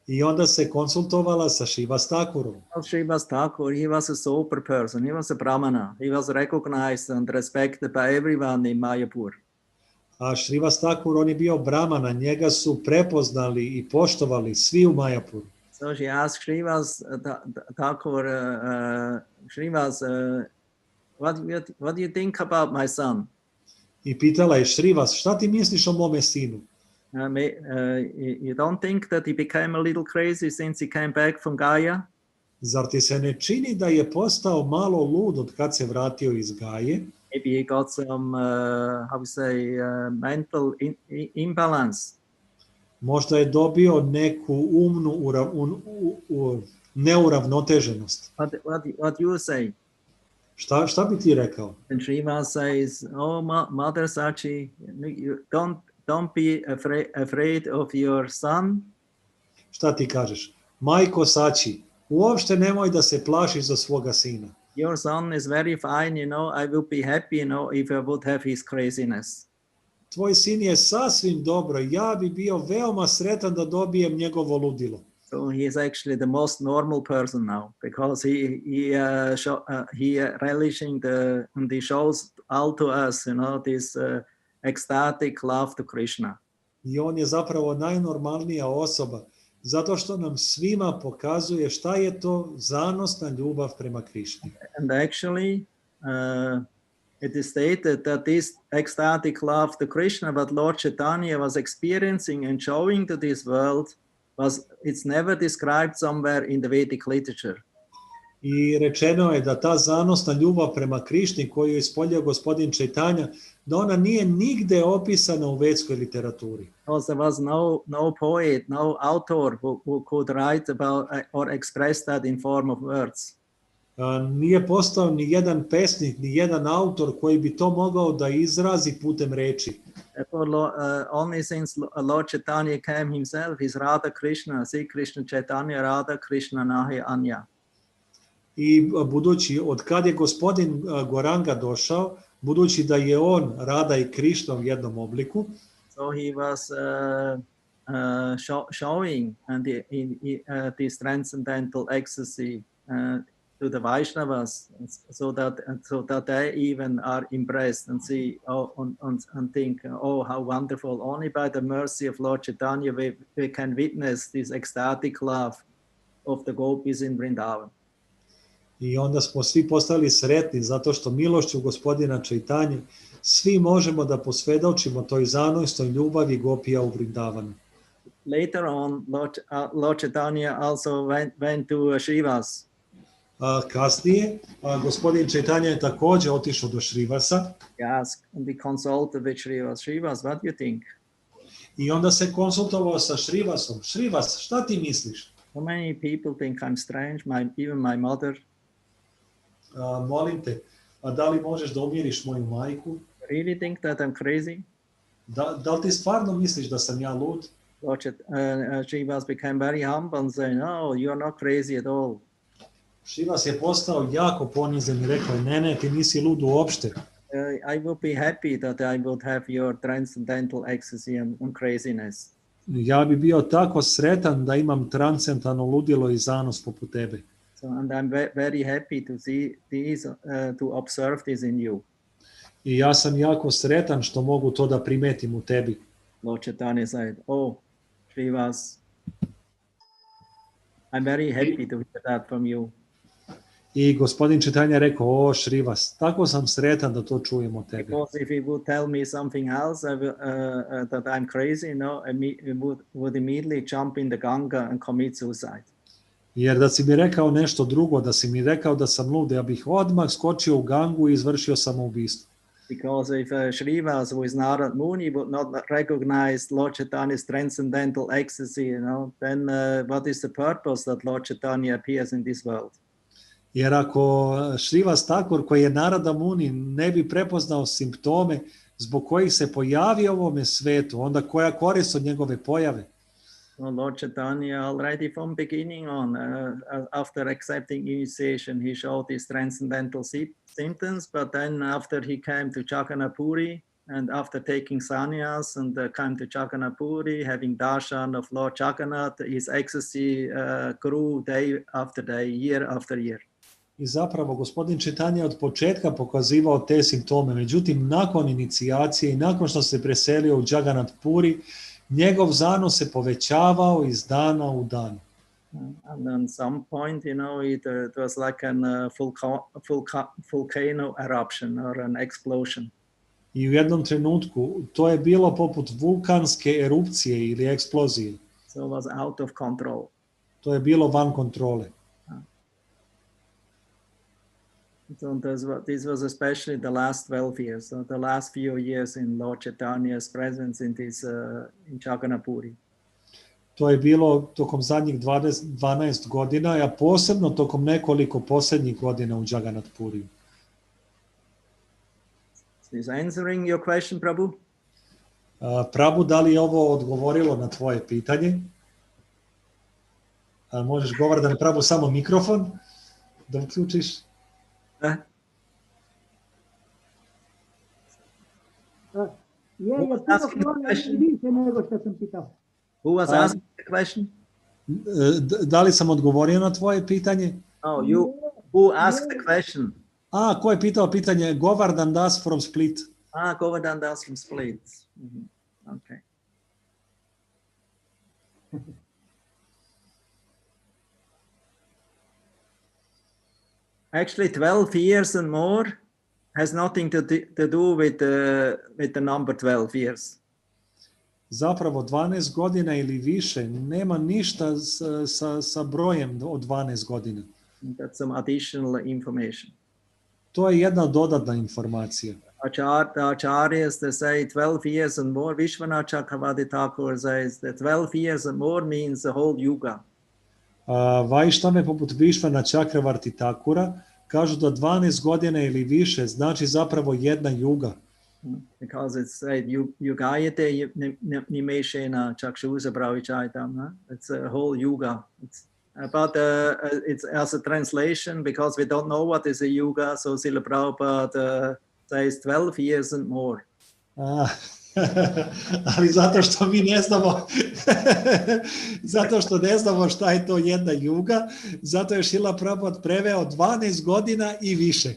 I onda se konsultovala sa Srivas Thakurom. Srivas Thakur, he was a sober person. He was a brahmana. He was recognized and respected by everyone in Mayapur. A Srivas Thakur, on je bio brahmana. Njega su prepoznali i poštovali svi u Mayapuru. So she asked Srivas Thakur, Srivas, what do you think about my son? I pitala je Srivas, šta ti misliš o mome sinu? You don't think that he became a little crazy since he came back from Gaya? Zar ti se ne čini da je postao malo lud od kad se vratio iz Gaje? Maybe he got some, mental imbalance. Možda je dobio neku umnu neuravnoteženost. What you say? Šta bi ti rekao? And Srivas says, oh, Mother Sachi, you don't be afraid of your son. Šta ti kažeš? Majko Sachi, uopšte nemoj da se plašiš za svoga sina. Your son is very fine, I will be happy, if I would have his craziness. Tvoj sin je sasvim dobro, ja bi bio veoma sretan da dobijem njegovo ludilo. So he is actually the most normal person now, because he relishing and he shows all to us, this ecstatic love to Krishna. I on je zapravo najnormalnija osoba, zato što nam svima pokazuje šta je to zanosna ljubav prema Krišni. And actually, it is stated that this ecstatic love to Krishna, what Lord Chaitanya was experiencing and showing to this world, it's never described somewhere in the Vedic literature. I rečeno je da ta zanosna ljubav prema Krišni koju je ispoljio gospodin Čaitanja, da ona nije nigde opisana u vedskoj literaturi. Because there was no poet, no author who could write about or express that in form of words. Nije postao ni jedan pesnik, ni jedan autor koji bi to mogao da izrazi putem reči. Only since Lord Chaitanya came himself is Radha Krishna, Sri Krishna Chaitanya, Radha Krishna Nahi Anya. I budući od kad je gospodin Goranga došao, budući da je on Radha i Krišna u jednom obliku, so he was showing this transcendental ecstasy to the Vaishnavas, so that they even are impressed and see and think, oh, how wonderful! Only by the mercy of Lord Chaitanya we can witness this ecstatic love of the gopis in Vrindavan. I onda smo svi postali sretni zato što milošću gospodina Čaitanje svi možemo da posvedočimo toj zanosnoj ljubavi gopija u Vrindavanu. Later on, Lord Chaitanya also went to Srivas. Kasnije, gospodin Čaitanja je također otišao do Srivasa. Yes, and he consulted with Srivas. Srivas, what do you think? I onda se konsultovao sa Srivasom. Srivas, šta ti misliš? So many people think I'm strange, even my mother. Molim te, da li možeš da umiriš moju majku? Really think that I'm crazy? Da li ti stvarno misliš da sam ja lud? Srivas became very humble and said, no, you're not crazy at all. Srivas je postao jako ponizen i rekao, ne, ti nisi lud uopšte. I would be happy that I would have your transcendental ecstasy and craziness. Ja bi bio tako sretan da imam transcendentalno ludilo i zanos poput tebe. So, and I'm very happy to see these, to observe this in you. I ja sam jako sretan što mogu to da primetim u tebi. Lord Chaitanya said, oh, Srivas, I'm very happy to hear that from you. I gospodin Čaitanja je rekao, o Srivas, tako sam sretan da to čujem od tebe. Because if he would tell me something else, that I'm crazy, no, I would immediately jump in the Ganga and commit suicide. Jer da si mi rekao nešto drugo, da si mi rekao da sam lud, ja bih odmah skočio u Gangu i izvršio samoubistvo. Because if Srivas, who is Narad Muni, would not recognize Lord Chaitanya's transcendental ecstasy, then what is the purpose that Lord Chaitanya appears in this world? Jer ako Srivas Thakur, koji je Narada Muni, ne bi prepoznao simptome zbog kojih se pojavio u ovome svetu, onda koja korist od njegove pojave? Lord Chaitanya already from beginning on, after accepting initiation, he showed these transcendental symptoms, but then after he came to Jagannath-puri, and after taking sannyas and came to Jagannath-puri, having darshan of Lord Jagannath, his ecstasy grew day after day, year after year. I zapravo gospodin Čaitanja od početka pokazivao te simptome, međutim nakon inicijacije i nakon što se preselio u Jagannath-puri, njegov zanos se povećavao iz dana u dan. And at some point, it was like a volcano eruption or an explosion. I u jednom trenutku to je bilo poput vulkanske erupcije ili eksplozije. So it was out of control. To je bilo van kontrole. So this was especially the last 12 years, so the last few years in Lord Chaitanya's presence in this in Jagannath-puri. To je bilo tokom zadnjih 12 godina, a posebno tokom nekoliko posljednjih godina u Jagannath-puriju. Is answering your question, Prabhu? Prabhu, da li je ovo odgovorilo na tvoje pitanje? Možeš govoriti da ne Prabhu samo mikrofon, da uključiš? Who was asking the question? Da li sam odgovorio na tvoje pitanje? No, who asked the question? Ko je pitao pitanje? Govardhan Das from Split. Govardhan Das from Split. Okay. Actually, 12 years and more has nothing to do with the number 12 years. Zapravo 12 godina ili više nema ništa sa brojem od 12 godina. That's some additional information. To je jedna dodatna informacija. Acharyas, they say 12 years and more. Vishwanath Chakravarti Thakur says that 12 years and more means the whole yuga. Vajštave poput Višvana Čakravarti Thakura kažu da 12 godina ili više znači zapravo jedna juga. Because it's said Yugayate Nimeshena Chakshusa Pravichaitam. It's a whole yuga. But it's as a translation, because we don't know what is a yuga, so Srila Prabhupada says 12 years and more. Ali zato što mi ne znamo, zato što ne znamo šta je to jedna juga, zato je Srila Prabhupada preveo 12 godina i više.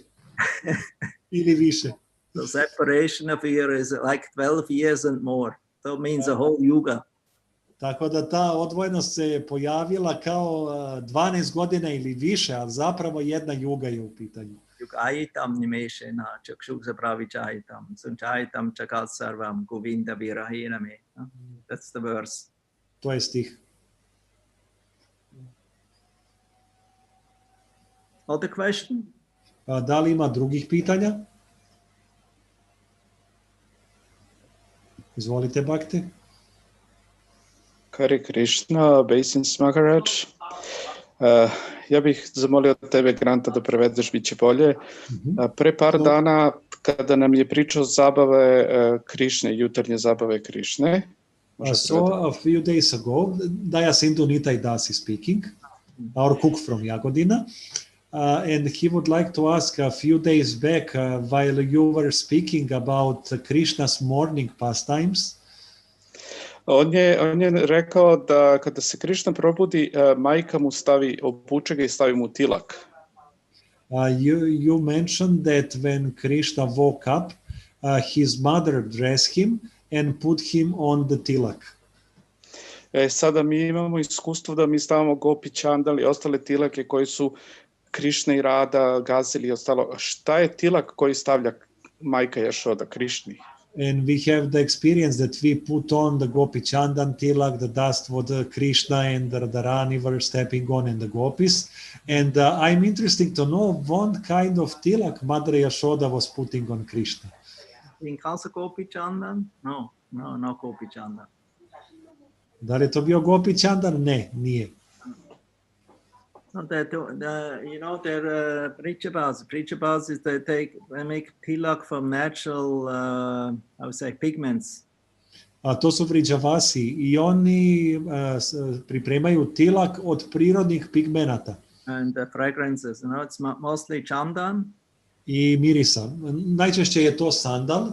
Ili više. The separation of here is like 12 years and more. So it means a whole yuga. Tako da ta odvojenost se pojavila kao 12 godina ili više, ali zapravo jedna juga je u pitanju. Yugayitam nimeshena chakshusa pravichayitam sunchayitam chakat sarvam govinda virahiname. That's the verse. To je stih. Other question? Da li ima drugih pitanja? Izvolite, Bhakti. Hare Krishna, Basins Maharaj. Ja bih zamolio tebe, Granta, da prevedeš, bit će bolje. Pre par dana, kada nam je pričao zabave Krišne, jutarnje zabave Krišne. So a few days ago, Daya Sindhu Nitai Das is speaking, our cook from Jagodina, and he would like to ask a few days back, while you were speaking about Krishna's morning pastimes, On je rekao da kada se Krišna probudi, majka mu obuče ga i stavi mu tilak. You mentioned that when Krishna woke up, his mother dressed him and put him on the tilak. Sada mi imamo iskustvo da mi stavamo gopi čandal i ostale tilake koji su Krišna i Rada, Gazili i ostalo. Šta je tilak koji stavlja majka Jašoda Krišni? And we have the experience that we put on the Gopi Chandan tilak, the dust what Krishna and the Radharani were stepping on, and the gopis. And I'm interested to know what kind of tilak Mother Yashoda was putting on Krishna. In also Gopi Chandan? No, not Gopi Chandan. Da li je to bio Gopi Chandan? Ne, nije. No, you know, they're Prichabhas is they make tilak from natural, I would say, pigments. To su Vriđavasi i oni pripremaju tilak od prirodnih pigmenata. And the fragrances, you know, it's mostly chandan. I mirisa. Najčešće je to sandal.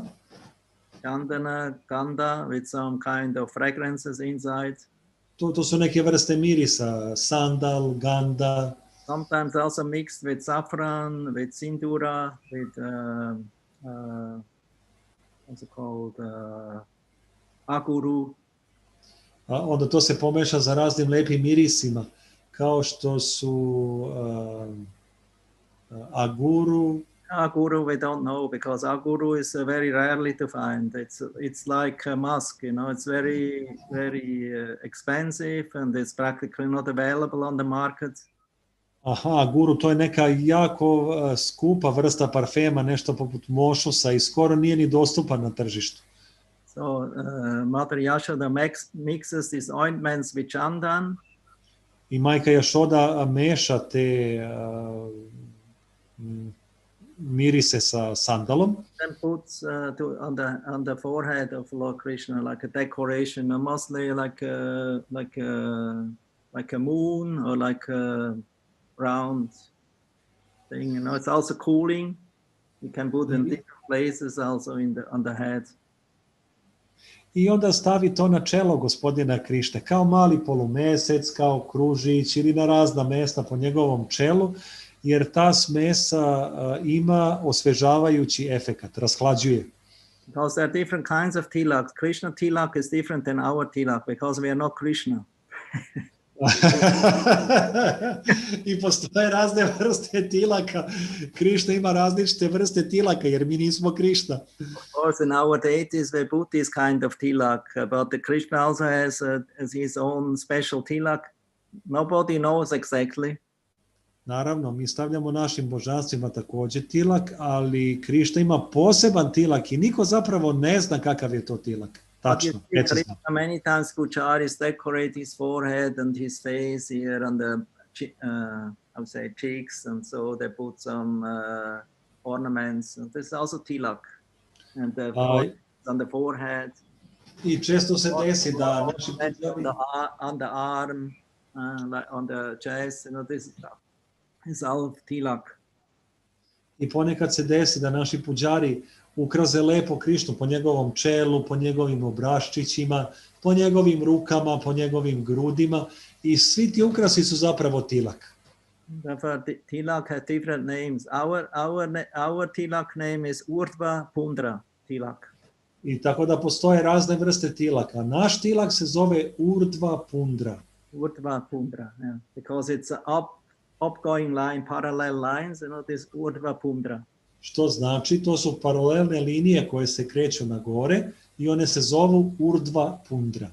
Chandana, ganda with some kind of fragrances inside. To su neke vrste mirisa, sandal, ganda. Sometimes also mixed with saffron, with sindura, with what's it called, aguru. Onda to se pomeša za raznim lepim mirisima, kao što su aguru. Aguru we don't know, because aguru is very rarely to find. It's like a musk, you know. It's very expensive, and it's practically not available on the market. Aha, aguru, to je neka jako skupa vrsta parfema, nešto poput mošusa i skoro nije ni dostupan na tržištu. So Mother Yashoda mixes these ointments with chandan. I majka Jašoda meša te mirise sa sandalom. Then puts on the forehead of Lord Krishna like a decoration, mostly like a moon or like a round thing. You know, it's also cooling. You can put in different places also on the head. I onda stavi to na čelo gospodina Krišne, kao mali polumesec, kao kružić ili na razna mesta po njegovom čelu, jer ta smesa ima osvežavajući efekat, rashlađuje. Because there are different kinds of tilak. Krishna tilak is different than our tilak because we are not Krishna. I postoje razne vrste tilaka. Krišna ima različite vrste tilaka jer mi nismo Krišna. Of course, in our deities they put this kind of tilak, but the Krishna also has his own special tilak. Nobody knows exactly. Naravno, mi stavljamo našim božanstvima također tilak, ali Krišna ima poseban tilak i niko zapravo ne zna kakav je to tilak. Tačno, precizno. Many times pujaris decorate his forehead and his face here on the I would say cheeks, and so they put some ornaments. And this is also tilak, and the on the forehead. I često se desi da naši puđari on the arm, like on the chest, you know, this is all tilak. I ponekad se desi da naši puđari ukraze lepo Krišnu po njegovom čelu, po njegovim obraščićima, po njegovim rukama, po njegovim grudima i svi ti ukrasi su zapravo tilak. Tilak has different names. Our tilak name is Urdhva Pundra tilak. I tako da postoje razne vrste tilaka. Naš tilak se zove Urdhva Pundra. Urdhva Pundra, yeah. Because it's an upgoing line, parallel lines, you know, this Urdhva Pundra. Što znači, to su paralelne linije koje se kreću na gore i one se zovu Urdhva Pundra.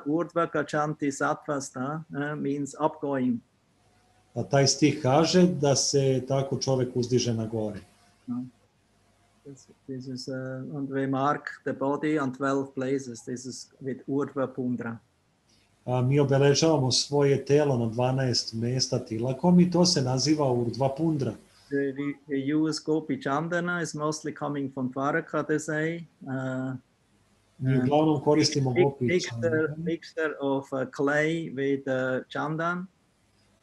Urdhva Gachanti Sattvasta means upgoing. A taj stih kaže da se tako čovjek uzdiže na gore. This is and we mark the body on 12 places. This is with Urdhva Pundra. Mi obeležavamo svoje telo na 12 mjesta tilakom i to se naziva Urdhva Pundra. We use Gopi Chandana, is mostly coming from Dvaraka, they say. Mi uglavnom koristimo Gopi Chandana. Mixture of clay with chandan.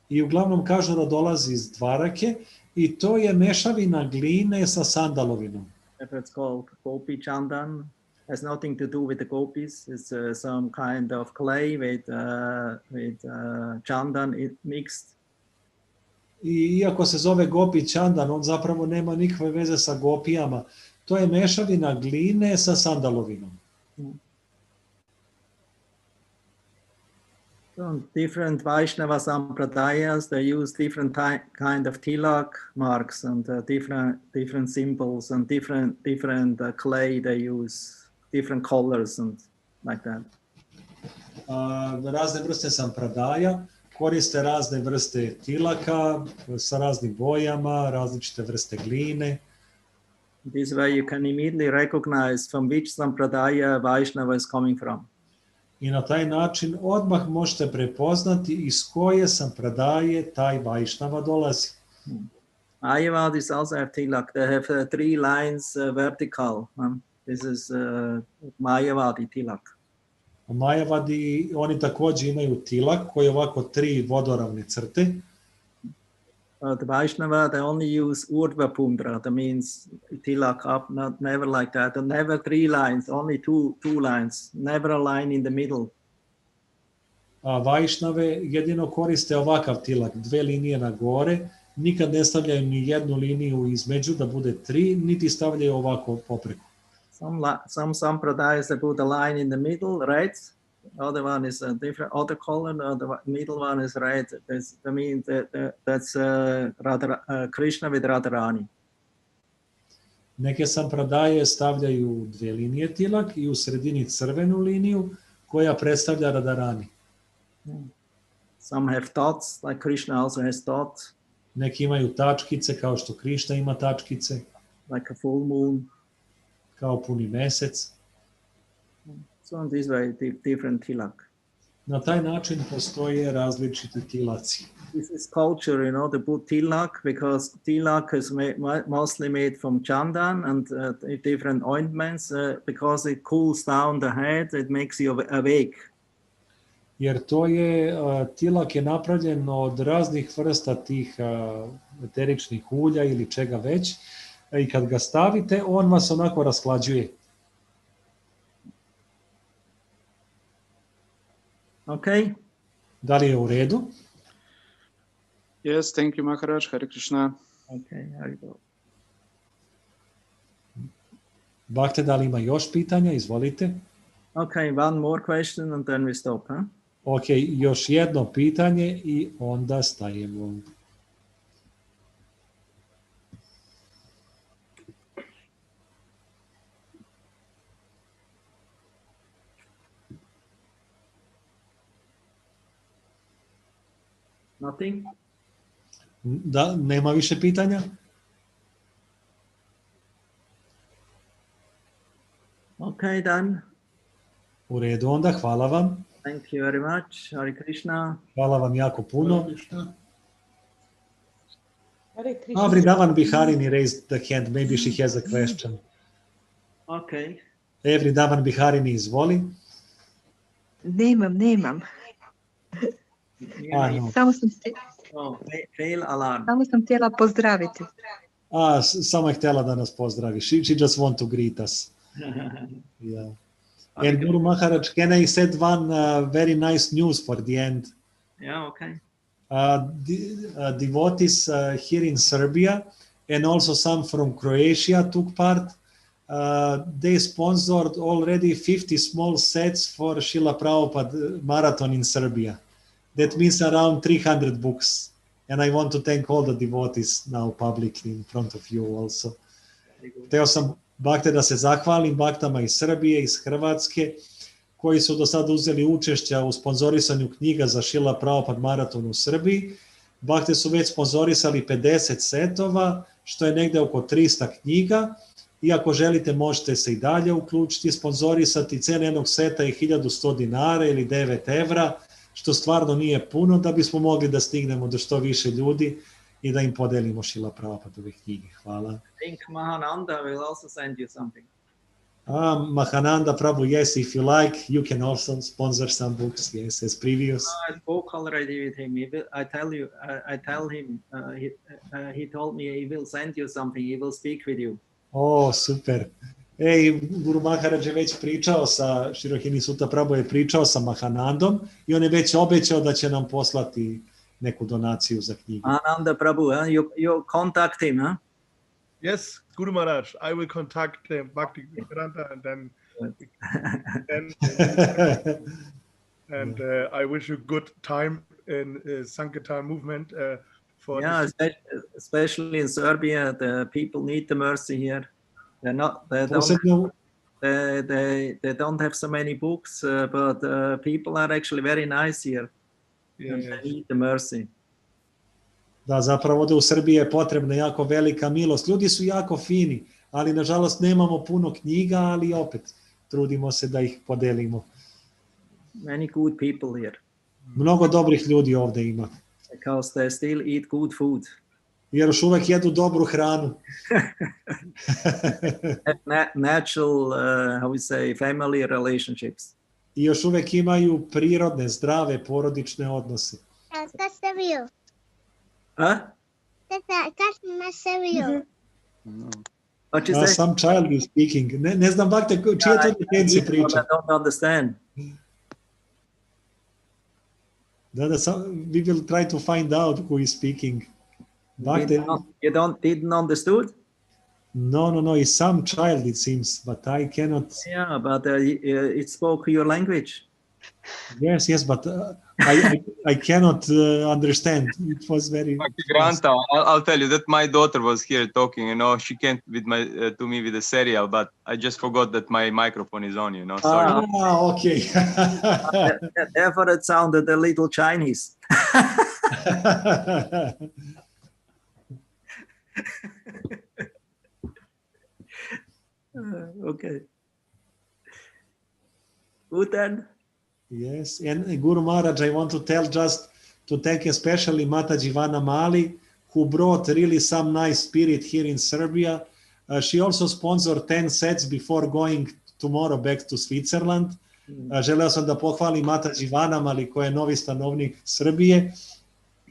I uglavnom kažu da dolazi iz Dvarake i to je mešavina gline sa sandalovinom. It's called Gopi Chandan. Has nothing to do with the gopis. It's some kind of clay with chandan mixed. I iako se zove Gopi Chandan, on zapravo nema nikakve veze sa gopijama. To je mešavina gline sa sandalovinom. So different Vaishnava sampradayas, they use different kind of tilak marks and different symbols and different clay they use, different colors and like that. Razne vrste sampradaja koriste razne vrste tilaka sa raznim bojama, različite vrste gline. This way you can immediately recognize from which sampradaya Vaishnava is coming from. I na taj način odmah možete prepoznati iz koje sampradaje taj Vajšnava dolazi. Mayavadis also have tilak. They have 3 lines vertical. This is Mayavadi tilak. Mayavadi, oni također imaju tilak koji je ovako 3 vodoravne crte. The Vaishnava, they only use Urdhva Pundra. That means tilak up, never like that. And never 3 lines, only two lines. Never a line in the middle. A Vajšnave jedino koriste ovakav tilak, 2 linije na gore, nikad ne stavljaju ni jednu liniju između da bude 3, niti stavljaju ovako popreko. Some sampradayas they put a line in the middle, red. Other one is a different other color. The middle one is red. That means that's Krishna with Radharani. Neke sampradaje stavljaju 2 linije tilak i u sredini crvenu liniju koja predstavlja Radharani. Some have dots, like Krishna also has dots. Neki imaju tačkice kao što Krishna ima tačkice. Like a full moon. Kao puni mesec. So in this way, different tilak. Na taj način postoje različiti tilaci. This is culture, you know, to put tilak, because tilak is mostly made from chandan and different ointments, because it cools down the head, it makes you awake. Jer to je, tilak je napravljen od raznih vrsta tih eteričnih ulja ili čega već, i kad ga stavite, on vas onako rashlađuje. Okay. Da li je u redu? Yes, thank you, Maharaj. Hare Krishna. Okay, Hare go. Bhakte, da li ima još pitanja? Izvolite. Okay, one more question and then we stop, huh? Ok, još jedno pitanje i onda stajemo. Nothing? Da, nema više pitanja? Okay, then. U redu onda, hvala vam. Thank you very much. Hare Krishna. Hvala vam jako puno. Hare Krishna. Vrindavan Biharini raised the hand, maybe she has a question. Okay. Vrindavan Biharini, izvoli. Nemam. No. Fail alarm. Samo sam htjela pozdraviti. Samo je htjela da nas pozdravi. She just want to greet us. Yeah. And Guru Maharaj, can I said one very nice news for the end? Yeah, okay. Devotees here in Serbia and also some from Croatia took part. They sponsored already 50 small sets for Srila Prabhupada marathon in Serbia. That means around 300 books. And I want to thank all the devotees now publicly in front of you also. Hteo sam bakte da se zahvalim baktama iz Srbije, iz Hrvatske, koji su do sada uzeli učešća u sponzorisanju knjiga za Srila Prabhupada maraton u Srbiji. Bakte su već sponzorisali 50 setova, što je negde oko 300 knjiga. I ako želite, možete se i dalje uključiti, sponzorisati. Cena jednog seta je 1100 dinara ili 9 evra, što stvarno nije puno, da bismo mogli da stignemo do što više ljudi i da im podelimo Srila Prabhupadove knjige. Hvala. I think Mahananda will also send you something. Mahananda Prabhu, yes, if you like, you can also sponsor some books, yes, as previous. I spoke already with him. I tell him, he told me he will send you something, he will speak with you. Super. Guru Maharaj je već pričao sa Rohinisuta Prabhu, je pričao sa Mahanandom i on je već obećao da će nam poslati neku donaciju za knjigu. Mahananda Prabhu, you contact him, huh? Yes, Guru Maharaj, I will contact Bhakti Granta and I wish you good time in Sankirtan movement. Especially in Serbia, the people need the mercy here. They don't have so many books, but people are actually very nice here. And they need the mercy. Da, zapravo ovde u Srbiji je potrebna jako velika milost. Ljudi su jako fini, ali nažalost nemamo puno knjiga, ali opet trudimo se da ih podelimo. Many good people here. Mnogo dobrih ljudi ovde ima. Because they still eat good food. Jer još uvek jedu dobru hranu. Natural, how we say, family relationships. I još uvek imaju prirodne, zdrave, porodične odnose. Kad ste bio? Kad ste bio? Some child is speaking. Ne znam, Bakte, čije to detenci priča? I don't understand. We will try to find out who is speaking. You didn't understood? No, it's some child, it seems, but I cannot. Yeah, but it spoke your language. Yes, but I cannot understand. It was very. Granta, I'll tell you that my daughter was here talking. She came with to me with a cereal, but I just forgot that my microphone is on. Sorry. Okay. Therefore, it sounded a little Chinese. Okay. Good then. Yes, and Guru Maharaj, I want to thank especially Mataji Vana Mali, who brought really some nice spirit here in Serbia. She also sponsored 10 sets before going tomorrow back to Switzerland. Želeo sam da pohvalim Mataji Vana Mali, koja je novi stanovnik Srbije.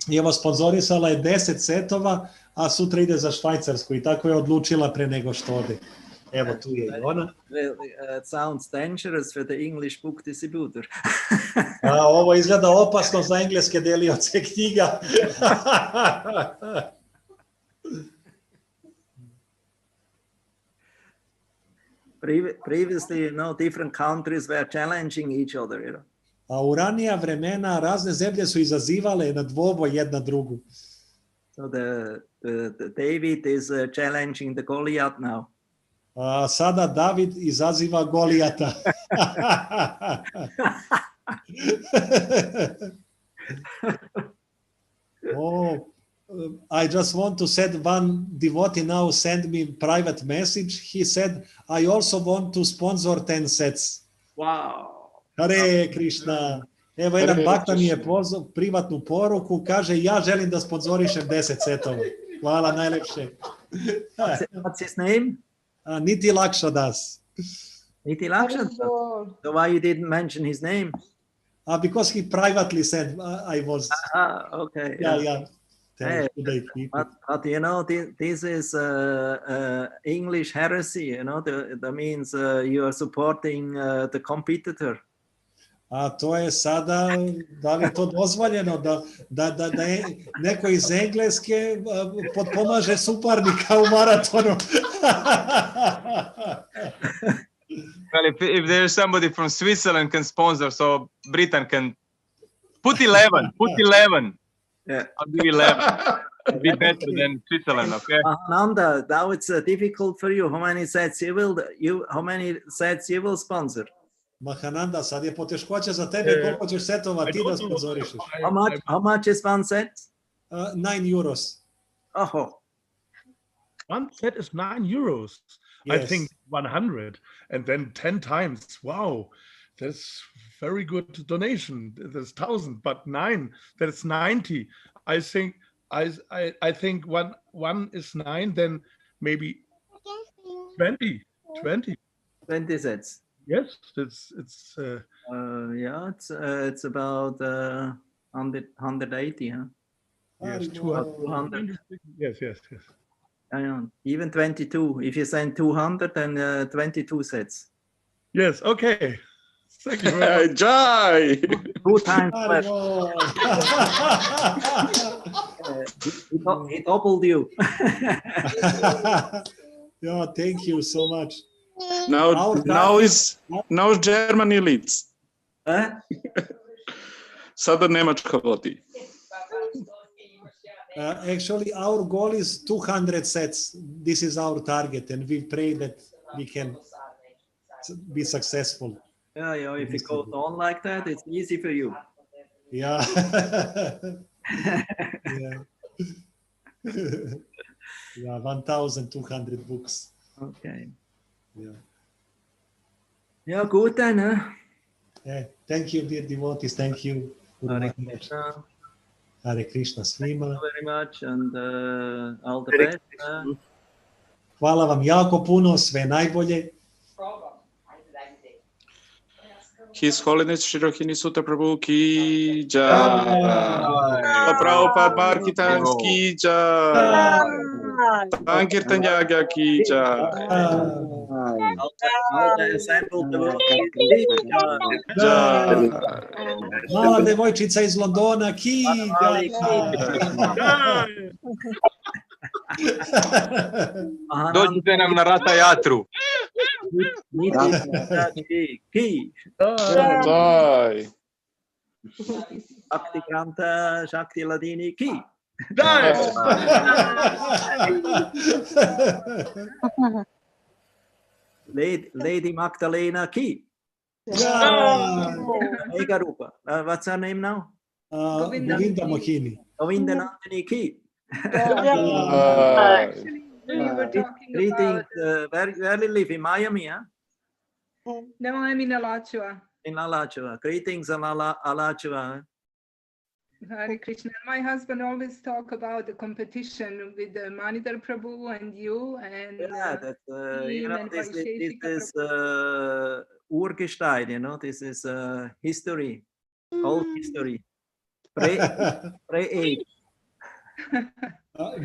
I evo, sponzorisala je 10 setova, a sutra ide za Švajcarsku i tako je odlučila pre nego što ode. Evo, tu je i ona. It sounds dangerous for the English book distributor. Ovo izgleda opasno za engleske delioce knjiga. Previously, different countries were challenging each other. A u ranija vremena razne zemlje su izazivale na dvoboj jedna drugu. So the David is challenging the Goliath now. Sada David izaziva Golijata. I just want to say one devotee now sent me private message. He said, I also want to sponsor 10 sets. Wow. Hare Krishna. Evo, jedan bakta mi je pozvao privatnu poruku, kaže, ja želim da sponzorišem 10 setova. Hvala, najlepše. What's his name? Niti Lakša das. Niti Lakša? So why you didn't mention his name? Because he privately said, I was... Okay. Yeah. Hey, but you know, this is English heresy, you know, that means you are supporting the competitor. A to je sada, da li je to dozvoljeno da neko iz Engleske potpomaže suparnika u maratonu? Well, if there's somebody from Switzerland can sponsor, so Britain can put 11. Yeah. I'll do 11. It'll be better than Switzerland, okay? Nanda, now it's difficult for you. How many sets you will sponsor? Mahananda, sad je poteškoća za tebe, koliko ćeš setova ti da sponzorišeš? How much is one set? 9 euros. Oh. One set is 9 euros. Yes. I think 100, and then 10 times. Wow, that's very good donation. There's 1,000, but 9, that's 90. I think I think one is 9, then maybe 20 sets. Yes, it's yeah, it's about 180, huh? Yes, 200. Yes. Even 22. If you send 200, then 22 sets. Yes. Okay. Thank you very much. Jai! 2 times less. He doubled you. Yeah, thank you so much. Now Germany leads. Sada Nemačka vodi. Actually, our goal is 200 sets. This is our target, and we pray that we can be successful. Yeah, if it goes on like that, it's easy for you. Yeah. Yeah, 1,200 books. Okay. Yeah. Yeah, good then, huh? Yeah, thank you, dear devotees. Thank you. Hare Krishna. Hare Krishna svima. Thank you very much, and all the best. Hvala vam jako puno, sve najbolje. His Holiness Sri Rohinisuta Prabhu ki jai. Prabhupada Markitans ki jai. Sankirtan Yagya ki jai. Mala devojčica iz Londona ki jai. Dođite nam na Rata Jatru. Ki. Jai. Shakti Granta, Shakti Ladini, ki. Lady Magdalena, ki. Mega Rupa. What's her name now? Govinda Mohini. Govinda Nandini, ki. We were talking Greetings. about... Where you live? In Miami, huh? No, I'm in Alachua. In Alachua. Greetings in Alachua. Hare Krishna. My husband always talk about the competition with the Manidhar Prabhu and you, and yeah, that you know, this is Urgestein, you know, this is history, old history, pre-age.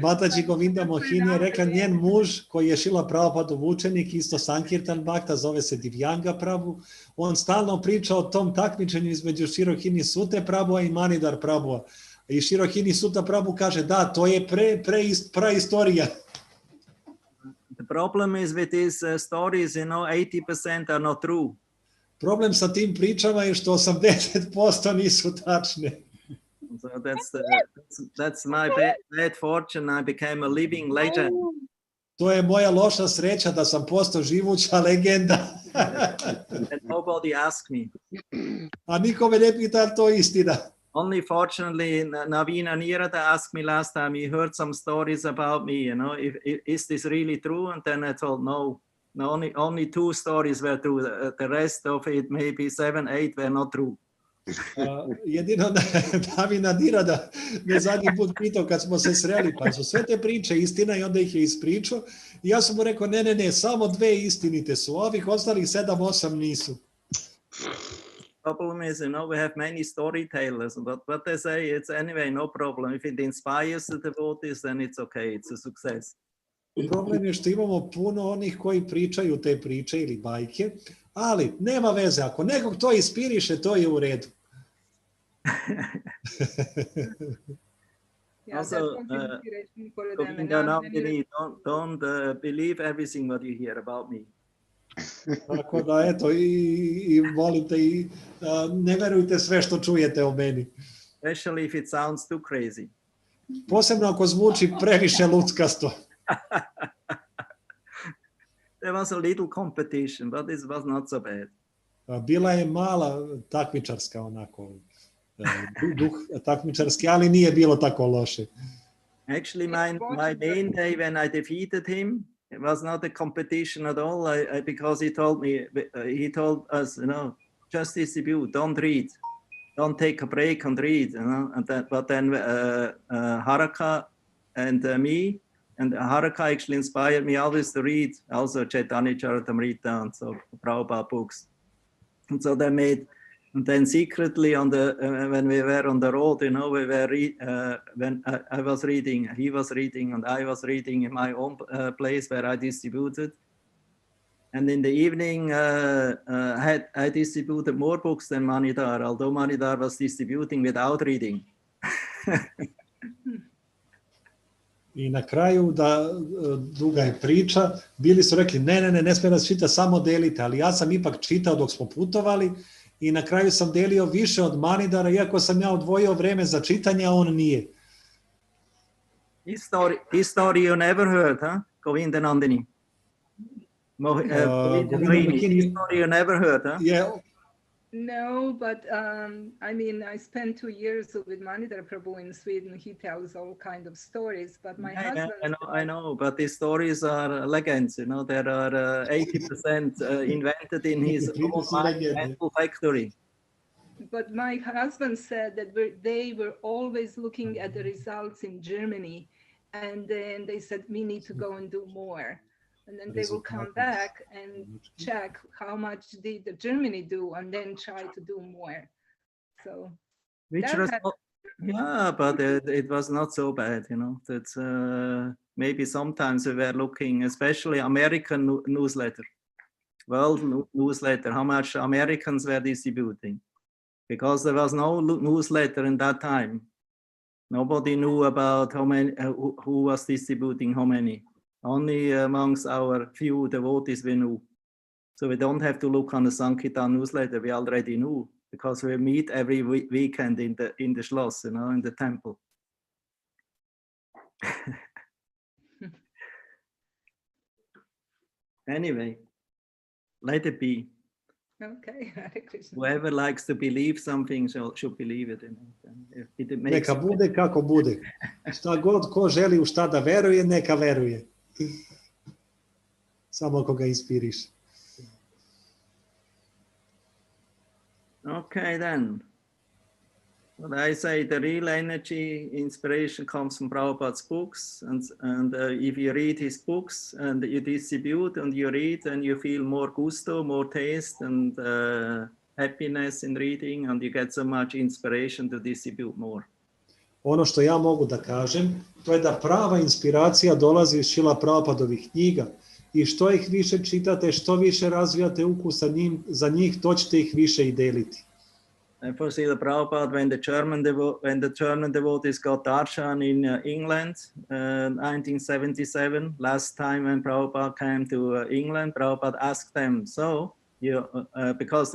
Mataji Govinda Mohini je rekla, njen muž koji je Srila Prabhupadov učenik, isto Sankirtan Bhakta, zove se Divyanga Prabhu, on stalno priča o tom takmičenju između Sri Rohinisute Prabhua i Manidhar Prabhua. I Sri Rohinuta Prabhu kaže, da, to je praistorija. The problem is with these stories, you know, 80% are not true. Problem sa tim pričama je što 80% nisu tačne. So that's my bad fortune. I became a living legend. To je moja loša sreća da sam postao živuća legenda. And nobody asked me. A niko me ne pita, to je istina. Only fortunately, Navina Nirada asked me last time, he heard some stories about me, you know, is this really true? And then I told, no, only 2 stories were true. The rest of it, maybe 7, 8 were not true. Jedino Navina Nirada me zadnji put pitao kad smo se sreli, pa su sve te priče istina i onda ih je ispričao. I ja sam mu rekao, ne, samo 2 istinite su, ovih ostalih 7, 8 nisu. Problem is, you know, we have many storytellers, but what they say, it's anyway, no problem. If it inspires the devotees, then it's okay, it's a success. Problem je što imamo puno onih koji pričaju te priče ili bajke, ali nema veze, ako nekog to inspiriše, to je u redu. Also, don't believe everything what you hear about me. Tako da, eto, i molim te, ne verujte sve što čujete o meni. Especially if it sounds too crazy. Posebno ako zvuči previše luckasto. There was a little competition, but it was not so bad. Bila je mala takmičarska onako, duh takmičarski, ali nije bilo tako loše. Actually, my main day when I defeated him, it was not a competition at all, because he told us, you know, just distribute, don't read, don't take a break and read, you know. But then Haraka and me, and Haraka actually inspired me always to read, also Chaitanya Charitamrita and so Prabhupada books. And so they made, and then secretly on the when we were on the road, you know, we were when I was reading, he was reading, and I was reading in my own place where I distributed. And in the evening, I distributed more books than Manidhar, although Manidhar was distributing without reading. I na kraju, da duga je priča, bili su rekli ne smije nas čita, samo delite, ali ja sam ipak čitao dok smo putovali i na kraju sam delio više od Manidara, iako sam ja odvojio vreme za čitanje, a on nije. His story you never heard, huh? Govinda Nandini. His story you never heard, huh? Yeah. No, but I mean, I spent 2 years with Manidhar Prabhu in Sweden. He tells all kinds of stories, but my husband... I know, but these stories are legends, you know, there are 80% invented in his own mental factory. But my husband said that they were always looking at the results in Germany, and then they said, we need to go and do more. And then they will come back and check how much did Germany do, and then try to do more. So, yeah, but it was not so bad, you know. That's maybe sometimes we were looking, especially American newsletter, world newsletter, how much Americans were distributing, because there was no newsletter in that time. Nobody knew about how many, who was distributing how many. Only amongst our few devotees we knew. So we don't have to look on the Sankirtan newsletter, we already knew, because we meet every weekend in the Schloss, you know, in the temple. Anyway, let it be. Okay, Hare Krishna. Whoever likes to believe something should believe it. Neka bude kako bude. Šta god ko želi u šta da veruje, neka veruje. Samo ako ga inspiriš. Okay, then. What I say, the real energy, inspiration comes from Prabhupada's books, and if you read his books and you distribute and you read, and you feel more gusto, more taste, and happiness in reading, and you get so much inspiration to distribute more. Ono što ja mogu da kažem, to je da prava inspiracija dolazi iz Srila Prabhupadovih knjiga i što ih više čitate, što više razvijate ukus za njih, to ćete ih više i deliti. For Srila Prabhupada, when the German devotees got darshan in England, 1977, last time when Prabhupada came to England, Prabhupada asked them, so, you, because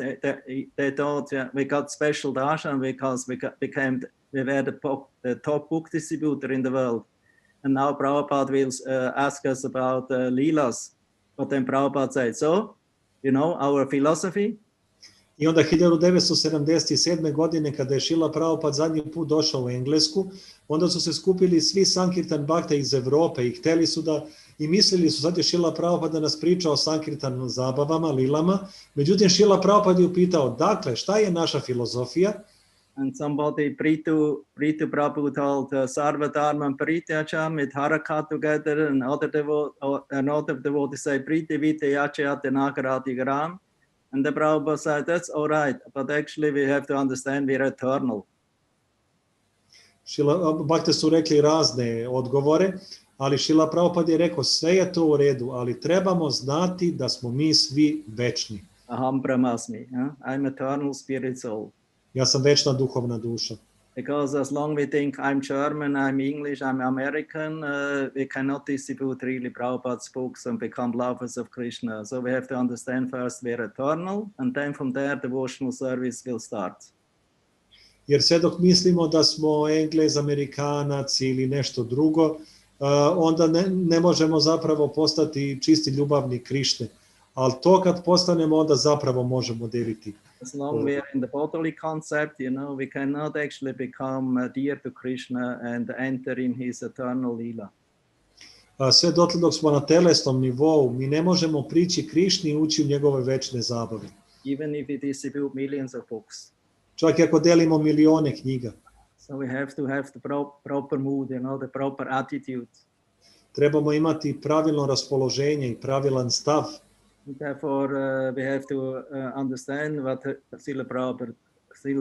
they thought we got special darshan because we were the top book distributor in the world. And now Prabhupada will ask us about Leelas. But then Prabhupada said, so, you know, our philosophy? I onda 1977. godine kada je Srila Prabhupada zadnji put došao u Englesku, onda su se skupili svi Sankirtan Bhakte iz Evrope i hteli su da, i mislili su sad je Srila Prabhupada da nas priča o Sankirtan zabavama, lilama, međutim Srila Prabhupada je upitao, dakle, šta je naša filozofija? And somebody, Pritu Prabhu told Sarva Dharma Prityacha with Harakat together, and another devotee say Priti Vite Yachayate Nagarati Gram. And the Prabhupada said, that's all right, but actually we have to understand we're eternal. Bhakte su rekli razne odgovore, ali Srila Prabhupada je rekao, sve je to u redu, ali trebamo znati da smo mi svi večni. Aham Brahmasmi, I'm eternal spirit soul. Ja sam večna duhovna duša. Because as long we think I'm German, I'm English, I'm American, we cannot distribute really Prabhupada's books and become lovers of Krishna. So we have to understand first we're eternal, and then from there devotional service will start. Jer sve dok mislimo da smo Englez, Amerikanac ili nešto drugo, onda ne možemo zapravo postati čisti ljubavni Krišne. Ali to kad postanemo, onda zapravo možemo deliti. As long we are in the bodily concept, we cannot actually become dear to Krishna and enter in his eternal lila. Sve dotle dok smo na telesnom nivou, mi ne možemo prići Krišni i ući u njegove večne zabave. Even if we distribute millions of books. Čak i ako delimo milione knjiga. So we have to have the proper mood, the proper attitude. Trebamo imati pravilno raspoloženje i pravilan stav. Therefore, we have to understand what Srila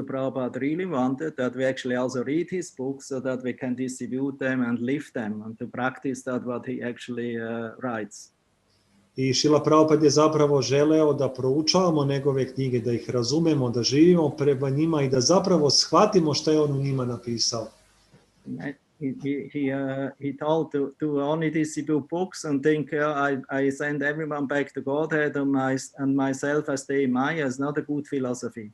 Prabhupada really wanted, that we actually also read his books so that we can distribute them and live them and to practice that what he actually writes. I Srila Prabhupada je zapravo želeo da proučavamo njegove knjige, da ih razumemo, da živimo prema njima i da zapravo shvatimo što je on u njima napisao. He told to only distribute books and think I send everyone back to Godhead and myself I stay in Maya is not a good philosophy.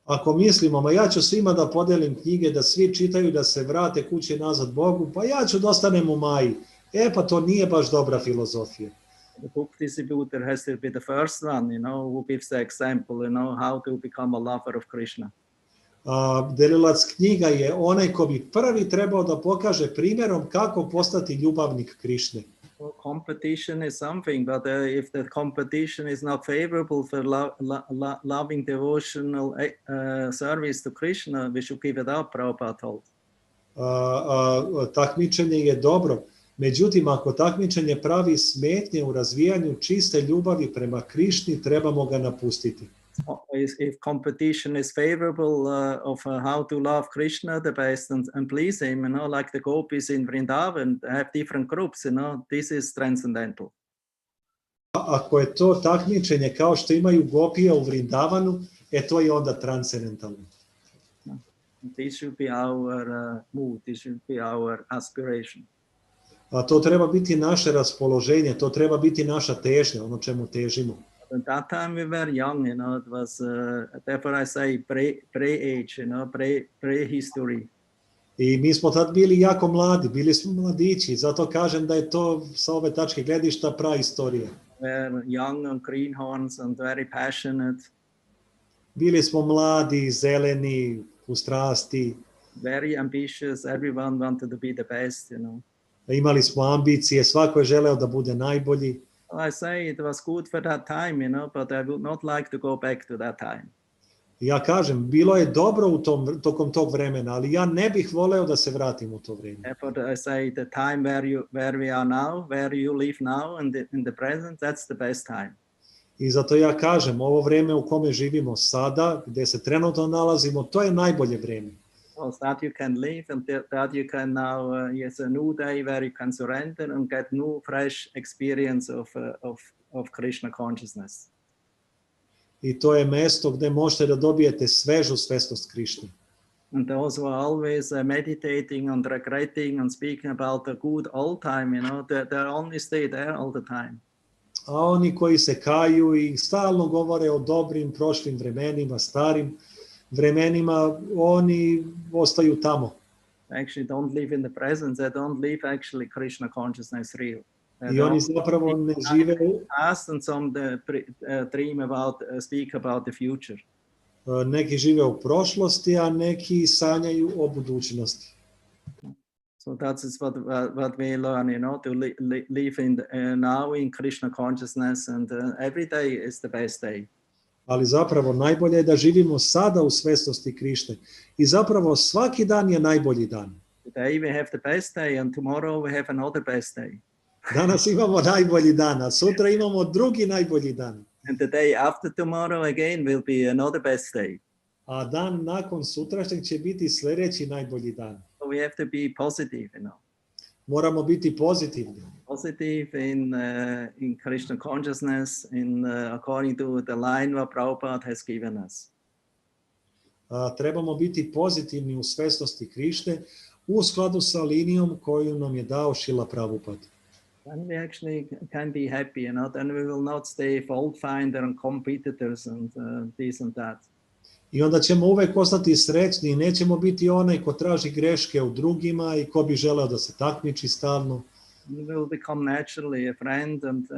Ako mislimo, ja ću svima da podelim knjige, da svi čitaju, da se vrate kući nazad Bogu, pa ja ću da ostanem u Maji. Pa to nije baš dobra filozofija. The book distributor has to be the first one, who gives the example, how to become a lover of Krishna. Delilac knjiga je onaj ko bi prvi trebao da pokaže primjerom kako postati ljubavnik Krišne. Competition is something, but if the competition is not favorable for loving devotional service to Krishna, we should give it up, Prabhupada told. Takmičenje je dobro, međutim ako takmičenje pravi smetnje u razvijanju čiste ljubavi prema Krišni, trebamo ga napustiti. If competition is favorable of how to love Krishna the best and please him, like the gopis in Vrindavan have different groups, this is transcendental. Ako je to takmičenje kao što imaju gopije u Vrindavanu, to je onda transcendentalno. This should be our mood, this should be our aspiration. To treba biti naše raspoloženje, to treba biti naša težnja, ono čemu težimo. At that time we were young, it was, therefore I say pre-age, pre-history. I mi smo tad bili jako mladi, bili smo mladići, zato kažem da je to sa ove tačke gledišta praistorija. We were young and greenhorns and very passionate. Bili smo mladi, zeleni, u strasti. Very ambitious, everyone wanted to be the best, Imali smo ambicije, svako je želeo da bude najbolji. I say it was good for that time, but I would not like to go back to that time. Ja kažem, bilo je dobro tokom tog vremena, ali ja ne bih voleo da se vratim u to vreme. But I say the time where we are now, where you live now in the present, that's the best time. I zato ja kažem, ovo vreme u kome živimo sada, gde se trenutno nalazimo, to je najbolje vreme. So that you can live and that you can now, it's a new day where you can surrender and get new fresh experience of Krishna consciousness. I to je mesto gde možete da dobijete svežu svesnost Krišne. And those who are always meditating and regretting and speaking about the good old time, they only stay there all the time. A oni koji se kaju i stalno govore o dobrim prošlim vremenima, starim vremenima, oni ostaju tamo. Actually don't live in the present, they don't live actually Krishna consciousness real. I oni zapravo ne žive past and some dream about, speak about the future. Neki žive u prošlosti, a neki sanjaju o budućnosti. So that is what we learn, you know, to live in now in Krishna consciousness, and every day is the best day. Ali zapravo najbolje je da živimo sada u svesnosti Krišne. I zapravo svaki dan je najbolji dan. Today we have the best day, and tomorrow we have another best day. Danas imamo najbolji dan, a sutra imamo drugi najbolji dan. And the day after tomorrow again will be another best day. A dan nakon sutrašnjeg će biti sljedeći najbolji dan. So we have to be positive, you know. Moramo biti pozitivni. Positive in Krishna consciousness, according to the line what Prabhupada has given us. Trebamo biti pozitivni u svesnosti Krišne u skladu sa linijom koju nam je dao Srila Prabhupada. Then we actually can be happy, you know. Then we will not stay fault finder and competitors and this and that. I onda ćemo uvek ostati srećni i nećemo biti onaj ko traži greške u drugima i ko bi želeo da se takmiči stalno. We will become naturally a friend and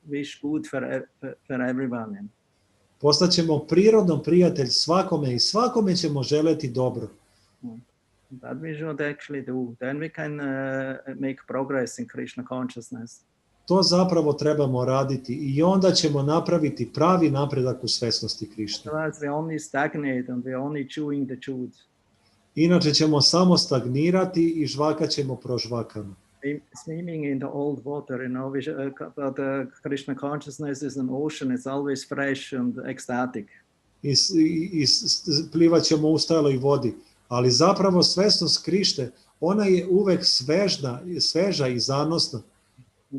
wish good for everyone. Postaćemo prirodno prijatelj svakome i svakome ćemo želeti dobro. That we should actually do. Then we can make progress in Krishna consciousness. To zapravo trebamo raditi i onda ćemo napraviti pravi napredak u svesnosti Krišne. Otherwise we only stagnate and we only chewing the chewed. Inače ćemo samo stagnirati i žvakat ćemo prožvakano. Swimming in the old water, you know, but Krishna consciousness is an ocean, it's always fresh and ecstatic. Plivat ćemo u stajloj vodi, ali zapravo svesnost Krišne, ona je uvek sveža i zanosna.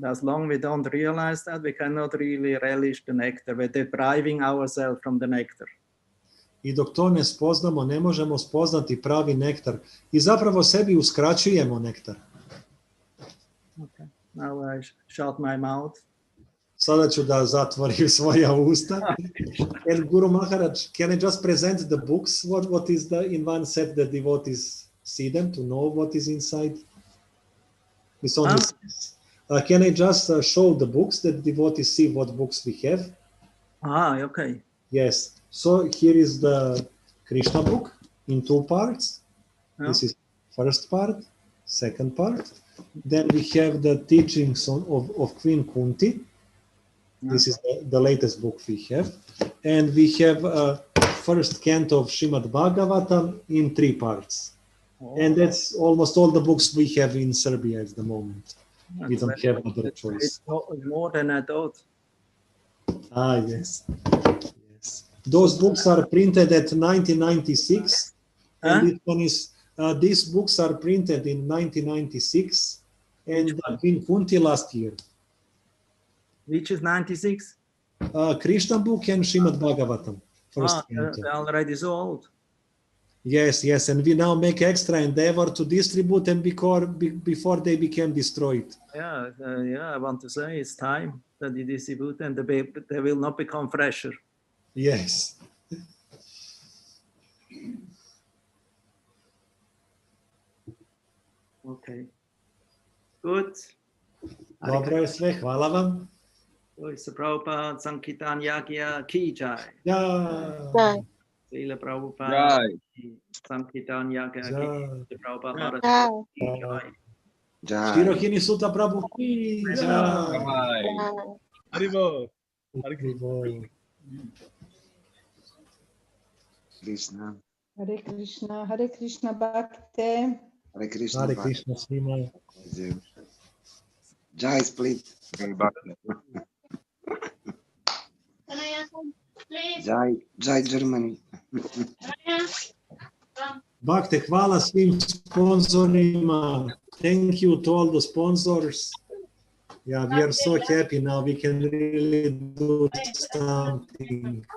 As long we don't realize that, we cannot really relish the nectar. We're depriving ourselves from the nectar. I dok to ne spoznamo, ne možemo spoznati pravi nektar. I zapravo sebi uskraćujemo nektar. Okay. Now I shut my mouth. Sada ću da zatvorim svoja usta. And Guru Maharaj, can I just present the books? What is in one set the devotees see them to know what is inside? It's on this. Can I just show the books that devotees see what books we have? Okay. Yes. So here is the Krishna book in two parts. This is first part, second part. Then we have the teachings of Queen Kunti. This is the latest book we have. And we have first canto of Srimad Bhagavatam in 3 parts. And that's almost all the books we have in Serbia at the moment. We don't have other choice. More than I thought. Yes. Those books are printed at 1996. And this one is, these books are printed in 1996 and Queen Kunti last year. Which is 96? Krishna book and Srimad Bhagavatam. They're already so old. Yes, and we now make extra endeavor to distribute them before they became destroyed. I want to say it's time that you distribute and they will not become fresher. Yes. Okay. Good. Dobro je sve, hvala vam. Prabhupada Sankirtan Yagya ki jai. Jai. Srila Prabhupada Sankirtan Yagya ki Prabhupada Jai. Jai. Rohinisuta Prabhu ki jai. Haribo. Krishna. Hare Krishna Bhakte. Hare Krishna. Hare Krishna svima. Jai Split. Jai Germany. Bhakte, hvala svim sponsorima. Thank you to all the sponsors. Yeah, we are so happy now. We can really do something.